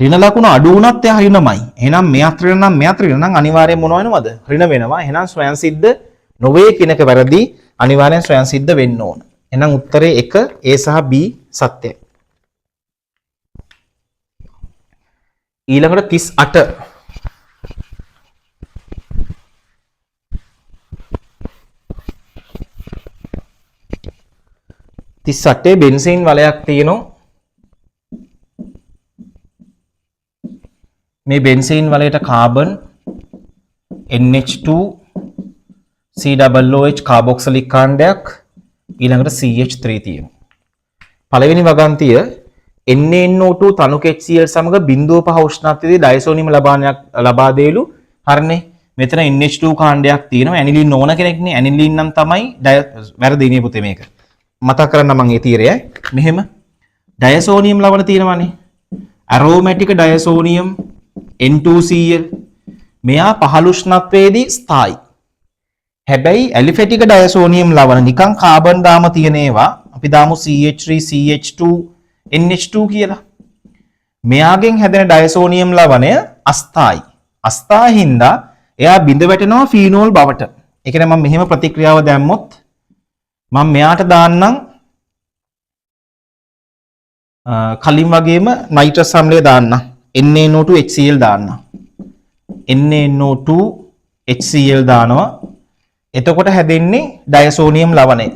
ඍණ ලකුණ අඩු වුණත් එයා ඍණමයි. එහෙනම් මෙයාත් ඍණ නම් මෙයාත් ඍණ නම් අනිවාර්යයෙන් මොනව වෙනවද? ඍණ වෙනවා. එහෙනම් ස්වයන් සිද්ධ නොවේ කියන එක වැරදි. අනිවාර්යෙන් ස්වයන් සිද්ධ වෙන්න ඕන. එහෙනම් උත්තරේ 1 A සහ B සත්‍යයි. ඊළඟට 38 38 බෙන්සීන් වලයක් තියෙනවා. මේ බෙන්සීන් වලයට කාබන් NH2 COOH කාබොක්සිලික් කාණ්ඩයක් ඊළඟට CH3 තියෙනවා. පළවෙනි වගන්තිය NaNO2 තනුක HCl සමග 0.5 උෂ්ණත්වයේදී ඩයසෝනියම් ලබා දේලු. හරිනේ. මෙතන NH2 කාණ්ඩයක් තියෙනවා. ඇනිලින් ඕන කෙනෙක්නේ. ඇනිලින් නම් තමයි වැරදිනේ පුතේ මේක. මතක් කරන්න මම ඒ තීරය. මෙහෙම ඩයසෝනියම් ලවණ තියෙනවානේ. ඇරෝමැටික් ඩයසෝනියම් N2Cl මෙයා පහළ උෂ්ණත්වයේදී ස්ථායි. හැබැයි ඇලිෆැටික් ඩයසෝනියම් ලවණ නිකන් කාබන් දාම තියෙන ඒවා අපි දාමු CH3 CH2 NH2 කියලා. මෙයාගෙන් හැදෙන ඩයසෝනියම් ලවණය අස්ථායි. අස්ථායි හින්දා එයා බිඳ වැටෙනවා ෆීනෝල් බවට. ඒ කියන්නේ මම මෙහෙම ප්‍රතික්‍රියාව දැම්මොත් මම මෙයාට දාන්නම් කලින් වගේම නයිට්‍රස් අම්ලය දාන්න. NaNO2 HCl දාන්න. NaNO2 HCl දානවා. එතකොට හැදෙන්නේ ඩයසෝනියම් ලවණය.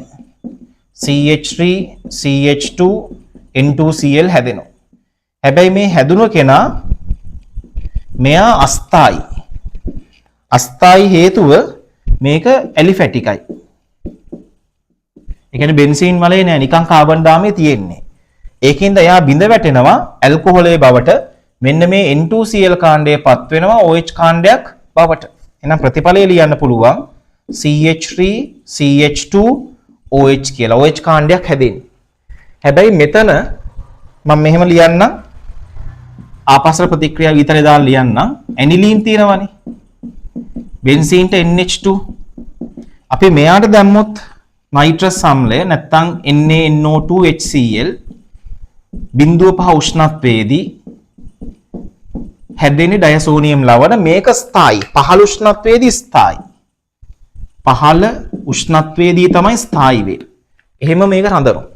CH3 CH2 N2Cl හැදෙනවා. හැබැයි මේ හැදුණු කෙනා මෙයා අස්ථායි. අස්ථායි හේතුව මේක ඇලිෆැටිකයි. ඒ කියන්නේ බෙන්සීන් වලේ නෑ නිකන් කාබන් දාමේ තියෙන්නේ. ඒකින්ද එයා බිඳ වැටෙනවා ඇල්කොහොලේ බවට. මෙන්න මේ N2Cl කාණ්ඩයපත් වෙනවා OH කාණ්ඩයක් බවට. එහෙනම් ප්‍රතිඵලය ලියන්න පුළුවන් CH3 CH2 OH කියලා. OH කාණ්ඩයක් හැදෙන්නේ. හැබැයි මෙතන මම මෙහෙම ලියන්නම්. ආපස්සට ප්‍රතික්‍රියාව විතරේ දාලා ලියන්නම්. ඇනිලීන් තියෙනවනේ. බෙන්සීන්ට NH2. අපි මෙයාට දැම්මොත් නයිට්‍රස් අම්ලය නැත්තම් NaNO2 HCl 0.5 උෂ්ණත්වයේදී හැදෙන ඩයසෝනියම් ලවණ මේක ස්ථායි. පහළ උෂ්ණත්වයේදී ස්ථායි. පහළ උෂ්ණත්වයේදී තමයි ස්ථායි වෙන්නේ. එහෙම මේක රඳනවා.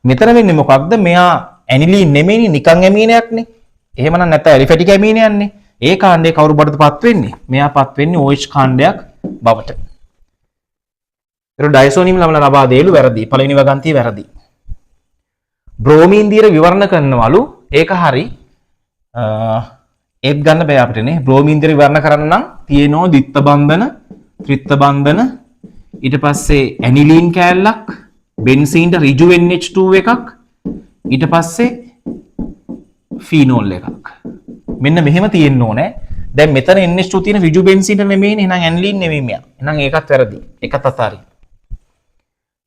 මෙතන වෙන්නේ මොකක්ද? මෙයා ඇනිලීන් නෙමෙයි නිකන් ඇමීනයක්නේ. එහෙමනම් නැත්නම් ඇලිෆැටික් ඇමීනයක්නේ. ඒ කාණ්ඩේ කවුරු බඩටපත් වෙන්නේ? මෙයාපත් වෙන්නේ OH කාණ්ඩයක් බවට. ඩයසෝනියම් ලවණ ලබා දේලු වැරදි. පළවෙනි වගන්තිය වැරදි. බ්‍රෝමීන් දියර විවරණ කරනවලු. ඒක හරි. ඒක ගන්න බෑ අපිටනේ. බ්‍රෝමීන් දියර විවරණ කරන්න නම් තියෙනවා ද්විත්ත බන්ධන, ත්‍රිත්ත බන්ධන, ඊට පස්සේ ඇනිලීන් කෑල්ලක්, බෙන්සීන්ට ඍජු NH2 එකක්, ඊට පස්සේ ෆීනෝල් එකක්. මෙන්න මෙහෙම තියෙන්න ඕනේ. දැන් මෙතන NH2 තියෙන ඍජු බෙන්සීන්ට නෙමෙයිනේ. එහෙනම් ඇනිලීන් නෙමෙයි මෙයා. එහෙනම් ඒකත් වැරදි. එකත් අතාරින්න.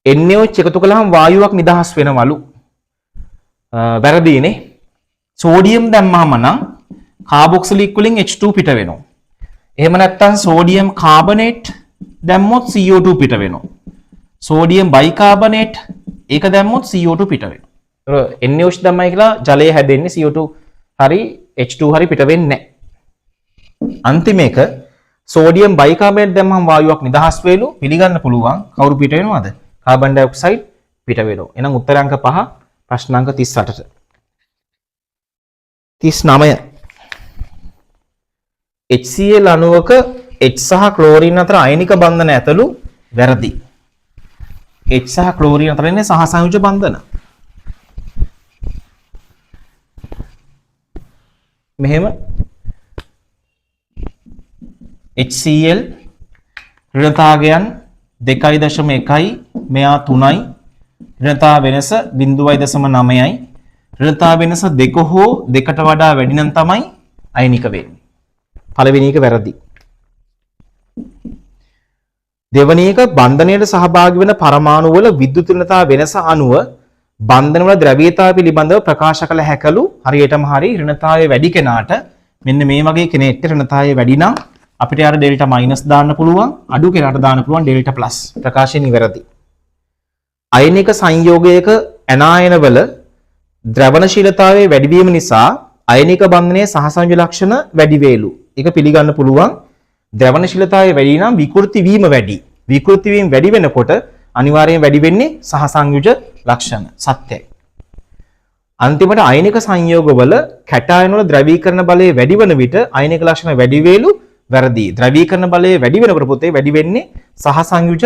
NaOH එකතු කළාම වායුවක් නිදහස් වෙනවලු. වැරදිනේ. සෝඩියම් දැම්මම නම් කාබොක්සිලික් වලින් H2 පිට වෙනවා. එහෙම නැත්නම් සෝඩියම් කාබනේට් දැම්මොත් CO2 පිට වෙනවා. සෝඩියම් බයිකාබනේට් ඒක දැම්මොත් CO2 පිට වෙනවා. ඒතර NaOH දැම්මයි කියලා ජලය හැදෙන්නේ CO2 හරි H2 හරි පිට වෙන්නේ නැහැ. අන්තිම එක සෝඩියම් බයිකාබනේට් දැම්මම වායුවක් නිදහස් වෙලු. පිළිගන්න පුළුවන්. කවුරු පිට වෙනවද? කාබන් ඩයොක්සයිඩ් පිට වෙනවා. එහෙනම් උත්තරාංක 5 ප්‍රශ්නාංක 38ට. 39 HCl අණුවක H සහ ක්ලෝරින් අතර අයනික බන්ධන ඇතලු වැරදි. H සහ ක්ලෝරින් අතර ඉන්නේ සහසංයුජ බන්ධන. මෙහෙම HCl ඍණතාවයන් 2.1යි මෙයා 3යි ඍණතාව වෙනස 0.9යි ඍණතාව වෙනස 2 හෝ 2ට වඩා වැඩි නම් තමයි අයනික වෙන්නේ. පළවෙනි එක වැරදි. දෙවෙනි එක බන්ධනයට සහභාගී වෙන පරමාණු වල විද්‍යුත් ඍණතාව වෙනස අනුව බන්ධන වල ද්‍රව්‍යතාවය පිළිබඳව ප්‍රකාශ කළ හැකලු හරියටම හරි ඍණතාවය වැඩි කෙනාට මෙන්න මේ වගේ කෙනෙක්ට ර්ණතාවය වැඩි නම් අපිට යාර ඩෙල්ටා මයිනස් දාන්න පුළුවන්, අඩු කෙනාට දාන්න පුළුවන් ඩෙල්ටා ප්ලස්. ප්‍රකාශය නිවැරදි. අයනික සංයෝගයක ඇනායන වල ද්‍රවණශීලතාවයේ වැඩිවීම නිසා අයනික බන්ධනයේ සහසංයෝජ ලක්ෂණ වැඩි වේලු. ඒක පිළිගන්න පුළුවන්. ද්‍රවණශීලතාවයේ වැඩි නම් විකෘති වීම වැඩි. විකෘති වීම වැඩි වෙනකොට අනිවාර්යයෙන් වැඩි වෙන්නේ සහසංයෝජ ලක්ෂණ. සත්‍යයි. අන්තිමට අයනික සංයෝගවල කැටායන වල ද්‍රවීකරණ බලය වැඩි වෙන විට අයනික ලක්ෂණ වැඩි වේලු. වැරදි. ද්‍රවීකරණ බලය වැඩි වෙනකොට පොතේ වැඩි වෙන්නේ සහසංයෝජ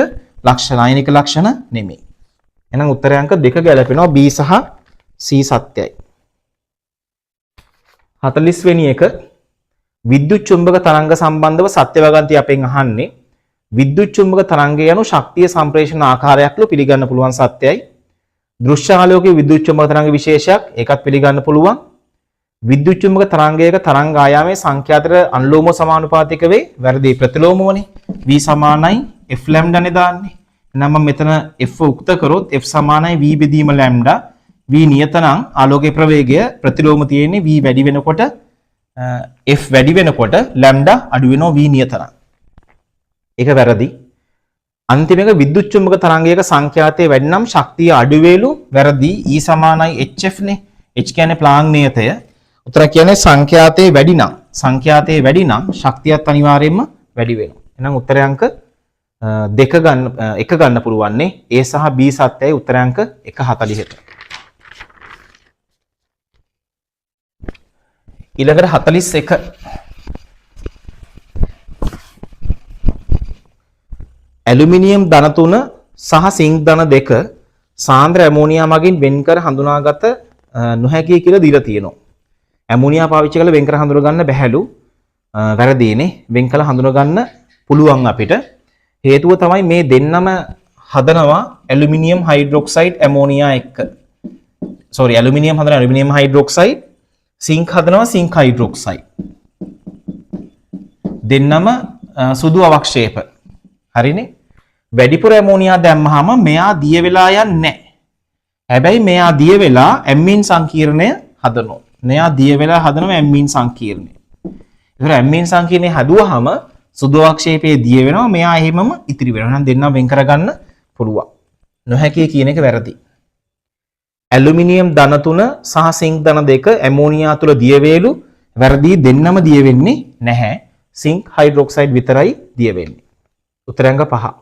ලක්ෂණ, අයනික ලක්ෂණ නෙමෙයි. එහෙනම් උත්තරය අංක 2 ගැලපෙනවා. B සහ C සත්‍යයි. 40 වෙනි එක විද්‍යුත් චුම්බක තරංග සම්බන්ධව සත්‍ය වගන්ති අපෙන් අහන්නේ. විද්‍යුත් චුම්බක තරංගය යනු ශක්තිය සම්ප්‍රේෂණ ආකාරයක්ලු පිළිගන්න පුළුවන් සත්‍යයි. දෘශ්‍ය ආලෝකයේ විද්‍යුත් චුම්බක තරංග විශේෂයක් ඒකත් පිළිගන්න පුළුවන්. විද්‍යුත් චුම්බක තරංගයක තරංග ආයාමයේ සංඛ්‍යාතර අනුලෝම සමානුපාතික වේ. වැරදි. ප්‍රතිලෝම වනේ. V සමානයි F ලැම්ඩා නේ දාන්නේ. එහෙනම් මම මෙතන F උක්ත කරොත් F සමානයි V බෙදීම ලැම්ඩා. V නියත නම් ආලෝකයේ ප්‍රවේගය ප්‍රතිලෝම තියෙන්නේ V වැඩි වෙනකොට F වැඩි වෙනකොට ලැම්ඩා අඩු වෙනවා V නියත නම්. ඒක වැරදි. අන්තිම එක විද්‍යුත් චුම්බක තරංගයක සංඛ්‍යාතයේ වැඩි නම් ශක්තිය අඩු වේලු. වැරදි. E සමානයි HF නේ. H කියන්නේ ප්ලාන්ක් නියතය. උත්තර කියන්නේ සංඛ්‍යාතයේ වැඩි නම්. සංඛ්‍යාතයේ වැඩි නම් ශක්තියත් අනිවාර්යයෙන්ම වැඩි වෙනවා. එහෙනම් උත්තරය අංක 2 ගන්න 1 ගන්න පුළුවන් නේ. A සහ B සත්‍යයි. උත්තරය අංක 1.40ට. ඊළඟට 41 ඇලුමිනියම් ධන 3 සහ සිංක් ධන 2 සාන්ද්‍ර ඇමෝනියා මගින් වෙන්කර හඳුනාගත නොහැකි කියලා දීලා තියෙනවා. ඇමෝනියා පාවිච්චි කරලා වෙන්කර හඳුන ගන්න බැහැලු. වැරදීනේ. වෙන් කළ හඳුන ගන්න පුළුවන් අපිට. හේතුව තමයි මේ දෙන්නම හදනවා ඇලුමිනියම් හයිඩ්‍රොක්සයිඩ් ඇමෝනියා එක්ක. සෝරි ඇලුමිනියම් හදනවා ඇලුමිනියම් හයිඩ්‍රොක්සයිඩ්, සිංක් හදනවා සිංක් හයිඩ්‍රොක්සයිඩ්. දෙන්නම සුදු අවක්ෂේප. හරිනේ. වැඩිපුර ඇමෝනියා දැම්මහම මෙයා දිය වෙලා යන්නේ නැහැ. හැබැයි මෙයා දිය වෙලා ඇම්මීන් සංකීර්ණය හදනවා. මෙයා දිය වෙලා හදනවා ඇම්මීන් සංකීර්ණය. ඒතර ඇම්මීන් සංකීර්ණය හදුවහම සුදු අවක්ෂේපයේ දිය වෙනවා. මෙයා එහෙමම ඉතිරි වෙනවා. එහෙනම් දෙන්නම වෙන් කරගන්න පුළුවන්. නොහැකි කියන එක වැරදි. ඇලුමිනියම් ධන 3 සහ සිංක් ධන 2 ඇමෝනියා තුල දිය වේලු. වැරදි. දෙන්නම දිය වෙන්නේ නැහැ. සිංක් හයිඩ්‍රොක්සයිඩ් විතරයි දිය වෙන්නේ. උත්තරය අංක 5.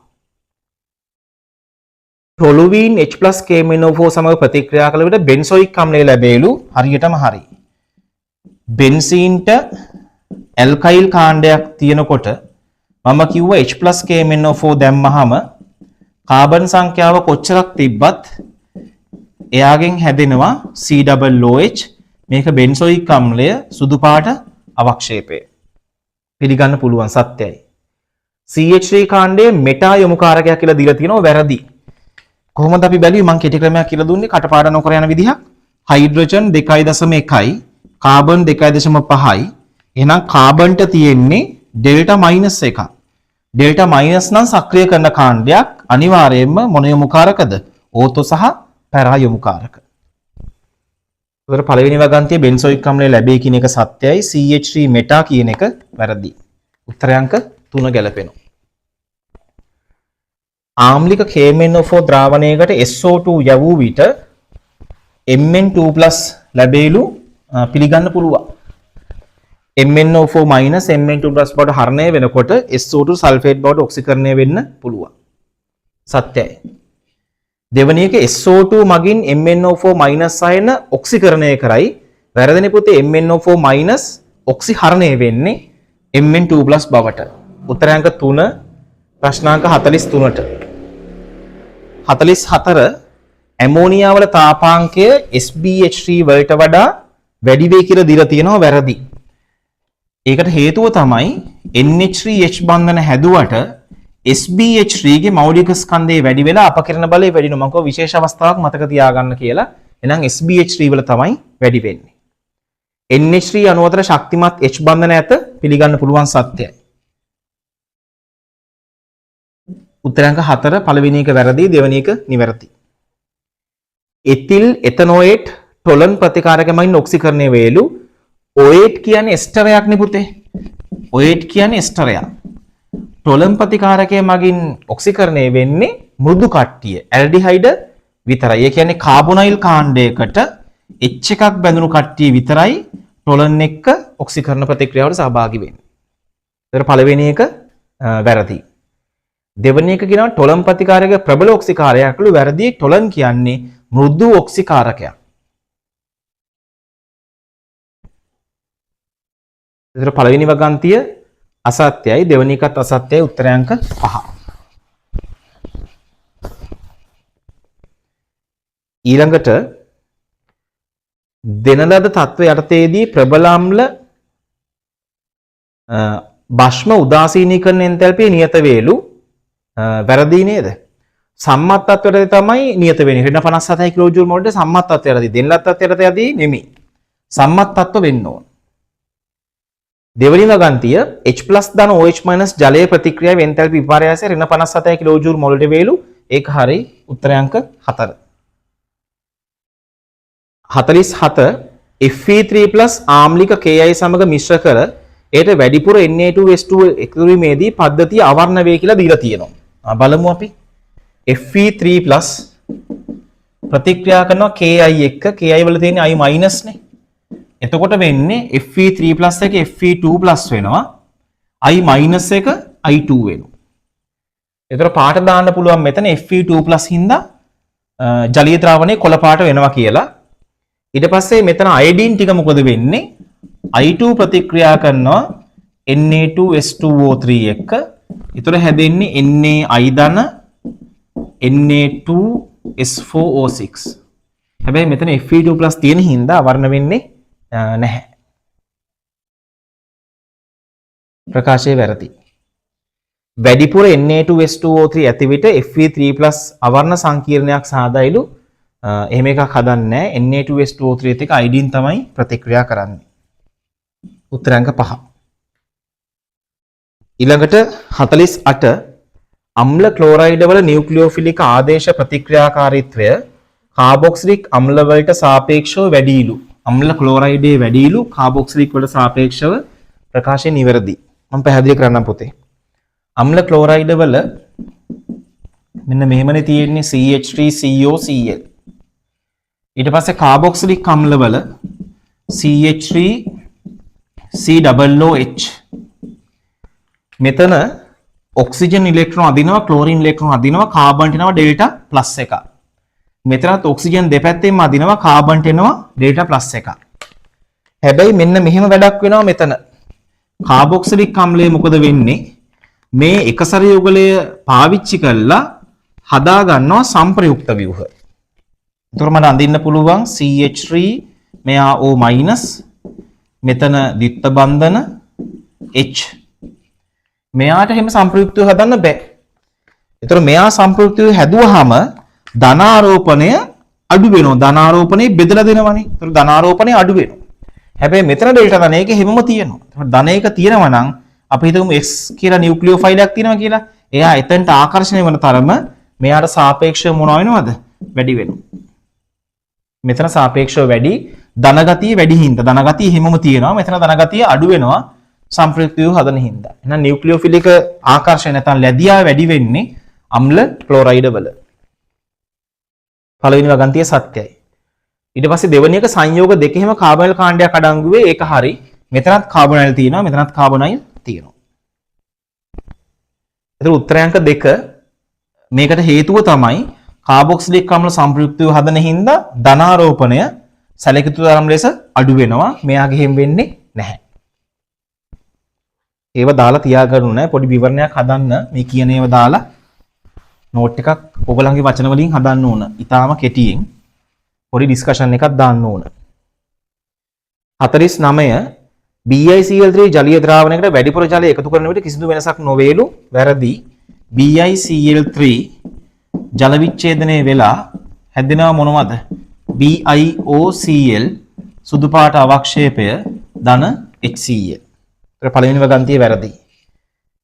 ටොලුවීන් H+KMnO4 සමග ප්‍රතික්‍රියා කළ විට බෙන්සොයික් අම්ලය ලැබේලු. හරියටම හරි. බෙන්සීන්ට ඇල්කයිල් කාණ්ඩයක් තියෙනකොට මම කිව්වා H+KMnO4 දැම්මහම කාබන් සංඛ්‍යාව කොච්චරක් තිබ්බත් එයාගෙන් හැදෙනවා COOH. මේක බෙන්සොයික් අම්ලය සුදු පාට අවක්ෂේපය. පිළිගන්න පුළුවන් සත්‍යයි. CH3 කාණ්ඩයේ මෙටා යොමුකාරකයක් කියලා දීලා තියෙනවා. වැරදි. කොහොමද අපි බැලුවේ? මම කෙටි ක්‍රමයක් කියලා දුන්නේ කටපාඩම් නොකර යන විදිහක්. හයිඩ්‍රජන් 2.1යි කාබන් 2.5යි. එහෙනම් කාබන්ට තියෙන්නේ ඩෙල්ටා මයිනස් එකක්. ඩෙල්ටා මයිනස් නම් සක්‍රිය කරන කාණ්ඩයක් අනිවාර්යයෙන්ම මොන යොමුකාරකද? ඕතෝ සහ පැරා යොමුකාරක. උතර පළවෙනි වගන්තියේ බෙන්සොයික් අම්ලය ලැබේ කියන එක සත්‍යයි. CH3 මෙටා කියන එක වැරදි. උත්තරය අංක 3 ගැලපෙනවා. ආම්ලික KMnO4 ද්‍රාවණයකට SO2 යවූ විට Mn2+ ලැබේලු. පිළිගන්න පුළුවන්. MnO4- Mn2+ බවට හරණය වෙනකොට SO2 සල්ෆේට් බවට ඔක්සිකරණය වෙන්න පුළුවන්. සත්‍යයි. දෙවැනි එක SO2 මගින් MnO4- අයන ඔක්සිකරණය කරයි. වැරදිනේ පුතේ. MnO4- ඔක්සි හරණය වෙන්නේ Mn2+ බවට. උත්තරාංක 3 ප්‍රශ්නාංක 43ට. 44 ඇමෝනියා වල තාපාංකය SbH3 වලට වඩා වැඩි වේ කියලා දීලා තියෙනවා වැරදි. ඒකට හේතුව තමයි NH3H බන්ධන හැදුවට SbH3 ගේ මෞලික ස්කන්ධය වැඩි වෙලා අපකිරණ බලය වැඩි වෙනවා. මම කිව්වා විශේෂ අවස්ථාවක් මතක තියාගන්න කියලා. එහෙනම් SbH3 වල තමයි වැඩි වෙන්නේ. NH3 අණු අතර ශක්තිමත් H බන්ධන ඇත පිළිගන්න පුළුවන් සත්‍යයි. උත්තරාංක 4 පළවෙනි එක වැරදි, දෙවෙනි එක නිවැරදි. එතිල් එතනෝයේට් ටොලන් ප්‍රතිකාරකමයින් ඔක්සිකරණය වේලු. ඔයේට් කියන්නේ එස්ටරයක් නේ පුතේ. ඔයේට් කියන්නේ එස්ටරයක්. ටොලන් ප්‍රතිකාරකයේ මගින් ඔක්සිකරණය වෙන්නේ මෘදු කට්ටිය ඇල්ඩිහයිඩ් විතරයි. ඒ කියන්නේ කාබොනයිල් කාණ්ඩයකට H එකක් බැඳුණු කට්ටිය විතරයි ටොලන් එක්ක ඔක්සිකරණ ප්‍රතික්‍රියාවට සහභාගී වෙන්නේ. ඒතර පළවෙනි එක වැරදි. දෙවෙනි එක කියනවා ටොලන් ප්‍රතිකාරකයේ ප්‍රබල ඔක්සිකාරයක්ලු වැරදි. ටොලන් කියන්නේ මෘදු ඔක්සිකාරකයක්. ඒතර පළවෙනි වගන්තිය අසත්‍යයි, දෙවෙනි එකත් අසත්‍යයි. උත්තරාංක 5. ඊළඟට දෙන ලද තත්ත්ව යටතේදී ප්‍රබල අම්ල භස්ම උදාසීනීකරණ එන්තැල්පිය නියත වේලු. වැරදි නේද? සම්මත තත්ත්වයට තමයි නියත වෙන්නේ. ඍණ 57 කිලෝජූල් මොලට සම්මත තත්ත්වයටදී දෙන ලද තත්ත්වයටදී නෙමෙයි. සම්මත තත්ත්ව වෙන්න ඕන. දෙවනි වගන්තිය H+ ධන OH- ජලයේ ප්‍රතික්‍රියාවේ එන්තැල්පි විපර්යාසය ඍණ 57 කිලෝජූල් මොලට වේලු. ඒක හරි. උත්තරාංක 4. 47 Fe3+ ආම්ලික Ki සමග මිශ්‍ර කර ඒට වැඩිපුර Na2S2 එකතු වීමේදී පද්ධතිය අවර්ණ වේ කියලා දීලා තියෙනවා. බලමු අපි. Fe3+ ප්‍රතික්‍රියා කරනවා Ki එක්ක. Ki වල තියෙන I- නේ. එතකොට වෙන්නේ Fe3+ එක Fe2+ වෙනවා. I- එක I2 වෙනවා. ඒතර පාට දාන්න පුළුවන් මෙතන Fe2+ හින්දා ජලීය ද්‍රාවණයේ කොළ පාට වෙනවා කියලා. ඊට පස්සේ මෙතන අයඩින් ටික මොකද වෙන්නේ? I2 ප්‍රතික්‍රියා කරනවා Na2S2O3 එක්ක. ඊතර හැදෙන්නේ NaI ධන Na2S4O6. හැබැයි මෙතන Fe2+ තියෙන හින්දා වර්ණ වෙන්නේ නැහැ. ප්‍රකාශය වැරදි. වැඩිපුර Na2S2O3 ඇති විට Fe3+ අවර්ණ සංකීර්ණයක් සාදයිලු. එහෙම එකක් හදන්නේ නැහැ. Na2S2O3 එක්ක අයඩින් තමයි ප්‍රතික්‍රියා කරන්නේ. උත්තරාංක 5. ඊළඟට 48 අම්ල ක්ලෝරයිඩ් වල නියුක්ලියෝෆිලික ආදේශ ප්‍රතික්‍රියාකාරීත්වය කාබොක්සිලික් අම්ල වලට සාපේක්ෂව වැඩිලු. අම්ල ක්ලෝරයිඩේ වැඩිලු කාබොක්සිලික් වලට සාපේක්ෂව. ප්‍රකාශය නිවැරදි. මම පැහැදිලි කරන්නම් පුතේ. අම්ල ක්ලෝරයිඩ් වල මෙන්න මෙහෙමනේ තියෙන්නේ CH3COCl. ඊට පස්සේ කාබොක්සිලික් අම්ල වල CH3COOH. මෙතන ඔක්සිජන් ඉලෙක්ට්‍රෝන අදිනවා, ක්ලෝරින් ඉලෙක්ට්‍රෝන අදිනවා, කාබන්ට එනවා ඩෙල්ටා ප්ලස් එක. මෙතනත් ඔක්සිජන් දෙපැත්තෙන්ම අදිනවා, කාබන්ට එනවා ඩෙල්ටා ප්ලස් එක. හැබැයි මෙන්න මෙහෙම වැඩක් වෙනවා මෙතන. කාබොක්සිලික් අම්ලය මොකද වෙන්නේ? මේ එකසර යුගලය පාවිච්චි කරලා හදා ගන්නවා සම්ප්‍රයුක්ත ව්‍යුහ. ඒතර මට අඳින්න පුළුවන් CH3 මෙයා O-, මෙතන ද්විත්ව බන්ධන H. මෙයාට එහෙම සම්ප්‍රයුක්තව හදන්න බෑ. ඒතර මෙයා සම්ප්‍රයුක්තව හැදුවාම ධනාරෝපණය අඩු වෙනවා. ධනාරෝපණය බෙදලා දෙනවනේ. ඒතර ධනාරෝපණය අඩු වෙනවා. හැබැයි මෙතන ඩෙල්ටා ධන එක හැමම තියෙනවා. ඒතර ධන එක තියෙනවා නම් අපි හිතමු X කියලා නියුක්ලියෝෆයිලයක් තියෙනවා කියලා. එයා එතනට ආකර්ෂණය වෙන තරම මෙයාට සාපේක්ෂව මොනවා වෙනවද? වැඩි වෙනවා. මෙතන සාපේක්ෂව වැඩි ධන ගතිය වැඩි හින්දා ධන ගතිය හැමම තියෙනවා. මෙතන ධන ගතිය අඩු වෙනවා සම්ප්‍රයුක්ත ව්‍යුහ හදන හින්දා. එහෙනම් නියුක්ලියෝෆිලික ආකර්ෂණය නැත්නම් ලැබියා වැඩි වෙන්නේ අම්ල ක්ලෝරයිඩ් වල. පළවෙනි වගන්තිය සත්‍යයි. ඊට පස්සේ දෙවෙනි එක සංයෝග දෙකෙහිම කාබොනයිල් කාණ්ඩයක් අඩංගු වේ. ඒක හරි. මෙතනත් කාබොනයිල් තියෙනවා, මෙතනත් කාබොනයිල් තියෙනවා. ඒතර උත්තරාංක 2 මේකට හේතුව තමයි කාබොක්සිලික් අම්ල සම්ප්‍රයුක්තව හදන හින්දා ධනාරෝපණය සැලකිතු තරම් ලෙස අඩු වෙනවා. මෙයාගේ හැම වෙන්නේ නැහැ. ඒව දාලා තියාගන්න ඕනේ. පොඩි විවරණයක් හදන්න මේ කියන ඒවා දාලා නෝට් එකක් ඔයගලන්ගේ වචන වලින් හදන්න ඕන. ඊටාම කෙටියෙන් පොඩි ඩිස්කෂන් එකක් දාන්න ඕන. 49 BiCl3 ජලීය ද්‍රාවණයකට වැඩිපුර ජලය එකතු කරන විට කිසිදු වෙනසක් නොවේලු. වැරදි. BiCl3 ජල විච්ඡේදනය වෙලා හැදෙනව මොනවද? BiOCl සුදු පාට අවක්ෂේපය ධන HCl. ඒතර පළවෙනිව ගන්තිය වැරදි.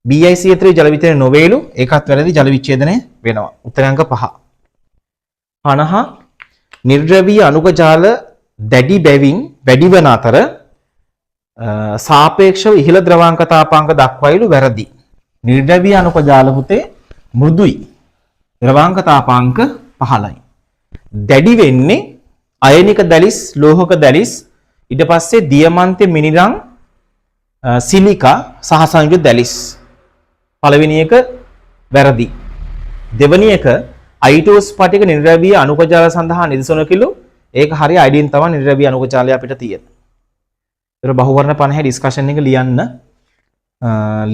BiCl3 ජල විච්ඡේදනය නොවේලු. ඒකත් වැරදි. ජල විච්ඡේදනය වෙනවා. උත්තර අංක 5. 50 නිර්ද්‍රවීය අණුක ජාල දැඩි බැවින් වැඩි වන අතර සාපේක්ෂව ඉහළ ද්‍රවාංක තාපාංක දක්වයිලු. වැරදි. නිර්ද්‍රවීය අණුක ජාල පුතේ මෘදුයි. ද්‍රවාංක තාපාංක 15යි. දැඩි වෙන්නේ අයනික දැලිස්, ලෝහක දැලිස්, ඊට පස්සේ දියමන්ති, මිනිරම්, සිලිකා සහ සංයුක්ත දැලිස්. පළවෙනි එක වැරදි. දෙවෙනි එක I2 ස්පටික නිර්ද්‍රවීය අණුක ජාල සඳහා නිදසුනකලු. ඒක හරිය අයිඩින් තමයි නිර්ද්‍රවීය අණුක ජාලය අපිට තියෙන. ඒතර බහුවර්ණ 50 ඩිස්කෂන් එක ලියන්න.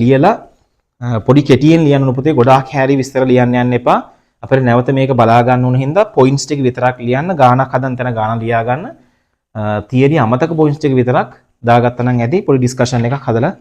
ලියලා පොඩි කෙටියෙන් ලියන්න ඕන පුතේ. ගොඩාක් හැරි විස්තර ලියන්න යන්න එපා. අපිට නැවත මේක බලා ගන්න ඕන හින්දා පොයින්ට්ස් ටික විතරක් ලියන්න. ගානක් හදන්න තැන ගාන ලියා ගන්න. තියරි අමතක පොයින්ට්ස් ටික විතරක් දාගත්තා නම් ඇති. පොඩි ඩිස්කෂන් එකක් හදලා